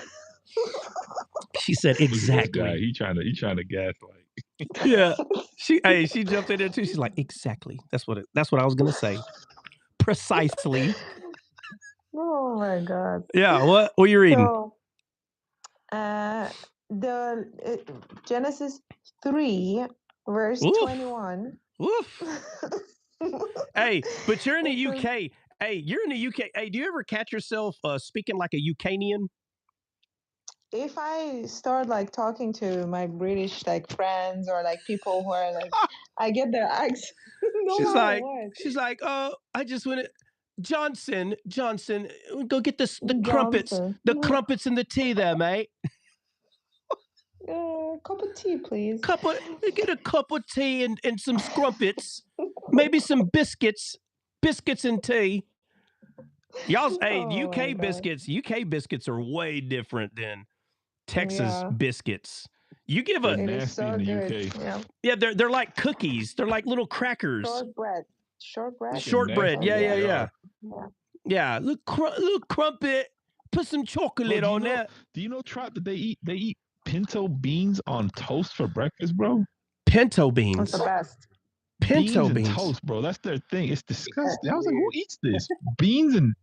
She said exactly. He trying to gaslight. Yeah. She jumped in there too. She's like, exactly. That's what I was gonna say. Precisely. Oh my God. Yeah. What are you reading? So, Genesis 3, verse 21. Woof. Hey, but you're in the UK. Hey, you're in the UK. Hey, do you ever catch yourself speaking like a UKian? If I start like talking to my British like friends or like people who are like, I get their accent. She's like, oh, I just went. Johnson, go get the crumpets, the crumpets and the tea there, mate. Cup of tea, please. Get a cup of tea and some scrumpets, maybe some biscuits and tea. Y'all's UK biscuits are way different than Texas biscuits. You give they're nasty in the UK. Yeah, they're like cookies. They're like little crackers. Shortbread. Yeah. Little crumpet. Put some chocolate on that. Do you know, Trot, that they eat pinto beans on toast for breakfast, bro? Pinto beans. That's the best. Pinto beans and toast, bro. That's their thing. It's disgusting. I was like, who eats this? Beans and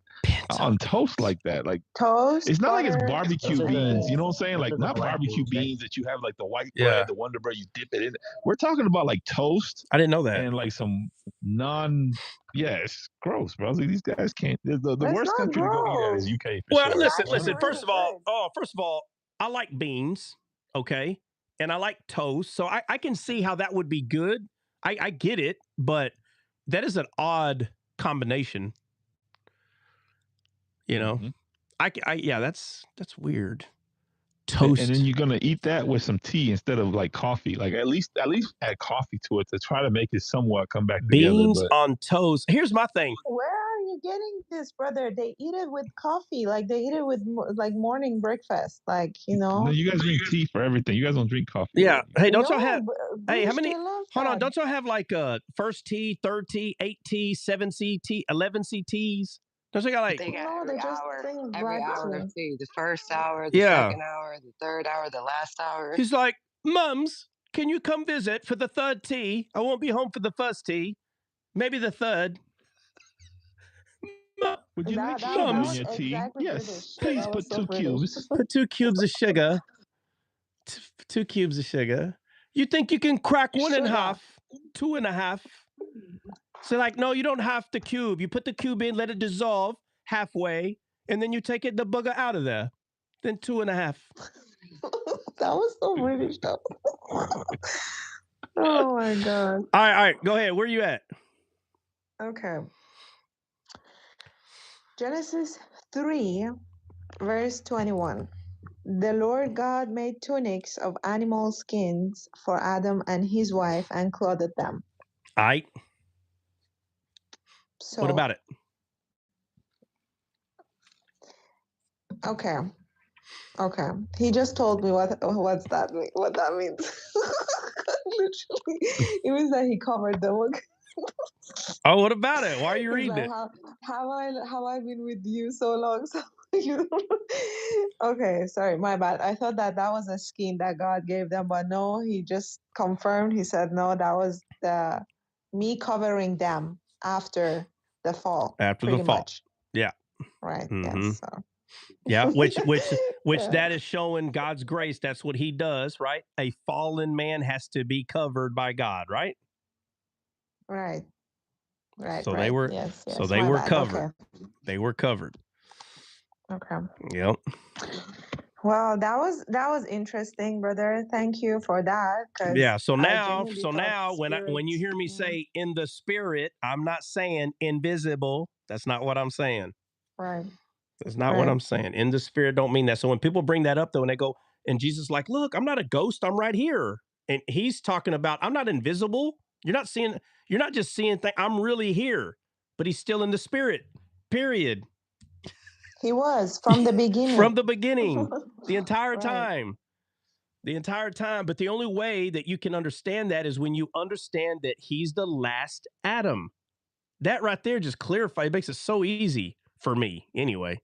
on toast like that. Like toast. It's not like it's barbecue beans. You know what I'm saying? Like not barbecue beans that you have like the white bread, the Wonder Bread, you dip it in. We're talking about like toast. I didn't know that. And like some it's gross, bro. I was like, these guys can't. The worst country to go eat at is UK. Well, listen. First of all, I like beans, okay, and I like toast, so I can see how that would be good. I get it, but that is an odd combination. You know, that's weird. Toast, and then you're gonna eat that with some tea instead of like coffee. Like at least add coffee to it to try to make it somewhat come back together. Beans on toast. Here's my thing. Where are you getting this, brother? They eat it with coffee. Like they eat it with like morning breakfast. Like No, you guys drink tea for everything. You guys don't drink coffee. Yeah. Hey, don't y'all have? Hey, how many? Hold on. Don't y'all have like first tea, third tea, 8T, 7C tea, 11C teas? Don't you got like? They got every hour of tea. The first hour, the second hour, the third hour, the last hour. He's like, Mums, can you come visit for the third tea? I won't be home for the first tea. Maybe the third. Would you like sugar in your tea? Yes. Please put 2 cubes. Put 2 cubes of sugar. 2 cubes of sugar. You think you can crack 1.5, 2.5? So like, no, you don't have to cube. You put the cube in, let it dissolve, halfway, and then you take the booger out of there. Then 2.5. That was so British though. Oh my God. All right. Go ahead. Where you at? Okay. Genesis 3, verse 21. The Lord God made tunics of animal skins for Adam and his wife and clothed them. All right. So, what about it? Okay. He just told me what that means. Literally, it means that he covered them. Okay? Oh, what about it? Why are you reading like, it? Have I been with you so long? So Okay, sorry, my bad. I thought that was a skin that God gave them, but no, he just confirmed. He said no, that was me covering them after the fall. After pretty the fall. much. Yeah. Right. Mm-hmm. Yes. So. Yeah, which Yeah. that is showing God's grace. That's what he does, right? A fallen man has to be covered by God, right? Right. So they were Yes. so they my were bad. covered. Okay. They were covered. Okay. Yep. Well, that was interesting, brother. Thank you for that. Yeah. So I now genuinely thought when you hear me say in the spirit, I'm not saying invisible. That's not what I'm saying. Right. That's not what I'm saying. In the spirit don't mean that. So when people bring that up though, and they go, and Jesus is like, look, I'm not a ghost. I'm right here. And he's talking about, I'm not invisible. You're not just seeing things. I'm really here. But he's still in the spirit. Period. He was from the beginning. From the beginning. The entire Right. time. The entire time. But the only way that you can understand that is when you understand that he's the last Adam. That right there just clarifies, it makes it so easy for me anyway.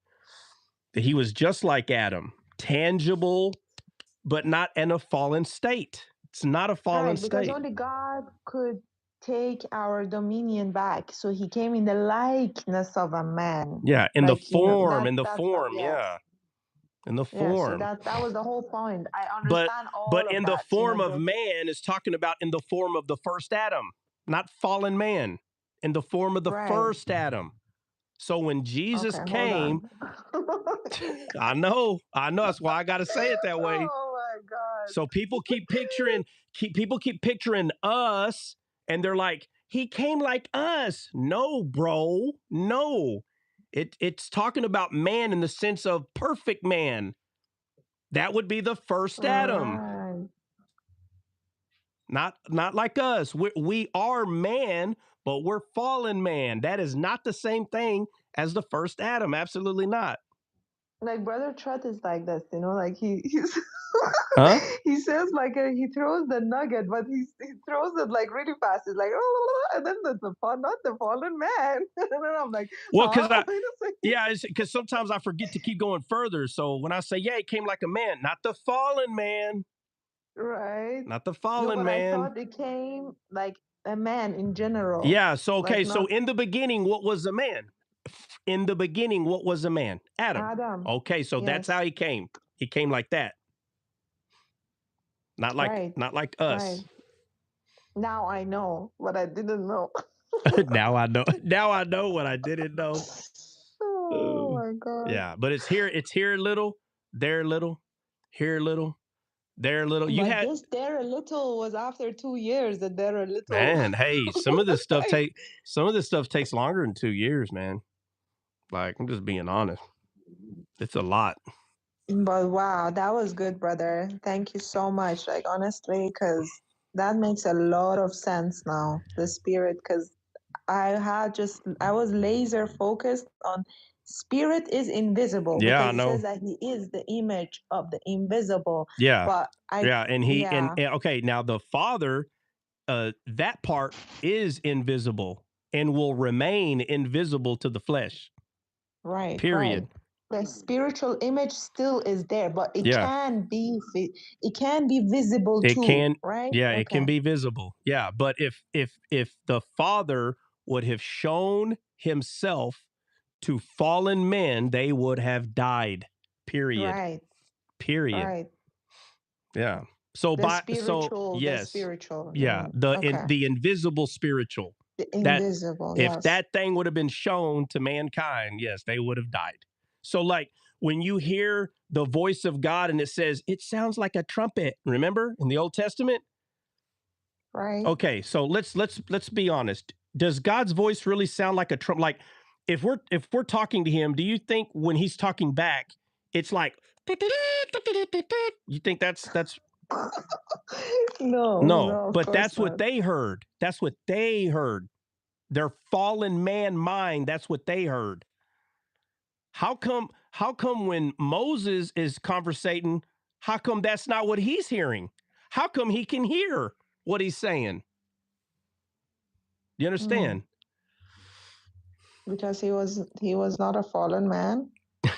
That he was just like Adam, tangible, but not in a fallen state. It's not a fallen state. Because only God could take our dominion back. So he came in the likeness of a man. Yeah, in like, the form, in the form, yeah. In the Yeah, so form. that was the whole point. I understand but of in that. the form of man is talking about in the form of the first Adam, not fallen man. In the form of the first Adam. So when Jesus came, I know. That's why I got to say it that way. Oh my God. So people keep picturing us, and they're like, he came like us. No, bro. No. It's talking about man in the sense of perfect man. That would be the first Adam. Right. Not like us. We are man, but we're fallen man. That is not the same thing as the first Adam. Absolutely not. Like Brother Trut is like this, like he's Huh? he says like he throws the nugget, but he throws it like really fast. He's like, oh, and then not the fallen man. And then I'm like, well, because sometimes I forget to keep going further. So when I say, yeah, he came like a man, not the fallen man. Right. Not the fallen man. I thought it came like a man in general. Yeah. So okay. Like so in the beginning, what was a man? In the beginning, what was a man? Adam. Okay. So that's how he came. He came like that. Not like us. Right. Now I know what I didn't know. Now I know. Now I know what I didn't know. Oh my God. Yeah, but it's here a little, there a little, here a little, there a little. This there a little was after 2 years, and there a little. Man, hey, some of this stuff takes longer than 2 years, man. Like, I'm just being honest. It's a lot. But wow, that was good, brother. Thank you so much. Like, honestly, because that makes a lot of sense now. The spirit, because I was laser focused on spirit is invisible. Yeah, because I know. It says that he is the image of the invisible. Yeah. But and okay, now the Father, that part is invisible and will remain invisible to the flesh. Right. Period. Right. The spiritual image still is there, but it can be visible it too. Can, right? Yeah, it can be visible. Yeah, but if the Father would have shown himself to fallen men, they would have died. Period. Right. Period. Right. Yeah. So The spiritual. yes. The spiritual. Yeah. The invisible spiritual. The invisible, if yes. that thing would have been shown to mankind, yes, they would have died. So, like when you hear the voice of God and it says it sounds like a trumpet, remember in the Old Testament? Right. Okay, so let's be honest. Does God's voice really sound like a trumpet? Like if we're talking to him, do you think when he's talking back, it's like you think that's No, no, of but course that's what not. they heard. That's what they heard. Their fallen man mind, that's what they heard. How come when Moses is conversating, how come that's not what he's hearing? How come he can hear what he's saying? You understand? Because he was not a fallen man.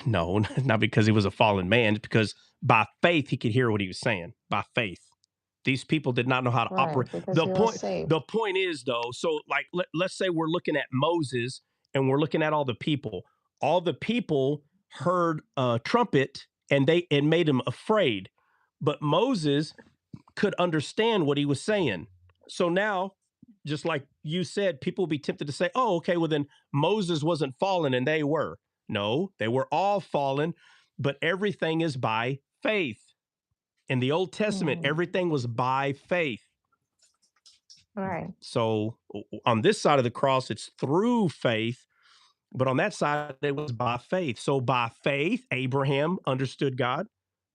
No, not because he was a fallen man, it's because by faith he could hear what he was saying. By faith. These people did not know how to Right, operate. because he was saved. The point is though, so like let's say we're looking at Moses and we're looking at all the people. All the people heard a trumpet and it made them afraid. But Moses could understand what he was saying. So now, just like you said, people will be tempted to say, oh, okay, well then Moses wasn't fallen and they were. No, they were all fallen, but everything is by faith. In the Old Testament, everything was by faith. Right. So on this side of the cross, it's through faith, but on that side, it was by faith. So by faith, Abraham understood God.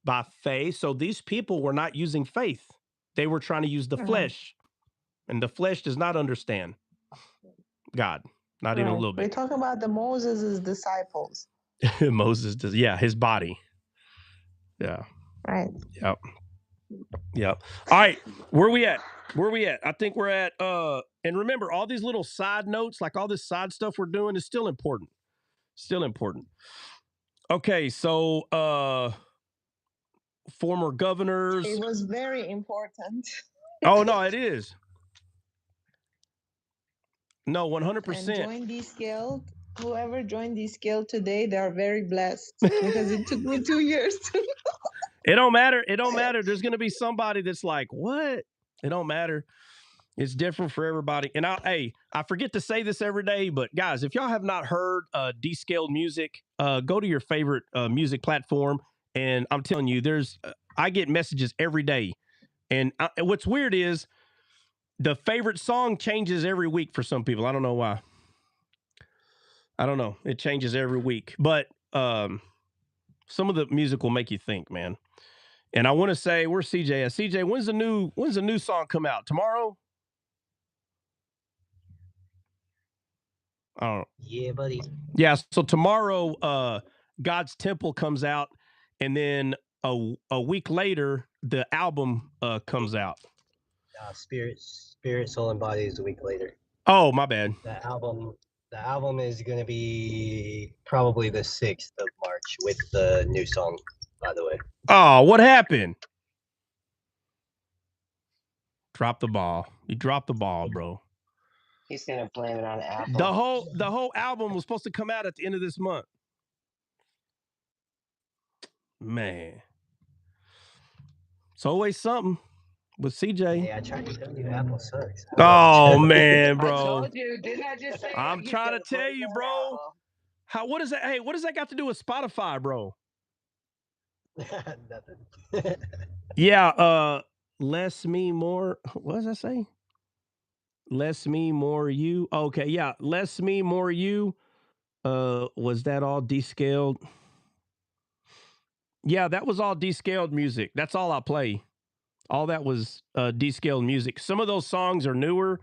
By faith, so these people were not using faith. They were trying to use the flesh, and the flesh does not understand God, not even a little We're bit. talking about the Moses' disciples. Moses does, yeah, his body. Yeah. Right. Yep. Yep. All right. Where we at? I think we're at and remember all these little side notes, like all this side stuff we're doing is still important. Still important. Okay, so former governors. It was very important. Oh no, it is. No, 100%. And join these guild. Whoever joined this guild today, they are very blessed because it took me 2 years. It don't matter. It don't matter. There's going to be somebody that's like, what? It don't matter. It's different for everybody. And I forget to say this every day, but guys, if y'all have not heard descaled music, go to your favorite music platform. And I'm telling you, I get messages every day. And what's weird is the favorite song changes every week for some people. I don't know why. I don't know. It changes every week. But some of the music will make you think, man. And I want to say, where's CJ at? CJ, when's the new song come out? Tomorrow? I don't know. Yeah, buddy. Yeah, so tomorrow, God's Temple comes out, and then a week later, the album comes out. Spirit, Soul, and Body is a week later. Oh, my bad. The album is going to be probably the 6th of March with the new song, by the way. Oh, what happened? Drop the ball. You dropped the ball, bro. He's gonna blame it on Apple. The whole album was supposed to come out at the end of this month. Man. It's always something with CJ. Yeah, I tried to tell you Apple sucks. Oh man, bro. I told you, didn't I just say I'm trying to tell you, bro. What is that? Hey, what does that got to do with Spotify, bro? Nothing. Yeah, less me, more. What does that say? Less me, more you. Okay, yeah, less me, more you. Was that all descaled? Yeah, that was all descaled music. That's all I play. All that was descaled music. Some of those songs are newer,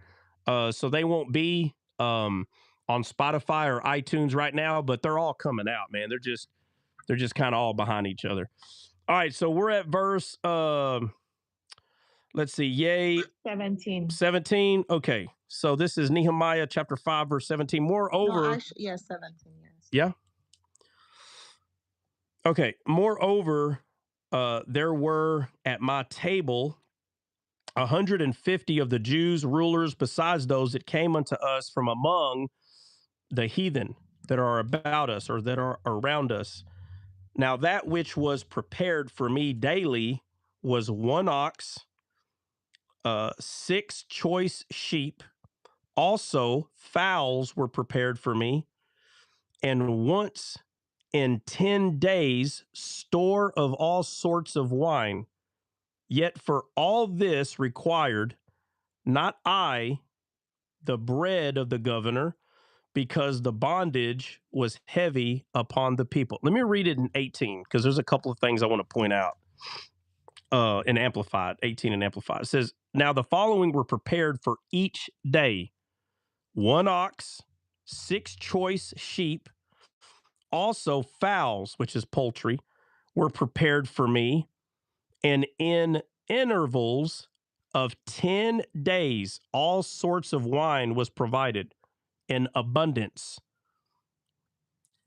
so they won't be on Spotify or iTunes right now, but they're all coming out, man. They're just kind of all behind each other. All right, so we're at verse let's see, 17. Okay. So this is Nehemiah chapter 5, verse 17. Moreover. No, 17, yes. Yeah. Okay. Moreover, there were at my table 150 of the Jews, rulers, besides those that came unto us from among the heathen that are about us or that are around us. Now that which was prepared for me daily was 1 ox, 6 choice sheep, Also, fowls were prepared for me, and once in 10 days, store of all sorts of wine. Yet for all this required, not I, the bread of the governor, because the bondage was heavy upon the people. Let me read it in 18, because there's a couple of things I want to point out. In Amplified, 18 and Amplified. It says, now the following were prepared for each day: 1 ox, 6 choice sheep, also fowls, which is poultry, were prepared for me, and in intervals of 10 days, all sorts of wine was provided in abundance.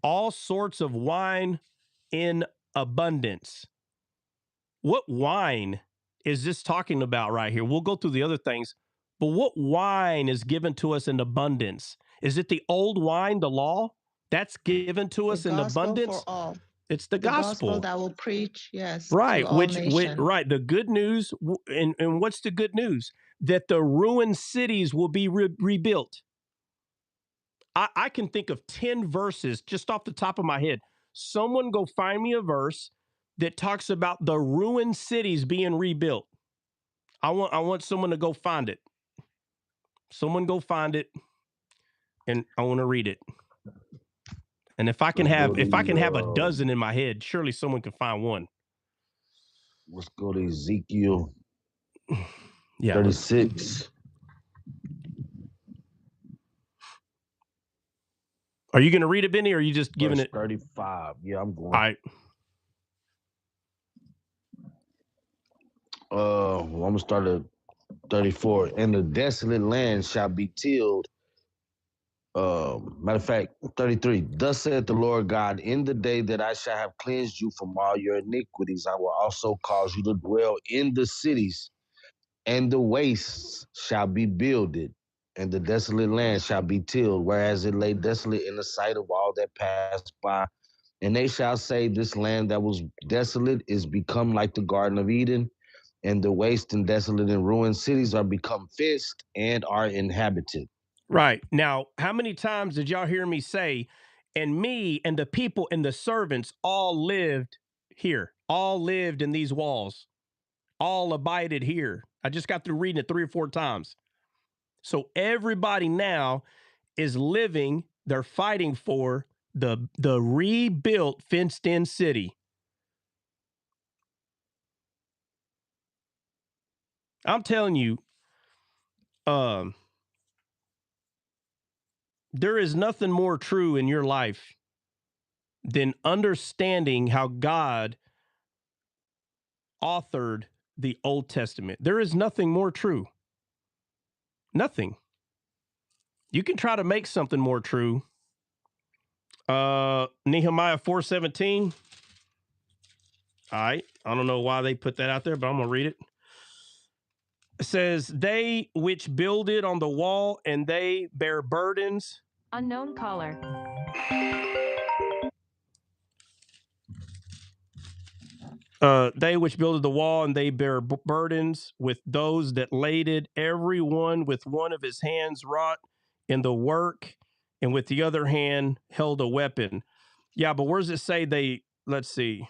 All sorts of wine in abundance. What wine is this talking about right here? We'll go through the other things, but what wine is given to us in abundance? Is it the old wine, the law? That's given to The us in gospel for abundance. all. It's the The gospel gospel. that will preach, yes, to Right, all nations. right. The good news, and what's the good news? That the ruined cities will be rebuilt. I can think of 10 verses just off the top of my head. Someone go find me a verse that talks about the ruined cities being rebuilt. I want someone to go find it. Someone go find it, and I want to read it. And if I can have a dozen in my head, surely someone can find one. Let's go to Ezekiel Yeah. 36. Are you going to read it, Benny, or are you just giving Verse it? 35. Yeah, I'm going. All right. I'm gonna start at 34. And the desolate land shall be tilled. Matter of fact, 33. Thus saith the Lord God, in the day that I shall have cleansed you from all your iniquities, I will also cause you to dwell in the cities, and the wastes shall be builded, and the desolate land shall be tilled, whereas it lay desolate in the sight of all that passed by. And they shall say, this land that was desolate is become like the Garden of Eden, and the waste and desolate and ruined cities are become fenced and are inhabited. Right. Now, how many times did y'all hear me say, and me and the people and the servants all lived here, all lived in these walls, all abided here? I just got through reading it 3 or 4 times. So everybody now is living, they're fighting for the rebuilt fenced in city. I'm telling you, there is nothing more true in your life than understanding how God authored the Old Testament. There is nothing more true. Nothing. You can try to make something more true. Nehemiah 4:17. All right. I don't know why they put that out there, but I'm gonna read it. It says, they which builded on the wall and they bear burdens. Unknown caller. They which builded the wall and they bear burdens with those that laid it, every one with one of his hands wrought in the work, and with the other hand held a weapon. Yeah, but where does it say they, let's see.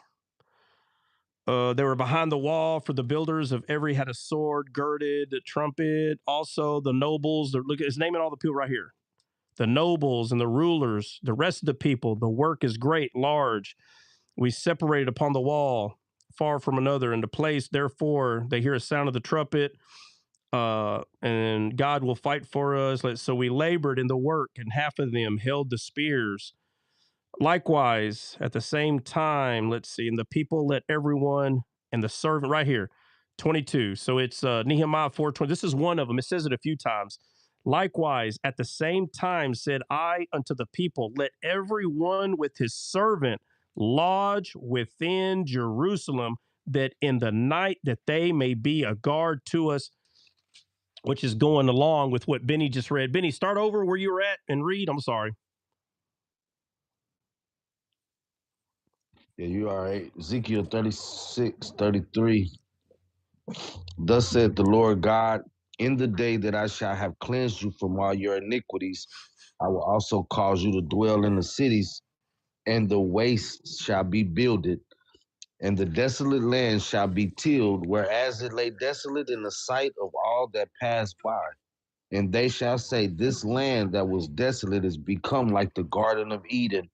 They were behind the wall, for the builders of every had a sword girded, a trumpet. Also the nobles, look at, it's naming all the people right here. The nobles and the rulers, the rest of the people, the work is great, large. We separated upon the wall, far from another, into place. Therefore, they hear a sound of the trumpet, and God will fight for us. So we labored in the work, and half of them held the spears. Likewise, at the same time, let's see, and the people let everyone and the servant right here, 22. So it's Nehemiah 4:20. This is one of them. It says it a few times. Likewise, at the same time said I unto the people, let every one with his servant lodge within Jerusalem, that in the night that they may be a guard to us, which is going along with what Benny just read. Benny, start over where you were at and read. I'm sorry. Yeah, you all right. Ezekiel 36, 33. Thus said the Lord God, In the day that I shall have cleansed you from all your iniquities, I will also cause you to dwell in the cities, and the wastes shall be builded, and the desolate land shall be tilled, whereas it lay desolate in the sight of all that passed by. And they shall say, this land that was desolate is become like the Garden of Eden,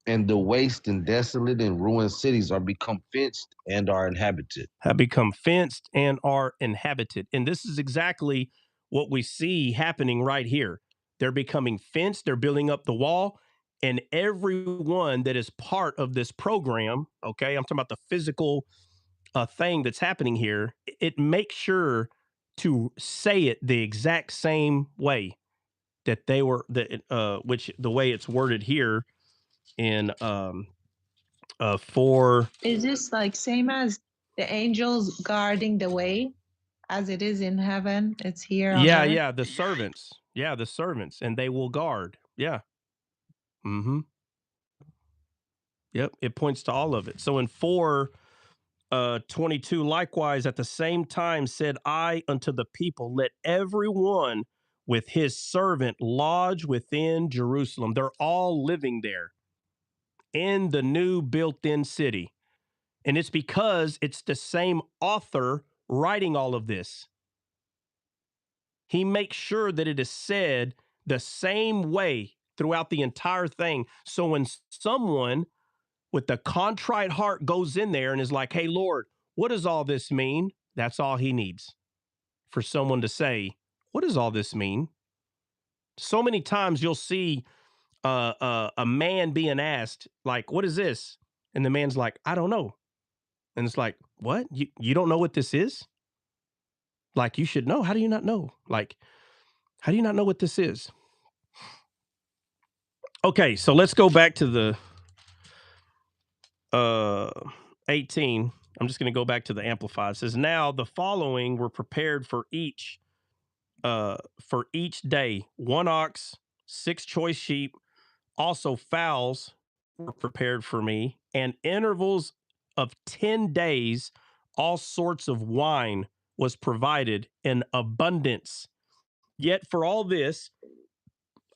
and the waste and desolate and ruined cities are become fenced and are inhabited. Have become fenced and are inhabited. And this is exactly what we see happening right here. They're becoming fenced, they're building up the wall, and everyone that is part of this program, okay, I'm talking about the physical thing that's happening here, it makes sure to say it the exact same way that they were, which the way it's worded here in 4. Is this like same as the angels guarding the way as it is in heaven? It's here on Yeah, earth. yeah, the servants. Yeah, the servants, and they will guard. Yeah. Mm-hmm. Yep. It points to all of it. So in 4:22, likewise, at the same time said I unto the people, let everyone with his servant lodge within Jerusalem. They're all living there in the new built-in city. And it's because it's the same author writing all of this. He makes sure that it is said the same way throughout the entire thing. So when someone with a contrite heart goes in there and is like, hey, Lord, what does all this mean? That's all he needs for someone to say, what does all this mean? So many times you'll see a man being asked, like, what is this? And the man's like, I don't know. And it's like, what? You don't know what this is? Like, you should know. How do you not know? Like, how do you not know what this is? Okay, so let's go back to the 18. I'm just going to go back to the Amplified. It says, now the following were prepared for each day: 1 ox, 6 choice sheep, also fowls were prepared for me, and intervals of 10 days, all sorts of wine was provided in abundance. Yet for all this,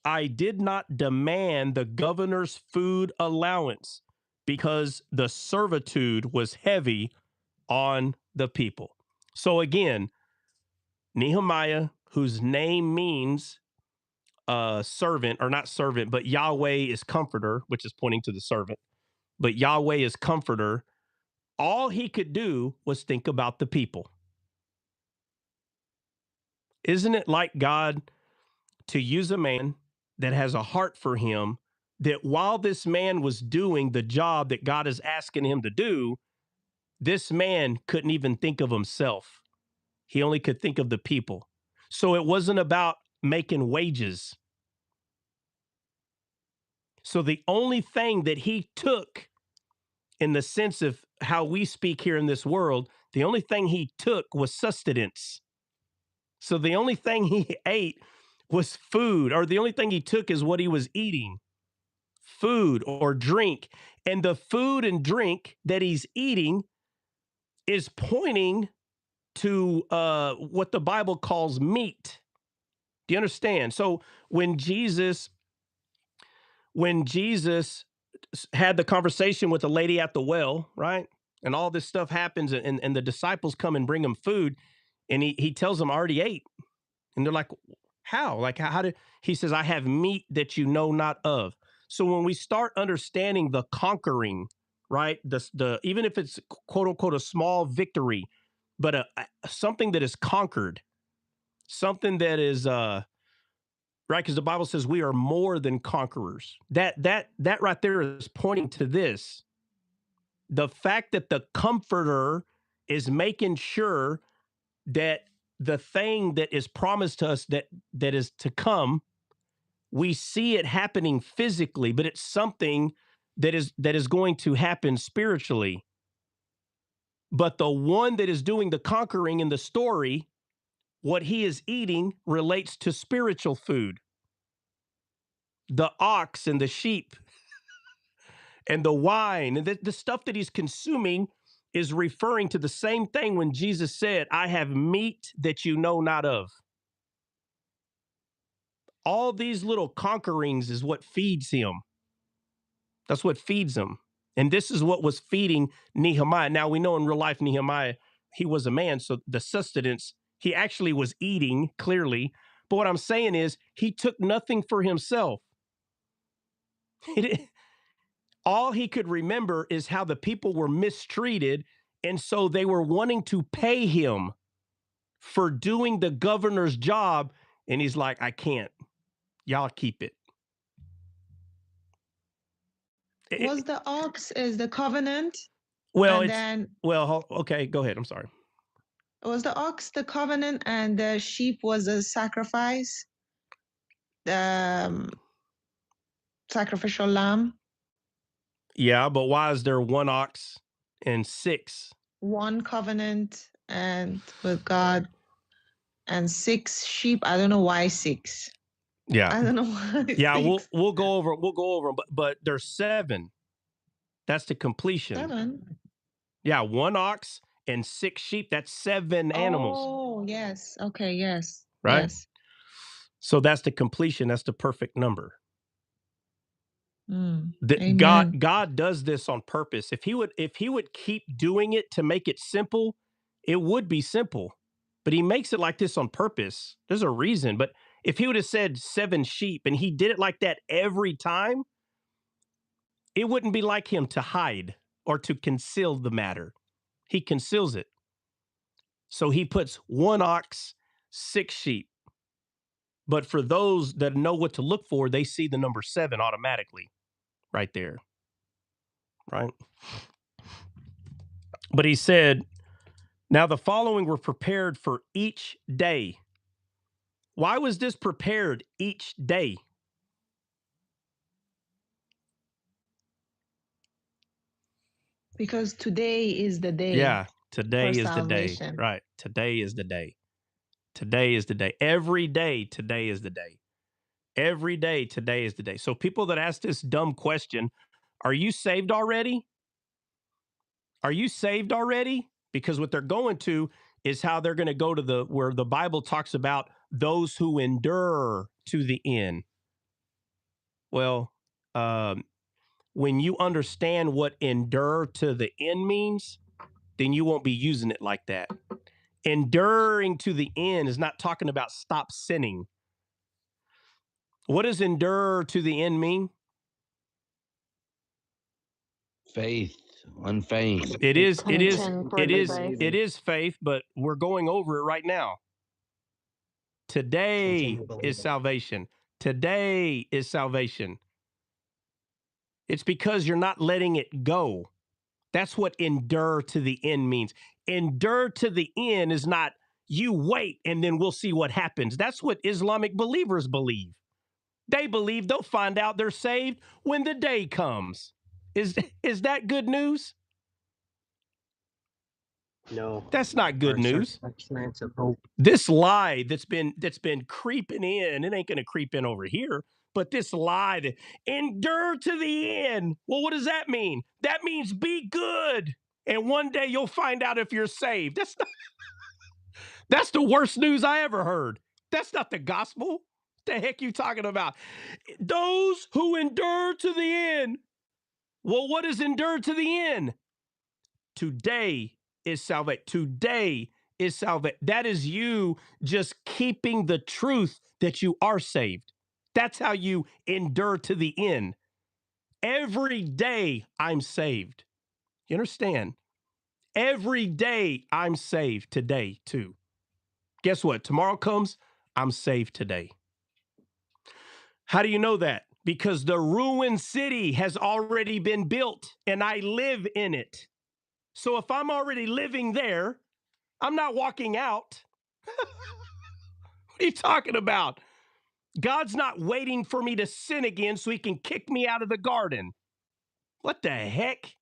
I did not demand the governor's food allowance because the servitude was heavy on the people. So again, Nehemiah, whose name means servant, or not servant, but Yahweh is comforter, which is pointing to the servant, but Yahweh is comforter. All he could do was think about the people. Isn't it like God to use a man that has a heart for him, that while this man was doing the job that God is asking him to do, this man couldn't even think of himself. He only could think of the people. So it wasn't about making wages. So the only thing that he took, in the sense of how we speak here in this world, the only thing he took was sustenance. So the only thing he ate was food, or the only thing he took is what he was eating, food or drink. And the food and drink that he's eating is pointing to what the Bible calls meat. Do you understand? So when Jesus had the conversation with the lady at the well, right? And all this stuff happens, and the disciples come and bring him food, and he tells them, I already ate. And they're like, how? Like, how did he says, I have meat that you know not of. So when we start understanding the conquering, right? The even if it's quote unquote a small victory, but something that is conquered, something that is right, because the Bible says we are more than conquerors. That right there is pointing to this. The fact that the comforter is making sure that the thing that is promised to us that is to come, we see it happening physically, but it's something that is going to happen spiritually. But the one that is doing the conquering in the story, what he is eating relates to spiritual food. The ox and the sheep and the wine and the stuff that he's consuming is referring to the same thing when Jesus said, I have meat that you know not of. All these little conquerings is what feeds him. That's what feeds him. And this is what was feeding Nehemiah. Now, we know in real life, Nehemiah, he was a man. So the sustenance, he actually was eating, clearly. But what I'm saying is, he took nothing for himself. All he could remember is how the people were mistreated. And so they were wanting to pay him for doing the governor's job. And he's like, I can't. Y'all keep it. Was the ox is the covenant? Well, and it's then okay. Go ahead. I'm sorry. was the ox the covenant and the sheep was a sacrifice? The sacrificial lamb? Yeah, but why is there one ox and 6? One covenant and with God and 6 sheep. I don't know why 6. Yeah. I don't know why. Yeah, 6. we'll go over them, but there's 7. That's the completion. 7. Yeah, 1 ox and 6 sheep. That's 7 animals. Oh, yes. Okay, yes. Right? Yes. So that's the completion. That's the perfect number. Amen. God does this on purpose. If he would keep doing it to make it simple, it would be simple. But he makes it like this on purpose. There's a reason. But if he would have said 7 sheep and he did it like that every time, it wouldn't be like him to hide or to conceal the matter. He conceals it. So he puts 1 ox, 6 sheep. But for those that know what to look for, they see the number 7 automatically right there. Right? But he said, now the following were prepared for each day. Why was this prepared each day? Because today is the day. Yeah, today for is salvation. the day. Right. Today is the day. Today is the day. Every day, today is the day. Every day, today is the day. So people that ask this dumb question, are you saved already? Are you saved already? Because what they're going to is how they're going to go to where the Bible talks about those who endure to the end. Well, when you understand what endure to the end means, then you won't be using it like that. Enduring to the end is not talking about stop sinning. What does endure to the end mean? Faith, unfaith. It is faith, but we're going over it right now. Today is salvation. Today is salvation. It's because you're not letting it go. That's what endure to the end means. Endure to the end is not you wait and then we'll see what happens. That's what Islamic believers believe. They believe they'll find out they're saved when the day comes. Is that good news? No. That's not good Our news. experience of hope. This lie that's been creeping in, it ain't going to creep in over here, but this lie that endure to the end. Well, what does that mean? That means be good. And one day you'll find out if you're saved. That's the worst news I ever heard. That's not the gospel. What the heck you talking about? Those who endure to the end. Well, what is endure to the end? Today is salvation. Today is salvation. That is you just keeping the truth that you are saved. That's how you endure to the end. Every day I'm saved. You understand? Every day I'm saved today too. Guess what? Tomorrow comes, I'm saved today. How do you know that? Because the ruined city has already been built and I live in it. So if I'm already living there, I'm not walking out. What are you talking about? God's not waiting for me to sin again so he can kick me out of the garden. What the heck?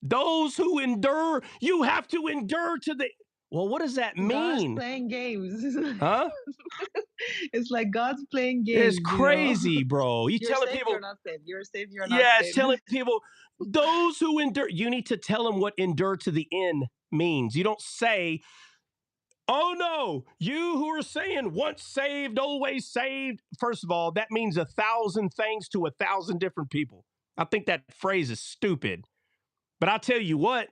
Those who endure, you have to endure to the... Well, what does that mean? God's playing games. Huh? It's like God's playing games. It's crazy, bro. You're telling saved, people you're not saved. You're saved, you're not yeah, it's saved. telling people those who endure. You need to tell them what endure to the end means. You don't say, oh no, you who are saying once saved, always saved. First of all, that means 1,000 things to 1,000 different people. I think that phrase is stupid. But I tell you what,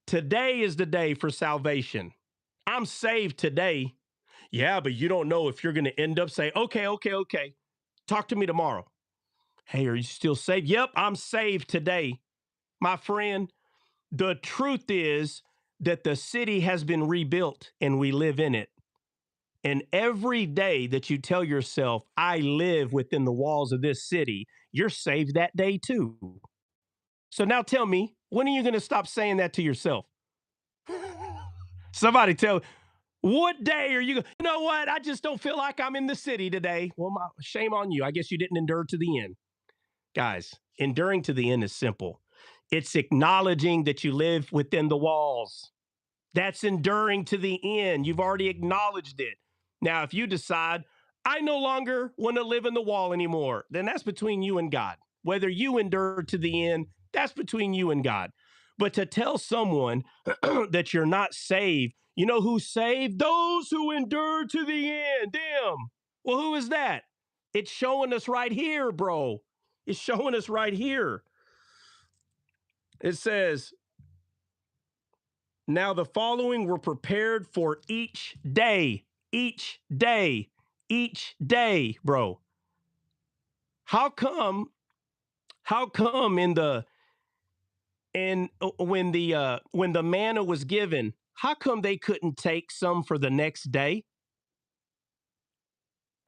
today is the day for salvation. I'm saved today. Yeah, but you don't know if you're going to end up saying, okay. Talk to me tomorrow. Hey, are you still saved? Yep, I'm saved today. My friend, the truth is that the city has been rebuilt and we live in it. And every day that you tell yourself, I live within the walls of this city, you're saved that day too. So now tell me, when are you going to stop saying that to yourself? Somebody tell, what day are you? You know what? I just don't feel like I'm in the city today. Well, shame on you. I guess you didn't endure to the end. Guys, enduring to the end is simple. It's acknowledging that you live within the walls. That's enduring to the end. You've already acknowledged it. Now, if you decide, I no longer want to live in the wall anymore, then that's between you and God. Whether you endure to the end, that's between you and God. But to tell someone that you're not saved, you know who's saved? Those who endure to the end. Them. Well, who is that? It's showing us right here, bro. It's showing us right here. It says, now the following were prepared for each day, bro. How come when the manna was given, how come they couldn't take some for the next day?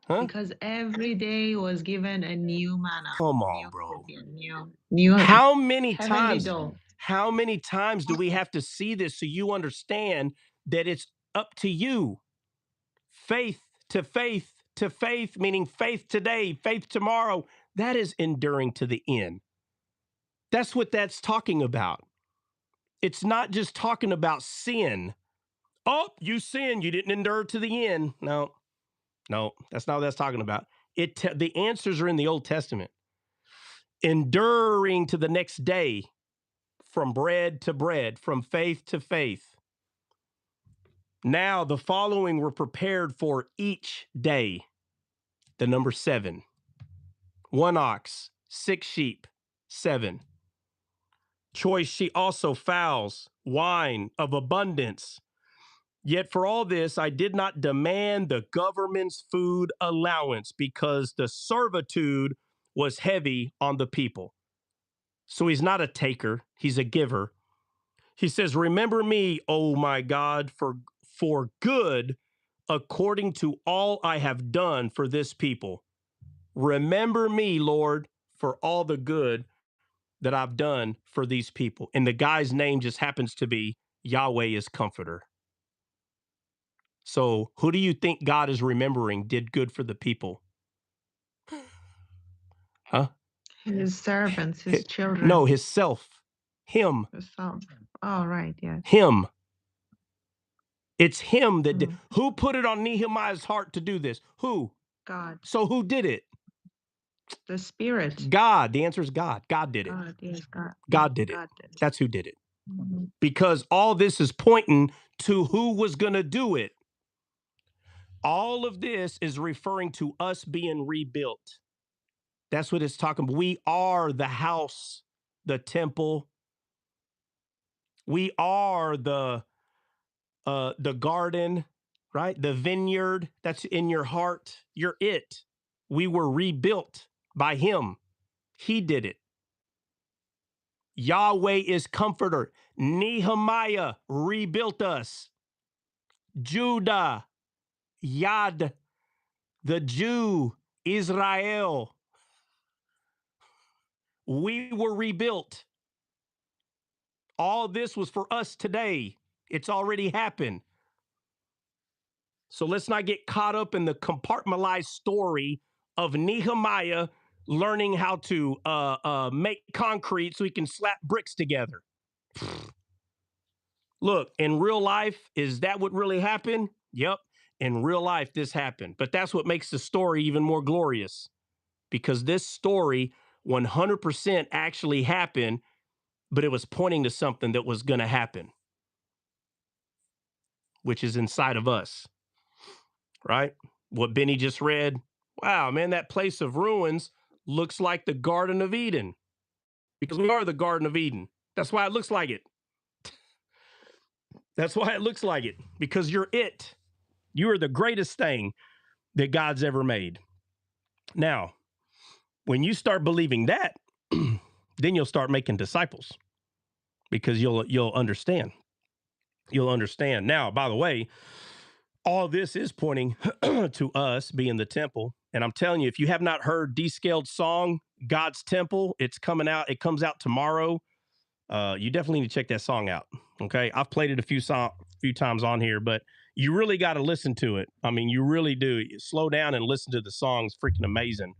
Huh? Because every day was given a new manna. Come on, bro. New How many heavenly times? dough. How many times do we have to see this so you understand that it's up to you? Faith to faith to faith, meaning faith today, faith tomorrow. That is enduring to the end. That's what that's talking about. It's not just talking about sin. Oh, you sin, you didn't endure to the end. No, that's not what that's talking about. The answers are in the Old Testament. Enduring to the next day, from bread to bread, from faith to faith. Now the following were prepared for each day. The number 7. 1 ox, 6 sheep, 7. Choice sheep, also fowls, wine of abundance. Yet for all this, I did not demand the government's food allowance because the servitude was heavy on the people. So he's not a taker, he's a giver. He says, remember me, oh my God, for good according to all I have done for this people. Remember me, Lord, for all the good that I've done for these people. And the guy's name just happens to be Yahweh is Comforter. So who do you think God is remembering did good for the people? Huh? His servants, his children. No, his self. Him. Himself. Oh, right, yes. Him. It's him that did. Who put it on Nehemiah's heart to do this? Who? God. So who did it? The Spirit. God. The answer is God. God did it. God, yes, God. God did it. God did it. That's who did it. Because all this is pointing to who was going to do it. All of this is referring to us being rebuilt. That's what it's talking about. We are the house, the temple. We are the garden, right? The vineyard that's in your heart. You're it. We were rebuilt by him. He did it. Yahweh is comforter. Nehemiah rebuilt us. Judah, Yad, the Jew, Israel. We were rebuilt. All this was for us today. It's already happened. So let's not get caught up in the compartmentalized story of Nehemiah learning how to make concrete so he can slap bricks together. Look, in real life, is that what really happened? Yep. in real life, this happened. But that's what makes the story even more glorious, because this story 100% actually happened, but it was pointing to something that was going to happen, which is inside of us, right? What Benny just read. Wow, man, that place of ruins looks like the Garden of Eden, because we are the Garden of Eden. That's why it looks like it. That's why it looks like it, because you're it. You are the greatest thing that God's ever made. Now, when you start believing that, then you'll start making disciples, because you'll understand. You'll understand. Now, by the way, all this is pointing to us being the temple. And I'm telling you, if you have not heard Descaled song, God's Temple, it's coming out. It comes out tomorrow. You definitely need to check that song out. Okay. I've played it a few times on here, but you really got to listen to it. I mean, you really do. Slow down and listen to the song. It's freaking amazing.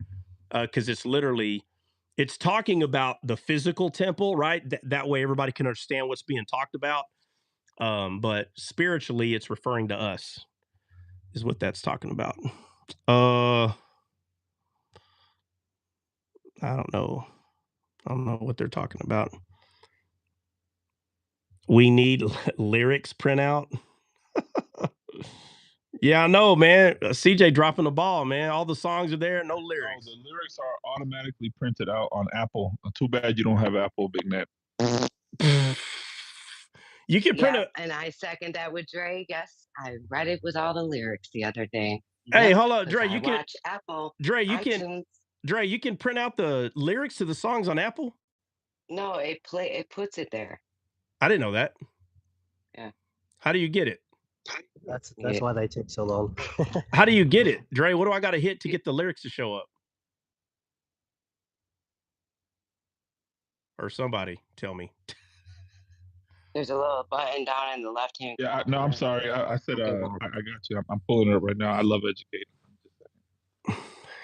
Because it's talking about the physical temple, right? That way everybody can understand what's being talked about. But spiritually, it's referring to us, is what that's talking about. I don't know. I don't know what they're talking about. We need lyrics printout. Yeah, I know, man. CJ dropping the ball, man. All the songs are there, no lyrics. No, the lyrics are automatically printed out on Apple. Too bad you don't have Apple, Big Net. You can print and I second that with Dre. Yes, I read it with all the lyrics the other day. Hey, hold on, Dre. You can watch Apple. Dre, you iTunes. can Dre, you can print out the lyrics to the songs on Apple? No, it puts it there. I didn't know that. Yeah. How do you get it? That's why they take so long. How do you get it, Dre? What do I got to hit to get the lyrics to show up? Or somebody tell me. There's a little button down in the left hand. Yeah, no, I'm sorry. I said I got you. I'm pulling it up right now. I love educating.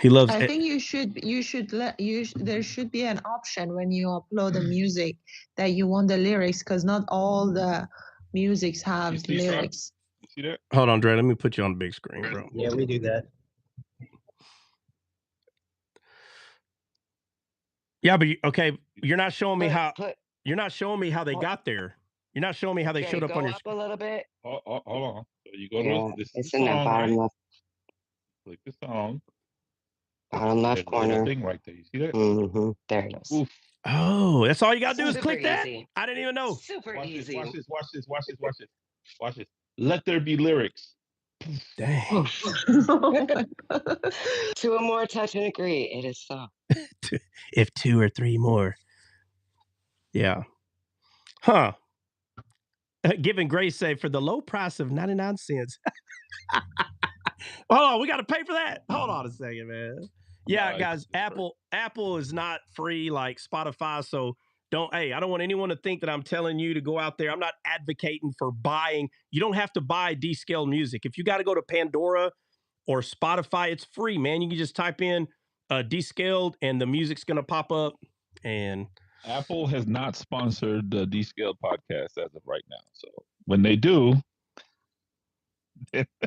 He loves. I think there should be an option when you upload the music that you want the lyrics, because not all the musics have lyrics. You see that? Hold on, Dre. Let me put you on the big screen, bro. Yeah, we do that. Yeah, but okay, you're not showing me how. You're not showing me how they got there. You're not showing me how they showed up on your screen. Go up a little bit. Hold on. So you go to this. It's in the bottom left. Click the song. Bottom left corner. Thing right there. You see that? Mm-hmm. There it is. Oof. Oh, that's all you gotta do is click that. Easy. I didn't even know. Super easy. Watch this. Let there be lyrics. Dang. Two or more touch and agree. It is so. If two or three more. Yeah. Huh. Giving grace say for the low price of 99 cents. Hold on, we got to pay for that. Hold on a second, man. Yeah, guys, Apple is not free like Spotify, so I don't want anyone to think that I'm telling you to go out there. I'm not advocating for buying. You don't have to buy descaled music. If you got to go to Pandora or Spotify, it's free, man. You can just type in descaled and the music's going to pop up. And Apple has not sponsored the Descaled podcast as of right now. So when they do,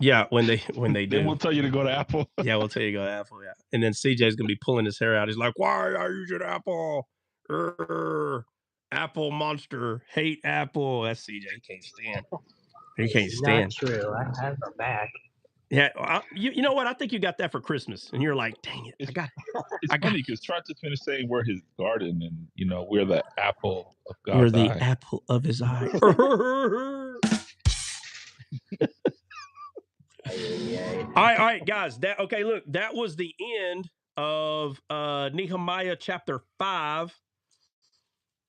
yeah, when they do, then we'll tell you to go to Apple. Yeah, we'll tell you to go to Apple. Yeah, and then CJ's gonna be pulling his hair out. He's like, "Why are you using Apple? Apple monster, hate Apple." That's CJ. He can't stand. He can't stand. Not true. I have a Mac. Yeah, you know what? I think you got that for Christmas, and you're like, "Dang it, I got it." It's funny because Trent just finished saying we're his garden, and we're the apple of God's eye. We're the apple of his eye. All right, guys. Look, that was the end of Nehemiah chapter 5.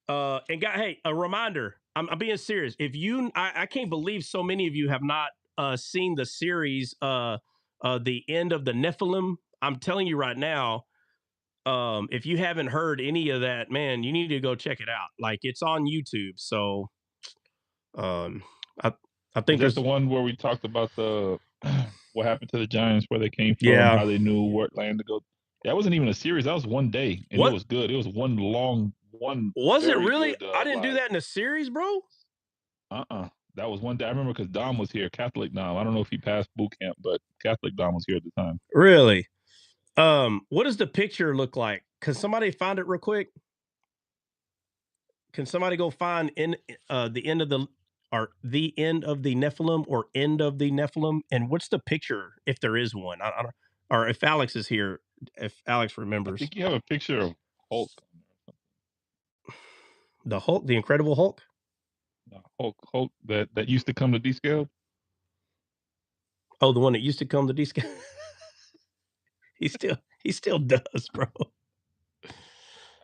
And hey, a reminder. I'm being serious. If I can't believe so many of you have not seen the series, the end of the Nephilim. I'm telling you right now, if you haven't heard any of that, man, you need to go check it out. Like, it's on YouTube. So, I think that's the one where we talked about what happened to the giants, where they came from, how they knew what land to go. That wasn't even a series. That was one day, and it was good. It was one. Was it really? I didn't do that in a series, bro. That That was one day I remember because Dom was here, Catholic Dom. I don't know if he passed boot camp, but Catholic Dom was here at the time. Really? What does the picture look like? Can somebody find it real quick? Can somebody go find the end of the Nephilim or end of the Nephilim? And what's the picture if there is one? I don't, or if Alex is here, if Alex I remembers. think you have a picture of Hulk. The Hulk, the Incredible Hulk. Hulk that used to come to D-Scale. Oh, the one that used to come to D-Scale. he still does, bro.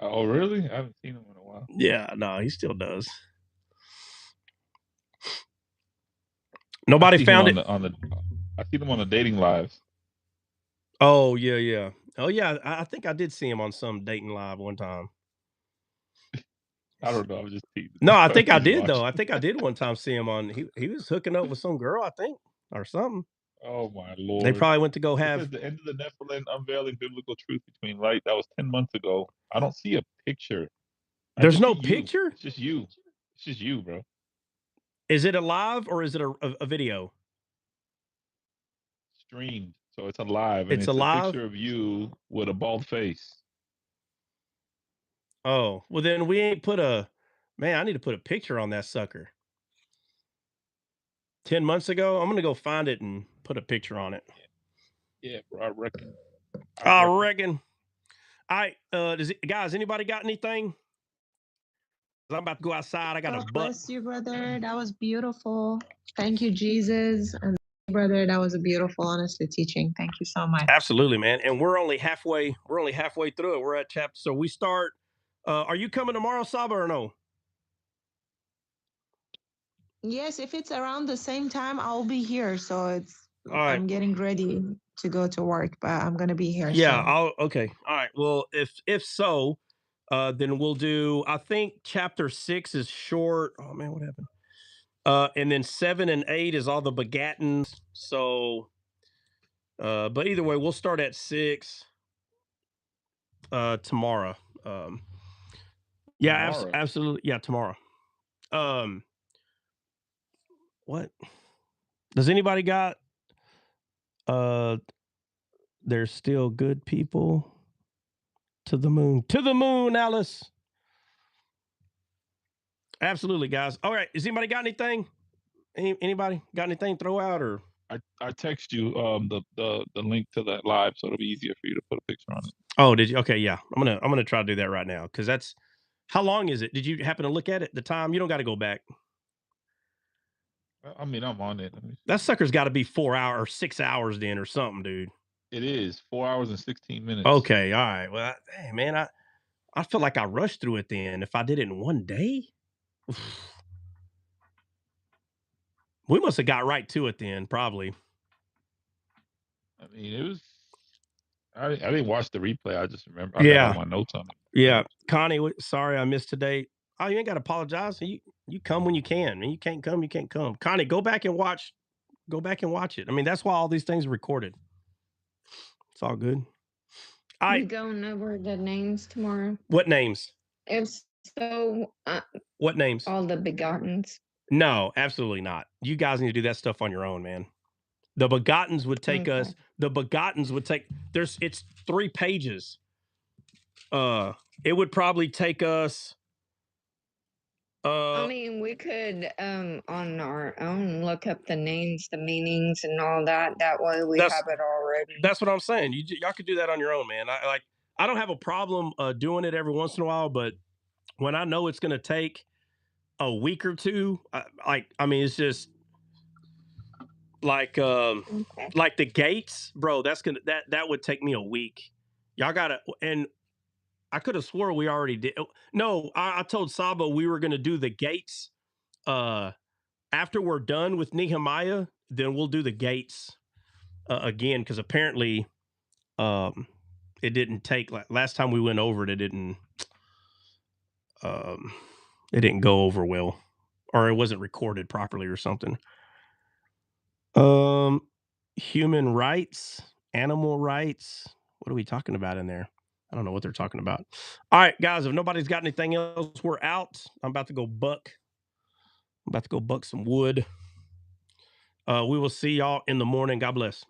Oh, really? I haven't seen him in a while. Yeah, no, he still does. Nobody found it I see them on the dating lives. Oh yeah. Oh yeah. I think I did see him on some dating live one time. I don't know. I was just teasing. No, I think I did though. I think I did one time see him on. He was hooking up with some girl, I think, or something. Oh my Lord! They probably went to go have. It says the end of the Nephilim, unveiling biblical truth between light. That was 10 months ago. I don't see a picture. There's no picture. It's just you. It's just you, bro. Is it a live or is it a video? Streamed, so it's alive, and It's it's a alive? picture of you with a bald face. Oh, well then we ain't put a. Man, I need to put a picture on that sucker. 10 months ago, I'm gonna go find it and put a picture on it. Yeah, bro, I reckon. I reckon. All right, guys, anybody got anything? I'm about to go outside. I got a butt. Bless you, brother. That was beautiful. Thank you, Jesus. And brother, that was a beautiful, honestly, teaching. Thank you so much. Absolutely, man. And we're only halfway through it. We're at chapter. So we start. Are you coming tomorrow, Saba, or no? Yes, if it's around the same time, I'll be here. So it's All right. I'm getting ready to go to work, but I'm gonna be here. Yeah. Okay. All right. Well, if so, then we'll do. I think chapter 6 is short. Oh man, what happened? And then 7 and 8 is all the begattens. So, but either way, we'll start at 6 tomorrow. Yeah, Tomorrow. absolutely. Yeah, tomorrow. What? Does anybody got there's still good people to the moon. To the moon, Alice. Absolutely, guys. All right. Has anybody got anything? Anybody got anything to throw out or I text you the link to that live, so it'll be easier for you to put a picture on it. Oh, did you? Okay, yeah. I'm gonna try to do that right now because that's how long is it? Did you happen to look at it? The time? You don't got to go back. I mean, I'm on it. That sucker's got to be 4 hours or 6 hours then or something, dude. It is 4 hours and 16 minutes. Okay, all right. Well, hey, man, I feel like I rushed through it then. If I did it in one day, we must have got right to it then, probably. I mean, it was. I didn't watch the replay. I just remember. I got all my notes on it. Yeah, Connie, sorry I missed today. Oh, you ain't got to apologize. You come when you can. And you can't come, you can't come. Connie, go back and watch. Go back and watch it. I mean, that's why all these things are recorded. It's all good. You going over the names tomorrow? What names? If so, what names? All the begottens. No, absolutely not. You guys need to do that stuff on your own, man. The begottens would take us. The begottens would take. It's 3 pages. It would probably take us. I mean, we could on our own look up the names, the meanings, and all that. That way, we have it already. That's what I'm saying. Y'all could do that on your own, man. I don't have a problem doing it every once in a while, but when I know it's going to take a week or two, I mean, it's just like the gates, bro. That would take me a week. Y'all gotta, and I could have swore we already did. No, I told Saba we were gonna do the gates. After we're done with Nehemiah, then we'll do the gates again because apparently, it didn't take. Like last time we went over it, it didn't go over well, or it wasn't recorded properly or something. Human rights, animal rights. What are we talking about in there? I don't know what they're talking about. All right, guys, if nobody's got anything else, we're out. I'm about to go buck I'm about to go buck some wood. We will see y'all in the morning. God bless.